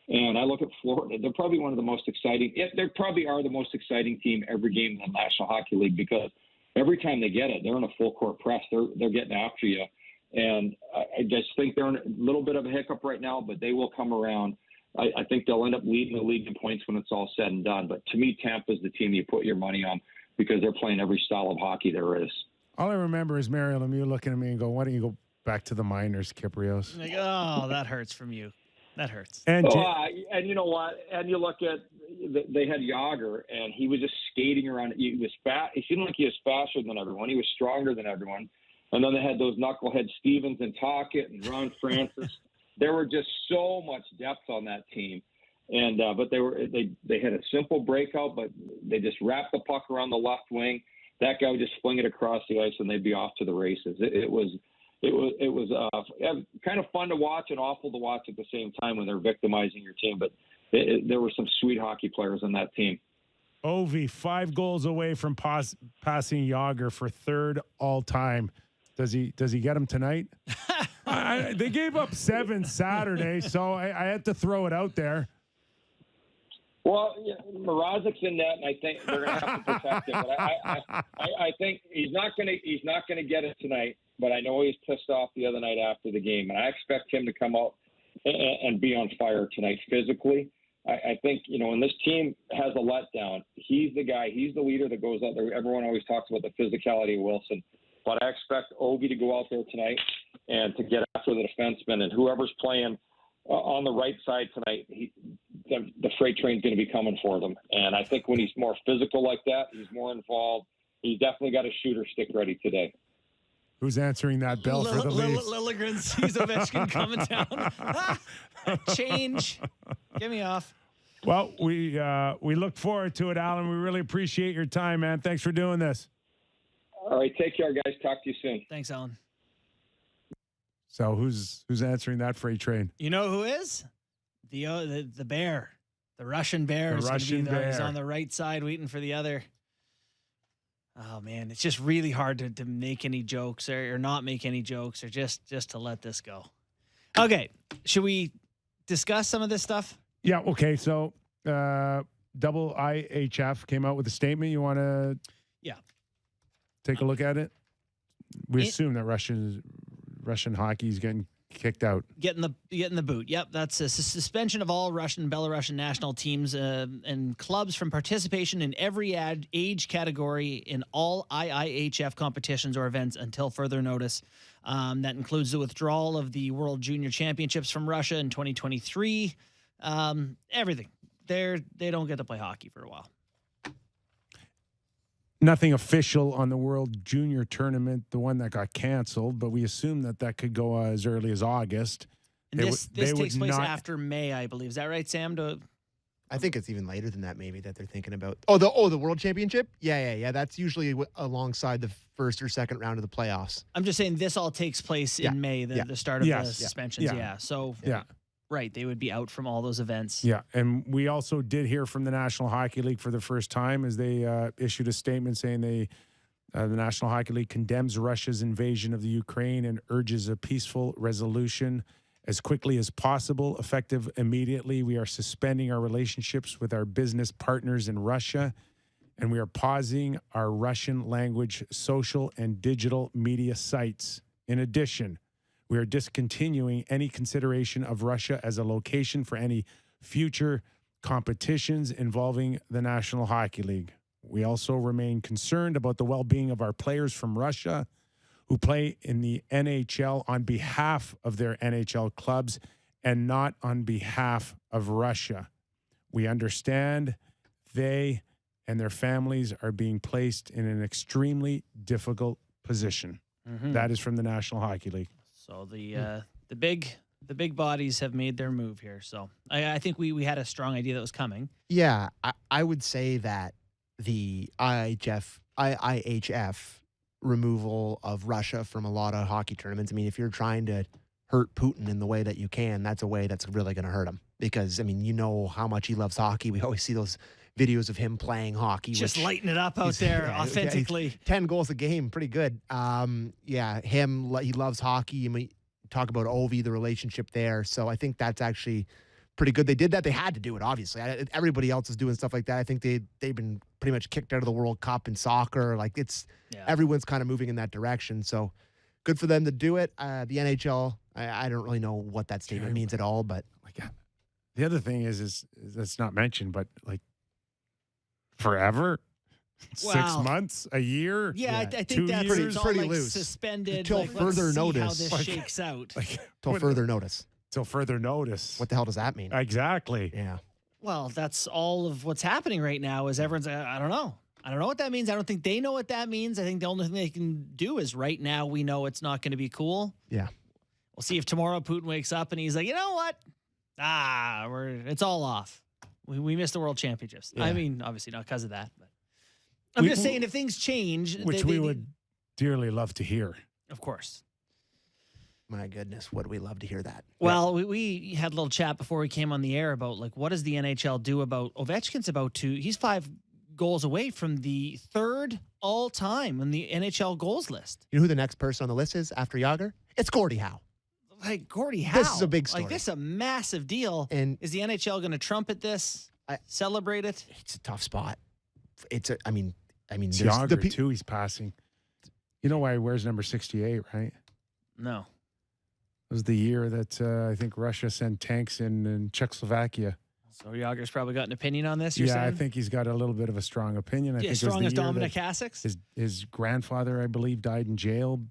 [SPEAKER 9] And I look at Florida, they're probably one of the most exciting. They probably are the most exciting team every game in the National Hockey League because every time they get it, they're in a full-court press. They're getting after you. And I just think they're in a little bit of a hiccup right now, but they will come around. I think they'll end up leading the league in points when it's all said and done. But to me, Tampa's the team you put your money on because they're playing every style of hockey there is.
[SPEAKER 2] All I remember is Mario Lemieux looking at me and go, "Why don't you go back to the minors, Kypreos?"
[SPEAKER 3] Like, oh, that hurts from you. That hurts.
[SPEAKER 2] And
[SPEAKER 9] and you know what? And you look at they had Yager, and he was just skating around. He was fat. He seemed like he was faster than everyone. He was stronger than everyone. And then they had those knucklehead Stevens and Tocchet and Ron Francis. There were just so much depth on that team. And but they had a simple breakout, but they just wrapped the puck around the left wing. That guy would just fling it across the ice, and they'd be off to the races. It was kind of fun to watch and awful to watch at the same time when they're victimizing your team. But there were some sweet hockey players on that team.
[SPEAKER 2] Ovi, 5 goals away from passing Yager for 3rd all time. Does he get him tonight? They gave up 7 Saturday, so I had to throw it out there.
[SPEAKER 9] Well, Mrazek's in net, and I think they're going to have to protect him. But I think he's not going to get it tonight. But I know he was pissed off the other night after the game, and I expect him to come out and be on fire tonight physically. I think when this team has a letdown, he's the guy. He's the leader that goes out there. Everyone always talks about the physicality of Wilson, but I expect Ovi to go out there tonight and to get after the defenseman and whoever's playing on the right side tonight. The freight train's going to be coming for them. And I think when he's more physical like that, he's more involved. He's definitely got a shooter stick ready today.
[SPEAKER 2] Who's answering that bell for the Leafs?
[SPEAKER 3] Liljegren sees Ovechkin coming down. Change. Get me off.
[SPEAKER 2] Well, we look forward to it, Alan. We really appreciate your time, man. Thanks for doing this.
[SPEAKER 9] All right, take care, guys. Talk to you soon.
[SPEAKER 3] Thanks, Alan.
[SPEAKER 2] So who's answering that freight train?
[SPEAKER 3] You know who is? The bear. The Russian bear.
[SPEAKER 2] The Russian bear.
[SPEAKER 3] He's on the right side waiting for the other. Oh, man, it's just really hard to make any jokes or not make any jokes or just to let this go. Okay, should we discuss some of this stuff?
[SPEAKER 2] Yeah, okay. So double IHF came out with a statement. You want to take a look at it? We assume that Russian hockey is getting kicked out.
[SPEAKER 3] Getting the boot. Yep, that's a suspension of all Russian and Belarusian national teams and clubs from participation in every age category in all IIHF competitions or events until further notice. That includes the withdrawal of the World Junior Championships from Russia in 2023. Everything. They don't get to play hockey for a while.
[SPEAKER 2] Nothing official on the World Junior Tournament, the one that got canceled, but we assume that could go as early as August.
[SPEAKER 3] And this takes place after May, I believe. Is that right, Sam?
[SPEAKER 4] I think it's even later than that, maybe, that they're thinking about. The World Championship? Yeah. That's usually alongside the first or second round of the playoffs.
[SPEAKER 3] I'm just saying this all takes place in May, the start of the suspensions. Yeah. So right, they would be out from all those events.
[SPEAKER 2] Yeah, and we also did hear from the National Hockey League for the first time as they issued a statement saying the National Hockey League condemns Russia's invasion of the Ukraine and urges a peaceful resolution as quickly as possible, effective immediately. We are suspending our relationships with our business partners in Russia, and we are pausing our Russian language social and digital media sites. In addition, we are discontinuing any consideration of Russia as a location for any future competitions involving the National Hockey League. We also remain concerned about the well-being of our players from Russia who play in the NHL on behalf of their NHL clubs and not on behalf of Russia. We understand they and their families are being placed in an extremely difficult position. That is from the National Hockey League.
[SPEAKER 3] So the big bodies have made their move here. So I think we had a strong idea that was coming.
[SPEAKER 4] Yeah, I would say that the IHF removal of Russia from a lot of hockey tournaments. I mean, if you're trying to hurt Putin in the way that you can, that's a way that's really going to hurt him. Because, I mean, you know how much he loves hockey. We always see those videos of him playing hockey.
[SPEAKER 3] Just lighting it up out there authentically.
[SPEAKER 4] Yeah, 10 goals a game, pretty good. Yeah, he loves hockey. I mean, talk about Ovi, the relationship there. So I think that's actually pretty good. They did that. They had to do it, obviously. Everybody else is doing stuff like that. I think they've been pretty much kicked out of the World Cup in soccer. Like everyone's kind of moving in that direction. So good for them to do it. The NHL, I don't really know what that statement means at all, but
[SPEAKER 2] the other thing is that's not mentioned, but like forever, 6 months, a year.
[SPEAKER 3] Yeah, I think
[SPEAKER 2] 2
[SPEAKER 3] that's
[SPEAKER 2] years?
[SPEAKER 4] pretty
[SPEAKER 3] like
[SPEAKER 4] loose.
[SPEAKER 3] Suspended
[SPEAKER 4] Until further notice.
[SPEAKER 3] How this shakes out.
[SPEAKER 4] Till further notice.
[SPEAKER 2] Till further notice.
[SPEAKER 4] What the hell does that mean?
[SPEAKER 2] Exactly.
[SPEAKER 4] Yeah.
[SPEAKER 3] Well, that's all of what's happening right now. Is everyone's? I don't know. I don't know what that means. I don't think they know what that means. I think the only thing they can do is right now we know it's not going to be cool.
[SPEAKER 4] Yeah.
[SPEAKER 3] We'll see if tomorrow Putin wakes up and he's like, you know what? It's all off. We missed the World Championships.
[SPEAKER 4] Yeah.
[SPEAKER 3] I mean, obviously not because of that, but I'm just saying if things change,
[SPEAKER 2] which we would dearly love to hear.
[SPEAKER 3] Of course.
[SPEAKER 4] My goodness, would we love to hear that?
[SPEAKER 3] Well, we had a little chat before we came on the air about like what does the NHL do about Ovechkin's he's 5 goals away from the 3rd all-time on the NHL goals list.
[SPEAKER 4] You know who the next person on the list is after Yager? It's Gordie Howe.
[SPEAKER 3] Like Gordie Howe.
[SPEAKER 4] This is a big story.
[SPEAKER 3] Like this is a massive deal.
[SPEAKER 4] And
[SPEAKER 3] is the NHL going to trumpet this? Celebrate it?
[SPEAKER 4] It's a tough spot. I mean,
[SPEAKER 2] It's
[SPEAKER 4] there's
[SPEAKER 2] Yager too. He's passing. You know why he wears number 68, right?
[SPEAKER 3] No.
[SPEAKER 2] It was the year that I think Russia sent tanks in Czechoslovakia.
[SPEAKER 3] So Yager's probably got an opinion on this.
[SPEAKER 2] Yeah, I think he's got a little bit of a strong opinion. I think
[SPEAKER 3] strong as
[SPEAKER 2] it was the year
[SPEAKER 3] Dominic
[SPEAKER 2] that
[SPEAKER 3] Hasek's.
[SPEAKER 2] His grandfather, I believe, died in jail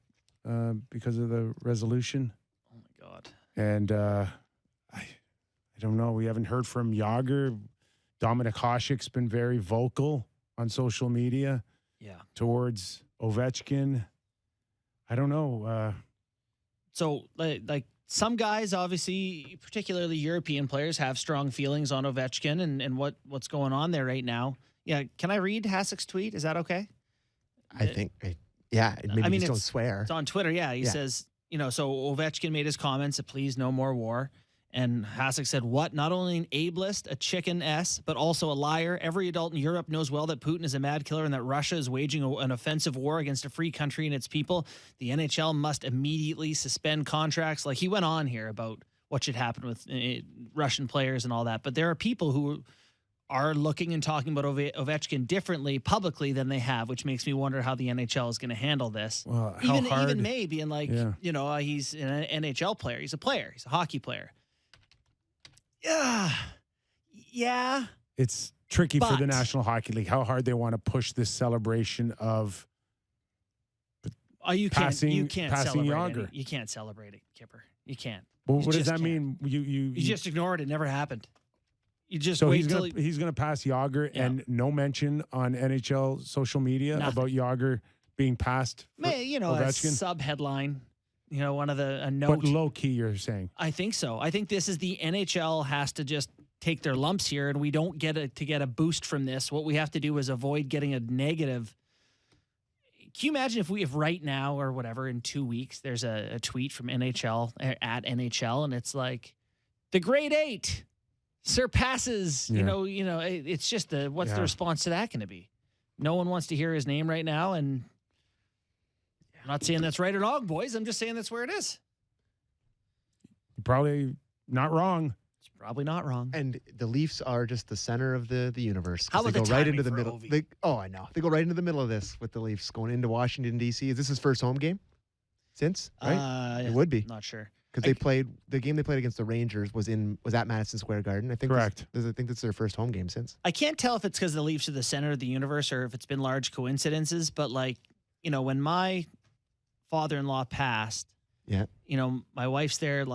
[SPEAKER 2] because of the resolution.
[SPEAKER 3] Oh my God.
[SPEAKER 2] And I don't know. We haven't heard from Yager. Dominic Hasek's been very vocal on social media.
[SPEAKER 3] Yeah.
[SPEAKER 2] Towards Ovechkin. I don't know.
[SPEAKER 3] So like some guys, obviously, particularly European players, have strong feelings on Ovechkin and what's going on there right now. Yeah. Can I read Hasek's tweet? Is that okay?
[SPEAKER 4] I think, yeah. Maybe just don't swear.
[SPEAKER 3] It's on Twitter. Yeah. He says, so Ovechkin made his comments that please no more war. And Hasek said, what? Not only an ableist, a chicken S, but also a liar. Every adult in Europe knows well that Putin is a mad killer and that Russia is waging an offensive war against a free country and its people. The NHL must immediately suspend contracts. Like he went on here about what should happen with Russian players and all that. But there are people who are looking and talking about Ovechkin differently publicly than they have, which makes me wonder how the NHL is going to handle this.
[SPEAKER 2] Well,
[SPEAKER 3] even May being like, he's an NHL player. He's a player. He's a hockey player. Yeah.
[SPEAKER 2] It's tricky for the National Hockey League how hard they want to push this celebration of
[SPEAKER 3] you can't
[SPEAKER 2] passing
[SPEAKER 3] celebrate
[SPEAKER 2] Yager.
[SPEAKER 3] You can't celebrate it, Kyper. You can't.
[SPEAKER 2] Well, what does that mean? You
[SPEAKER 3] just ignore it. It never happened. You just
[SPEAKER 2] so
[SPEAKER 3] wait
[SPEAKER 2] he's gonna pass Yager and no mention on NHL social media about Yager being passed.
[SPEAKER 3] A sub headline. One of a note.
[SPEAKER 2] But low key, you're saying?
[SPEAKER 3] I think so. I think this is the NHL has to just take their lumps here, and we don't get a boost from this. What we have to do is avoid getting a negative. Can you imagine if right now or whatever in 2 weeks there's a tweet from NHL at NHL and it's like the Great 8 surpasses. It's just what's the response to that going to be? No one wants to hear his name right now, and. I'm not saying that's right or wrong, boys. I'm just saying that's where it is.
[SPEAKER 2] Probably not wrong.
[SPEAKER 3] It's probably not wrong.
[SPEAKER 4] And the Leafs are just the center of the universe.
[SPEAKER 3] How
[SPEAKER 4] They
[SPEAKER 3] about
[SPEAKER 4] go
[SPEAKER 3] the
[SPEAKER 4] right
[SPEAKER 3] timing
[SPEAKER 4] into the
[SPEAKER 3] for
[SPEAKER 4] middle.
[SPEAKER 3] Ovi?
[SPEAKER 4] I know. They go right into the middle of this with the Leafs going into Washington, D.C. Is this his first home game since? Right? It would be.
[SPEAKER 3] Not sure.
[SPEAKER 4] Because the game they played against the Rangers was at Madison Square Garden. I think
[SPEAKER 2] Correct.
[SPEAKER 4] I think that's their first home game since.
[SPEAKER 3] I can't tell if it's because the Leafs are the center of the universe or if it's been large coincidences, but when my father-in-law passed,
[SPEAKER 4] Yeah.
[SPEAKER 3] My wife's there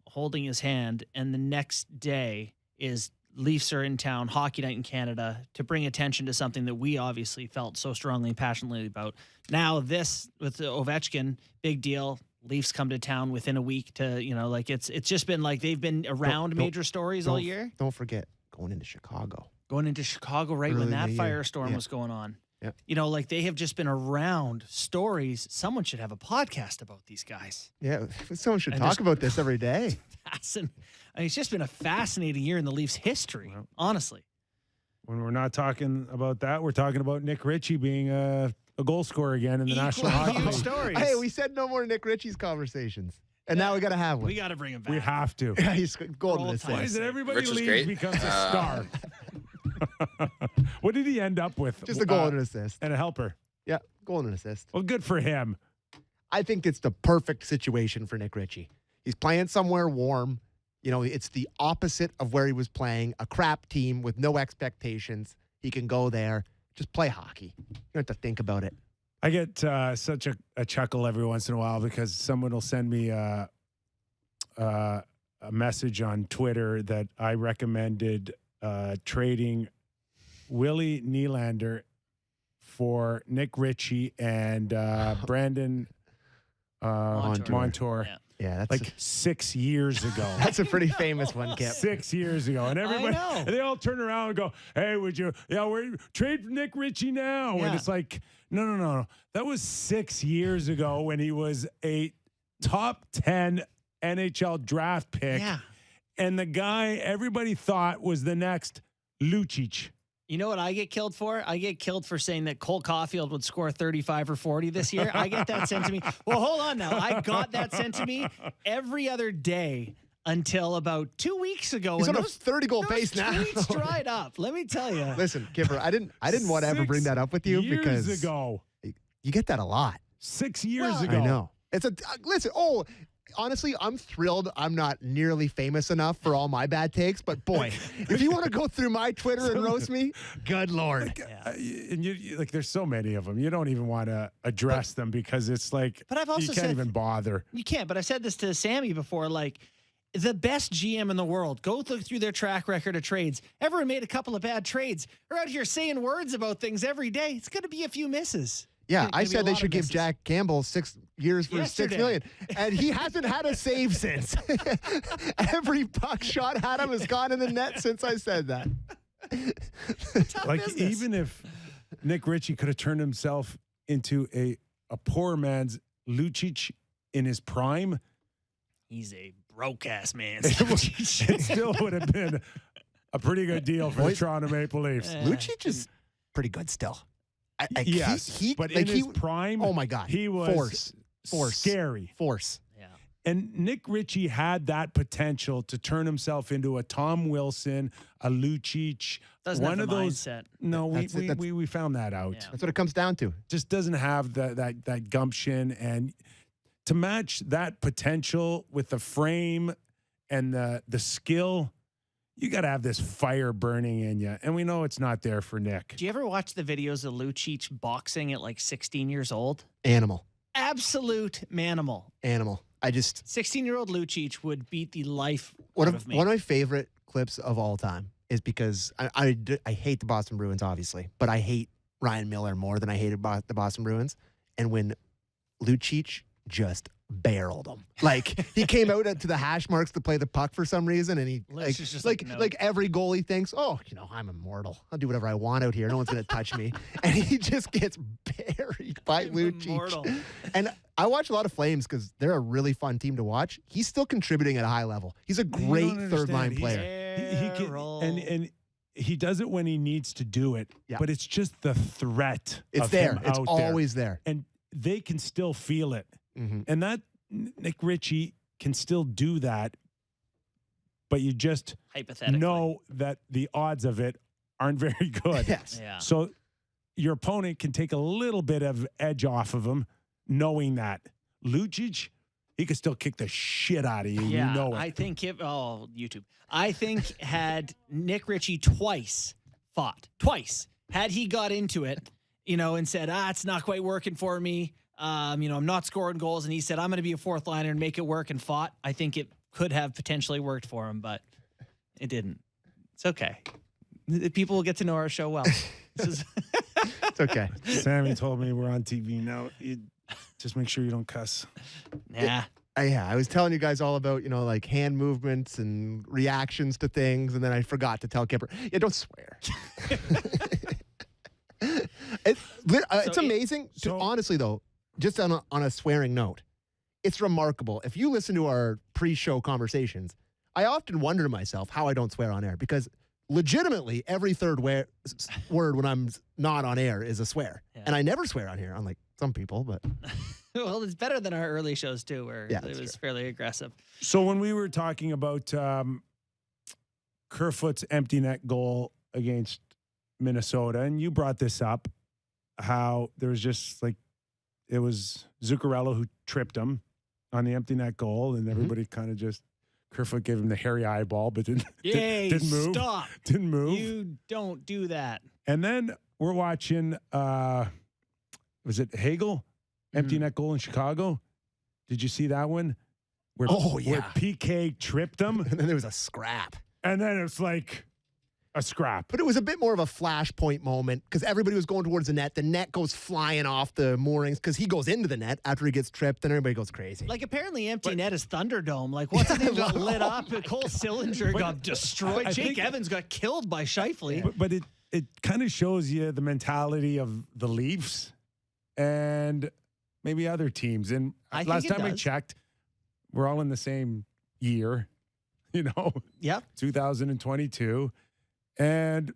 [SPEAKER 3] holding his hand, and the next day is Leafs are in town, hockey night in Canada, to bring attention to something that we obviously felt so strongly and passionately about. Now this with Ovechkin, big deal. Leafs come to town within a week to, it's just been they've been around major stories all year.
[SPEAKER 4] Don't forget going into Chicago.
[SPEAKER 3] Going into Chicago right
[SPEAKER 4] Early
[SPEAKER 3] when
[SPEAKER 4] in
[SPEAKER 3] that
[SPEAKER 4] the year.
[SPEAKER 3] firestorm
[SPEAKER 4] Yeah.
[SPEAKER 3] was going on.
[SPEAKER 4] Yeah.
[SPEAKER 3] They have just been around stories. Someone should have a podcast about these guys.
[SPEAKER 4] Yeah, someone should
[SPEAKER 3] And
[SPEAKER 4] talk
[SPEAKER 3] just-
[SPEAKER 4] about this every day.
[SPEAKER 3] It's just been a fascinating year in the Leafs history, honestly.
[SPEAKER 2] When we're not talking about that, we're talking about Nick Ritchie being a goal scorer again in the National Hockey
[SPEAKER 3] Huge
[SPEAKER 2] League.
[SPEAKER 3] stories.
[SPEAKER 4] Hey, we said no more Nick Ritchie's conversations, and now we got to have one.
[SPEAKER 3] We got to bring him back.
[SPEAKER 2] We have to.
[SPEAKER 4] Yeah, he's golden
[SPEAKER 3] Roll
[SPEAKER 4] assist.
[SPEAKER 3] Tide.
[SPEAKER 2] Why is it everybody
[SPEAKER 6] Rich is
[SPEAKER 2] leaves
[SPEAKER 6] great.
[SPEAKER 2] becomes a star? What did he end up with?
[SPEAKER 4] Just a goal and an assist.
[SPEAKER 2] and a helper.
[SPEAKER 4] Yeah, goal and an assist.
[SPEAKER 2] Well, good for him.
[SPEAKER 4] I think it's the perfect situation for Nick Ritchie. He's playing somewhere warm. It's the opposite of where he was playing, a crap team with no expectations. He can go there, just play hockey. You don't have to think about it.
[SPEAKER 2] I get such a chuckle every once in a while because someone will send me a message on Twitter that I recommended trading Willie Nylander for Nick Ritchie and Brandon Montour.
[SPEAKER 3] Yeah.
[SPEAKER 4] Yeah, that's
[SPEAKER 2] 6 years ago.
[SPEAKER 4] that's a pretty famous one, Kip.
[SPEAKER 2] 6 years ago, and everybody,
[SPEAKER 3] know.
[SPEAKER 2] and they all turn around and go, "Hey, would you? Yeah, we're trade Nick Ritchie now."
[SPEAKER 3] Yeah.
[SPEAKER 2] And it's like, no. That was 6 years ago when he was a top 10 NHL draft pick,
[SPEAKER 3] Yeah.
[SPEAKER 2] and the guy everybody thought was the next Lucic.
[SPEAKER 3] You know what I get killed for? I get killed for saying that Cole Caulfield would score 35 or 40 this year. I get that sent to me. Well, hold on now. I got that sent to me every other day until about 2 weeks ago.
[SPEAKER 4] He's
[SPEAKER 3] and
[SPEAKER 4] on a 30-goal pace now.
[SPEAKER 3] tweets dried up. Let me tell you.
[SPEAKER 4] Listen, Kipper, I didn't want to ever bring that up with you because
[SPEAKER 2] years ago,
[SPEAKER 4] you get that a lot.
[SPEAKER 2] 6 years
[SPEAKER 3] Well,
[SPEAKER 2] ago.
[SPEAKER 4] I know. It's listen. Oh, honestly, I'm thrilled. I'm not nearly famous enough for all my bad takes, but boy, if you want to go through my Twitter and roast me, good Lord.
[SPEAKER 2] And you there's so many of them. You don't even want to address them because it's like,
[SPEAKER 3] But I've also
[SPEAKER 2] you can't
[SPEAKER 3] said-
[SPEAKER 2] even bother.
[SPEAKER 3] You can't, but I've said this to Sammy before, the best GM in the world, go look through their track record of trades. Everyone made a couple of bad trades. They're out here saying words about things every day. It's going to be a few misses.
[SPEAKER 4] Yeah,
[SPEAKER 3] Gonna
[SPEAKER 4] I
[SPEAKER 3] be a
[SPEAKER 4] said they
[SPEAKER 3] lot
[SPEAKER 4] should
[SPEAKER 3] of
[SPEAKER 4] give
[SPEAKER 3] misses.
[SPEAKER 4] Jack Campbell 6 years for
[SPEAKER 3] Yesterday.
[SPEAKER 4] $6 million, and he hasn't had a save since. Every puck shot at him has gone in the net since I said that.
[SPEAKER 2] Like
[SPEAKER 3] business.
[SPEAKER 2] even if Nick Ritchie could have turned himself into a poor man's Lucic in his prime,
[SPEAKER 3] He's a broke ass man.
[SPEAKER 2] it still would have been a pretty good deal for the
[SPEAKER 4] Boys-
[SPEAKER 2] Toronto Maple Leafs.
[SPEAKER 4] Lucic is pretty good still.
[SPEAKER 2] Yes, but in his prime,
[SPEAKER 4] oh my God,
[SPEAKER 2] he was
[SPEAKER 4] Force.
[SPEAKER 2] scary.
[SPEAKER 4] Force.
[SPEAKER 3] Yeah.
[SPEAKER 2] And Nick Ritchie had that potential to turn himself into a Tom Wilson, a Lucic,
[SPEAKER 3] Doesn't
[SPEAKER 2] one
[SPEAKER 3] have
[SPEAKER 2] of
[SPEAKER 3] the
[SPEAKER 2] those.
[SPEAKER 3] mindset.
[SPEAKER 2] No,
[SPEAKER 4] That's it.
[SPEAKER 2] we found that out.
[SPEAKER 3] Yeah.
[SPEAKER 4] That's what it comes down to.
[SPEAKER 2] Just doesn't have that gumption, and to match that potential with the frame and the skill, you got to have this fire burning in you, and we know it's not there for Nick.
[SPEAKER 3] Do you ever watch the videos of Lucic boxing at 16 years old?
[SPEAKER 4] Animal.
[SPEAKER 3] Absolute manimal.
[SPEAKER 4] Animal. I just
[SPEAKER 3] 16-year-old Lucic would beat the life
[SPEAKER 4] one
[SPEAKER 3] out
[SPEAKER 4] of
[SPEAKER 3] of me.
[SPEAKER 4] one of my favorite clips of all time is because I hate the Boston Bruins, obviously, but I hate Ryan Miller more than I hated the Boston Bruins. And when Lucic just barreled him, he came out to the hash marks to play the puck for some reason, and he
[SPEAKER 3] Lucic is just
[SPEAKER 4] like
[SPEAKER 3] no.
[SPEAKER 4] every goalie thinks, oh, I'm immortal. I'll do whatever I want out here. No one's gonna touch me, and he just gets buried by
[SPEAKER 3] immortal.
[SPEAKER 4] Lucic. And I watch a lot of Flames because they're a really fun team to watch. He's still contributing at a high level. He's a
[SPEAKER 2] You
[SPEAKER 4] great
[SPEAKER 2] don't
[SPEAKER 4] third line
[SPEAKER 2] understand.
[SPEAKER 4] player.
[SPEAKER 2] He can, and he does it when he needs to do it,
[SPEAKER 4] Yeah.
[SPEAKER 2] but it's just the threat.
[SPEAKER 4] It's
[SPEAKER 2] of
[SPEAKER 4] there.
[SPEAKER 2] him
[SPEAKER 4] It's
[SPEAKER 2] out
[SPEAKER 4] always there.
[SPEAKER 2] and they can still feel it.
[SPEAKER 4] Mhm.
[SPEAKER 2] And that Nick Ritchie can still do that but you just
[SPEAKER 3] Hypothetically.
[SPEAKER 2] know that the odds of it aren't very good.
[SPEAKER 4] Yes.
[SPEAKER 3] Yeah.
[SPEAKER 2] So your opponent can take a little bit of edge off of him, knowing that Lucic, he could still kick the shit out of you.
[SPEAKER 3] Yeah,
[SPEAKER 2] You know it.
[SPEAKER 3] I think YouTube. I think had Nick Ritchie twice, had he got into it, and said, it's not quite working for me. I'm not scoring goals. And he said, I'm going to be a fourth liner and make it work, and fought. I think it could have potentially worked for him, but it didn't. It's okay. People will get to know our show well.
[SPEAKER 4] It's okay.
[SPEAKER 2] Sammy told me we're on TV now. You just make sure you don't cuss.
[SPEAKER 3] Nah.
[SPEAKER 4] I was telling you guys all about, like hand movements and reactions to things, and then I forgot to tell Kyper, don't swear. It's amazing. Honestly, though, just on a swearing note, it's remarkable. If you listen to our pre-show conversations, I often wonder to myself how I don't swear on air, because legitimately every third word when I'm not on air is a swear. Yeah. And I never swear on here, unlike some people, but...
[SPEAKER 3] Well, it's better than our early shows, too, where it was fairly aggressive.
[SPEAKER 2] So when we were talking about Kerfoot's empty net goal against Minnesota, and you brought this up, how there was just it was Zuccarello who tripped him on the empty net goal, and everybody kind of just... Kerfoot gave him the hairy eyeball, but didn't move.
[SPEAKER 3] Stop.
[SPEAKER 2] Didn't move.
[SPEAKER 3] You don't do that.
[SPEAKER 2] And then we're watching, was it Hagel? Empty net goal in Chicago. Did you see that one? Where PK tripped him.
[SPEAKER 4] And then there was a scrap.
[SPEAKER 2] And then it's like a scrap.
[SPEAKER 4] But it was a bit more of a flashpoint moment because everybody was going towards the net. The net goes flying off the moorings because he goes into the net after he gets tripped, and everybody goes crazy.
[SPEAKER 3] Apparently empty net is Thunderdome. What's his name got lit up? Cole Sillinger got destroyed. Jake Evans got killed by Scheifele.
[SPEAKER 2] But it kind of shows you the mentality of the Leafs and maybe other teams. And last time I checked, we're all in the same year,
[SPEAKER 3] Yep.
[SPEAKER 2] 2022. And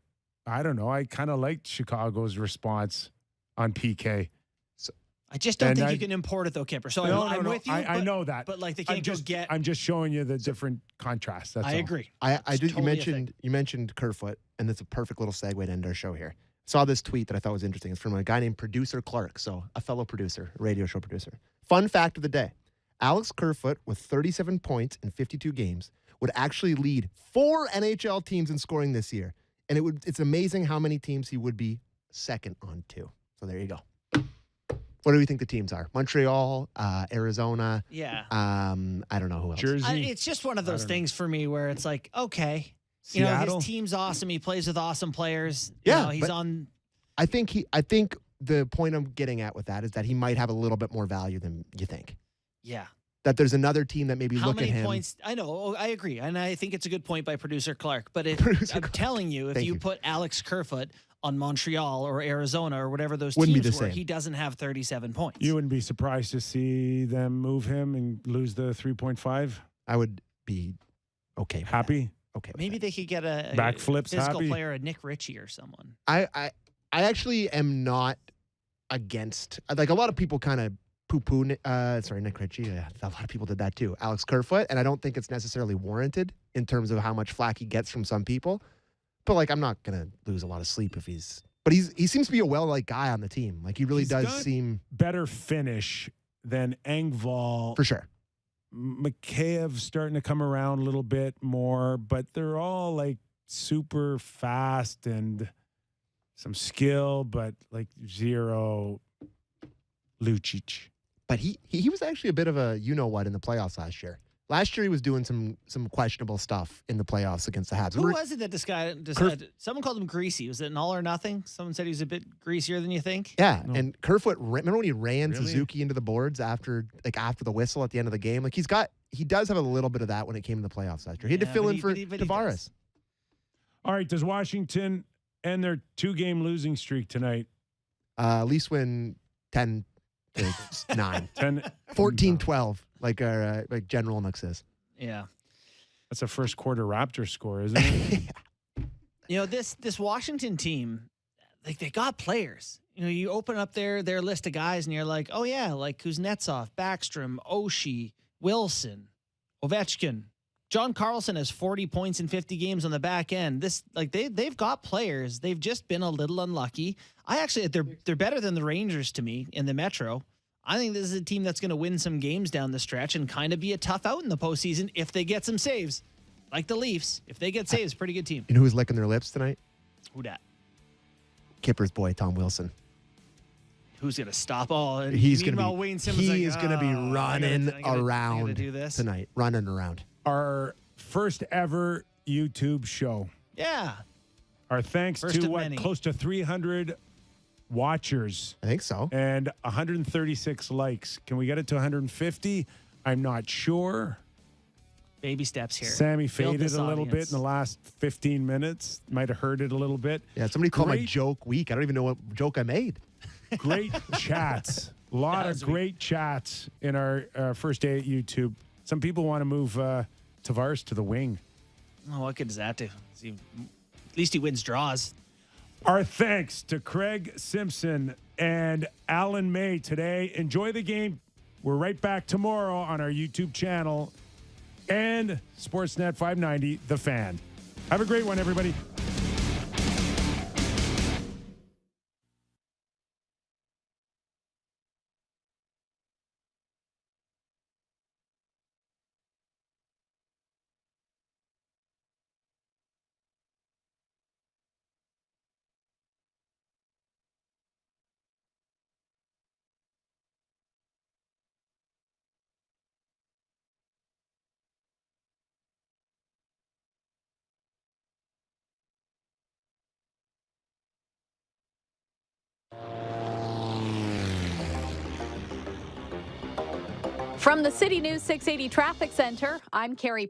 [SPEAKER 2] I don't know. I kind of liked Chicago's response on PK.
[SPEAKER 3] So I just don't think you can import it, though, Kyper. So I'm with you.
[SPEAKER 2] I know that.
[SPEAKER 3] But they can't
[SPEAKER 2] I'm just showing you the different contrasts. That's
[SPEAKER 3] I
[SPEAKER 2] all.
[SPEAKER 3] agree.
[SPEAKER 4] I did. Totally you mentioned Kerfoot, and that's a perfect little segue to end our show here. Saw this tweet that I thought was interesting. It's from a guy named Producer Clark, so a fellow producer, a radio show producer. Fun fact of the day: Alex Kerfoot, with 37 points in 52 games, would actually lead 4 NHL teams in scoring this year. And it's amazing how many teams he would be second on to. So there you go. What do we think the teams are? Montreal, Arizona.
[SPEAKER 3] Yeah.
[SPEAKER 4] I don't know who else.
[SPEAKER 2] Jersey.
[SPEAKER 3] It's just one of those things for me where it's okay.
[SPEAKER 2] Seattle.
[SPEAKER 3] His team's awesome. He plays with awesome players. He's on.
[SPEAKER 4] I think the point I'm getting at with that is that he might have a little bit more value than you think.
[SPEAKER 3] Yeah.
[SPEAKER 4] That there's another team that maybe look at him.
[SPEAKER 3] How many points? I know. I agree. And I think it's a good point by Producer Clark. But I'm telling you, if you put Alex Kerfoot on Montreal or Arizona or whatever those teams were, he doesn't have 37 points.
[SPEAKER 2] You wouldn't be surprised to see them move him and lose the 3.5?
[SPEAKER 4] I would be okay with
[SPEAKER 2] happy.
[SPEAKER 4] That. Okay.
[SPEAKER 3] Maybe they could get a
[SPEAKER 2] backflips
[SPEAKER 3] physical
[SPEAKER 2] happy.
[SPEAKER 3] player, a Nick Ritchie or someone.
[SPEAKER 4] I actually am not against, a lot of people kind of poo-poo, Nick Ritchie. A lot of people did that too. Alex Kerfoot, and I don't think it's necessarily warranted in terms of how much flack he gets from some people. But I'm not gonna lose a lot of sleep if he's. But he seems to be a well-liked guy on the team. He really does seem
[SPEAKER 2] better finish than Engvall
[SPEAKER 4] for sure.
[SPEAKER 2] Mikheyev starting to come around a little bit more, but they're all super fast and some skill, but zero Lucic.
[SPEAKER 4] But he was actually a bit of a you-know-what in the playoffs last year. Last year he was doing some questionable stuff in the playoffs against the Habs.
[SPEAKER 3] Who was it that this guy decided? Someone called him greasy. Was it an all or nothing? Someone said he was a bit greasier than you think?
[SPEAKER 4] Yeah, and Kerfoot, remember when he ran Suzuki into the boards after the whistle at the end of the game? He does have a little bit of that when it came to the playoffs last year. He had to fill in for Tavares.
[SPEAKER 2] All right, does Washington end their 2-game losing streak tonight?
[SPEAKER 4] Leafs win 10-9. 14-12, like General Nook says.
[SPEAKER 3] Yeah.
[SPEAKER 2] That's a first quarter Raptor score, isn't it?
[SPEAKER 3] This Washington team, they got players. You open up their list of guys and you're like, oh yeah, Kuznetsov, Backstrom, Oshie, Wilson, Ovechkin, John Carlson has 40 points in 50 games on the back end. They've got players. They've just been a little unlucky. They're better than the Rangers to me in the Metro. I think this is a team that's going to win some games down the stretch and kind of be a tough out in the postseason if they get some saves. Like the Leafs, if they get saves, pretty good team.
[SPEAKER 4] You know who's licking their lips tonight?
[SPEAKER 3] Who dat?
[SPEAKER 4] Kyper's boy, Tom Wilson.
[SPEAKER 3] Who's going to stop all? And
[SPEAKER 4] He's going to be.
[SPEAKER 3] Wayne Simmons
[SPEAKER 4] He is going to be running around
[SPEAKER 3] do this
[SPEAKER 4] tonight. Running around.
[SPEAKER 2] Our first ever YouTube show.
[SPEAKER 3] Yeah.
[SPEAKER 2] Our thanks
[SPEAKER 3] First
[SPEAKER 2] to
[SPEAKER 3] of many.
[SPEAKER 2] close to 300 watchers
[SPEAKER 4] I think so.
[SPEAKER 2] and 136 likes. Can we get it to 150? I'm not sure.
[SPEAKER 3] Baby steps here.
[SPEAKER 2] Sammy
[SPEAKER 3] Build
[SPEAKER 2] faded
[SPEAKER 3] this
[SPEAKER 2] a little bit
[SPEAKER 3] audience.
[SPEAKER 2] in the last 15 minutes. Might have heard it a little bit.
[SPEAKER 4] Yeah, somebody called my
[SPEAKER 2] Great-
[SPEAKER 4] joke week. I don't even know what joke I made.
[SPEAKER 2] Great chats. A lot
[SPEAKER 3] That
[SPEAKER 2] of
[SPEAKER 3] was
[SPEAKER 2] great chats in our first day at YouTube. Some people want to move Tavares to the wing.
[SPEAKER 3] Oh, what good does that do? At least he wins draws.
[SPEAKER 2] Our thanks to Craig Simpson and Alan May today. Enjoy the game. We're right back tomorrow on our YouTube channel and Sportsnet 590, The Fan. Have a great one, everybody.
[SPEAKER 8] From the City News 680 Traffic Center, I'm Carrie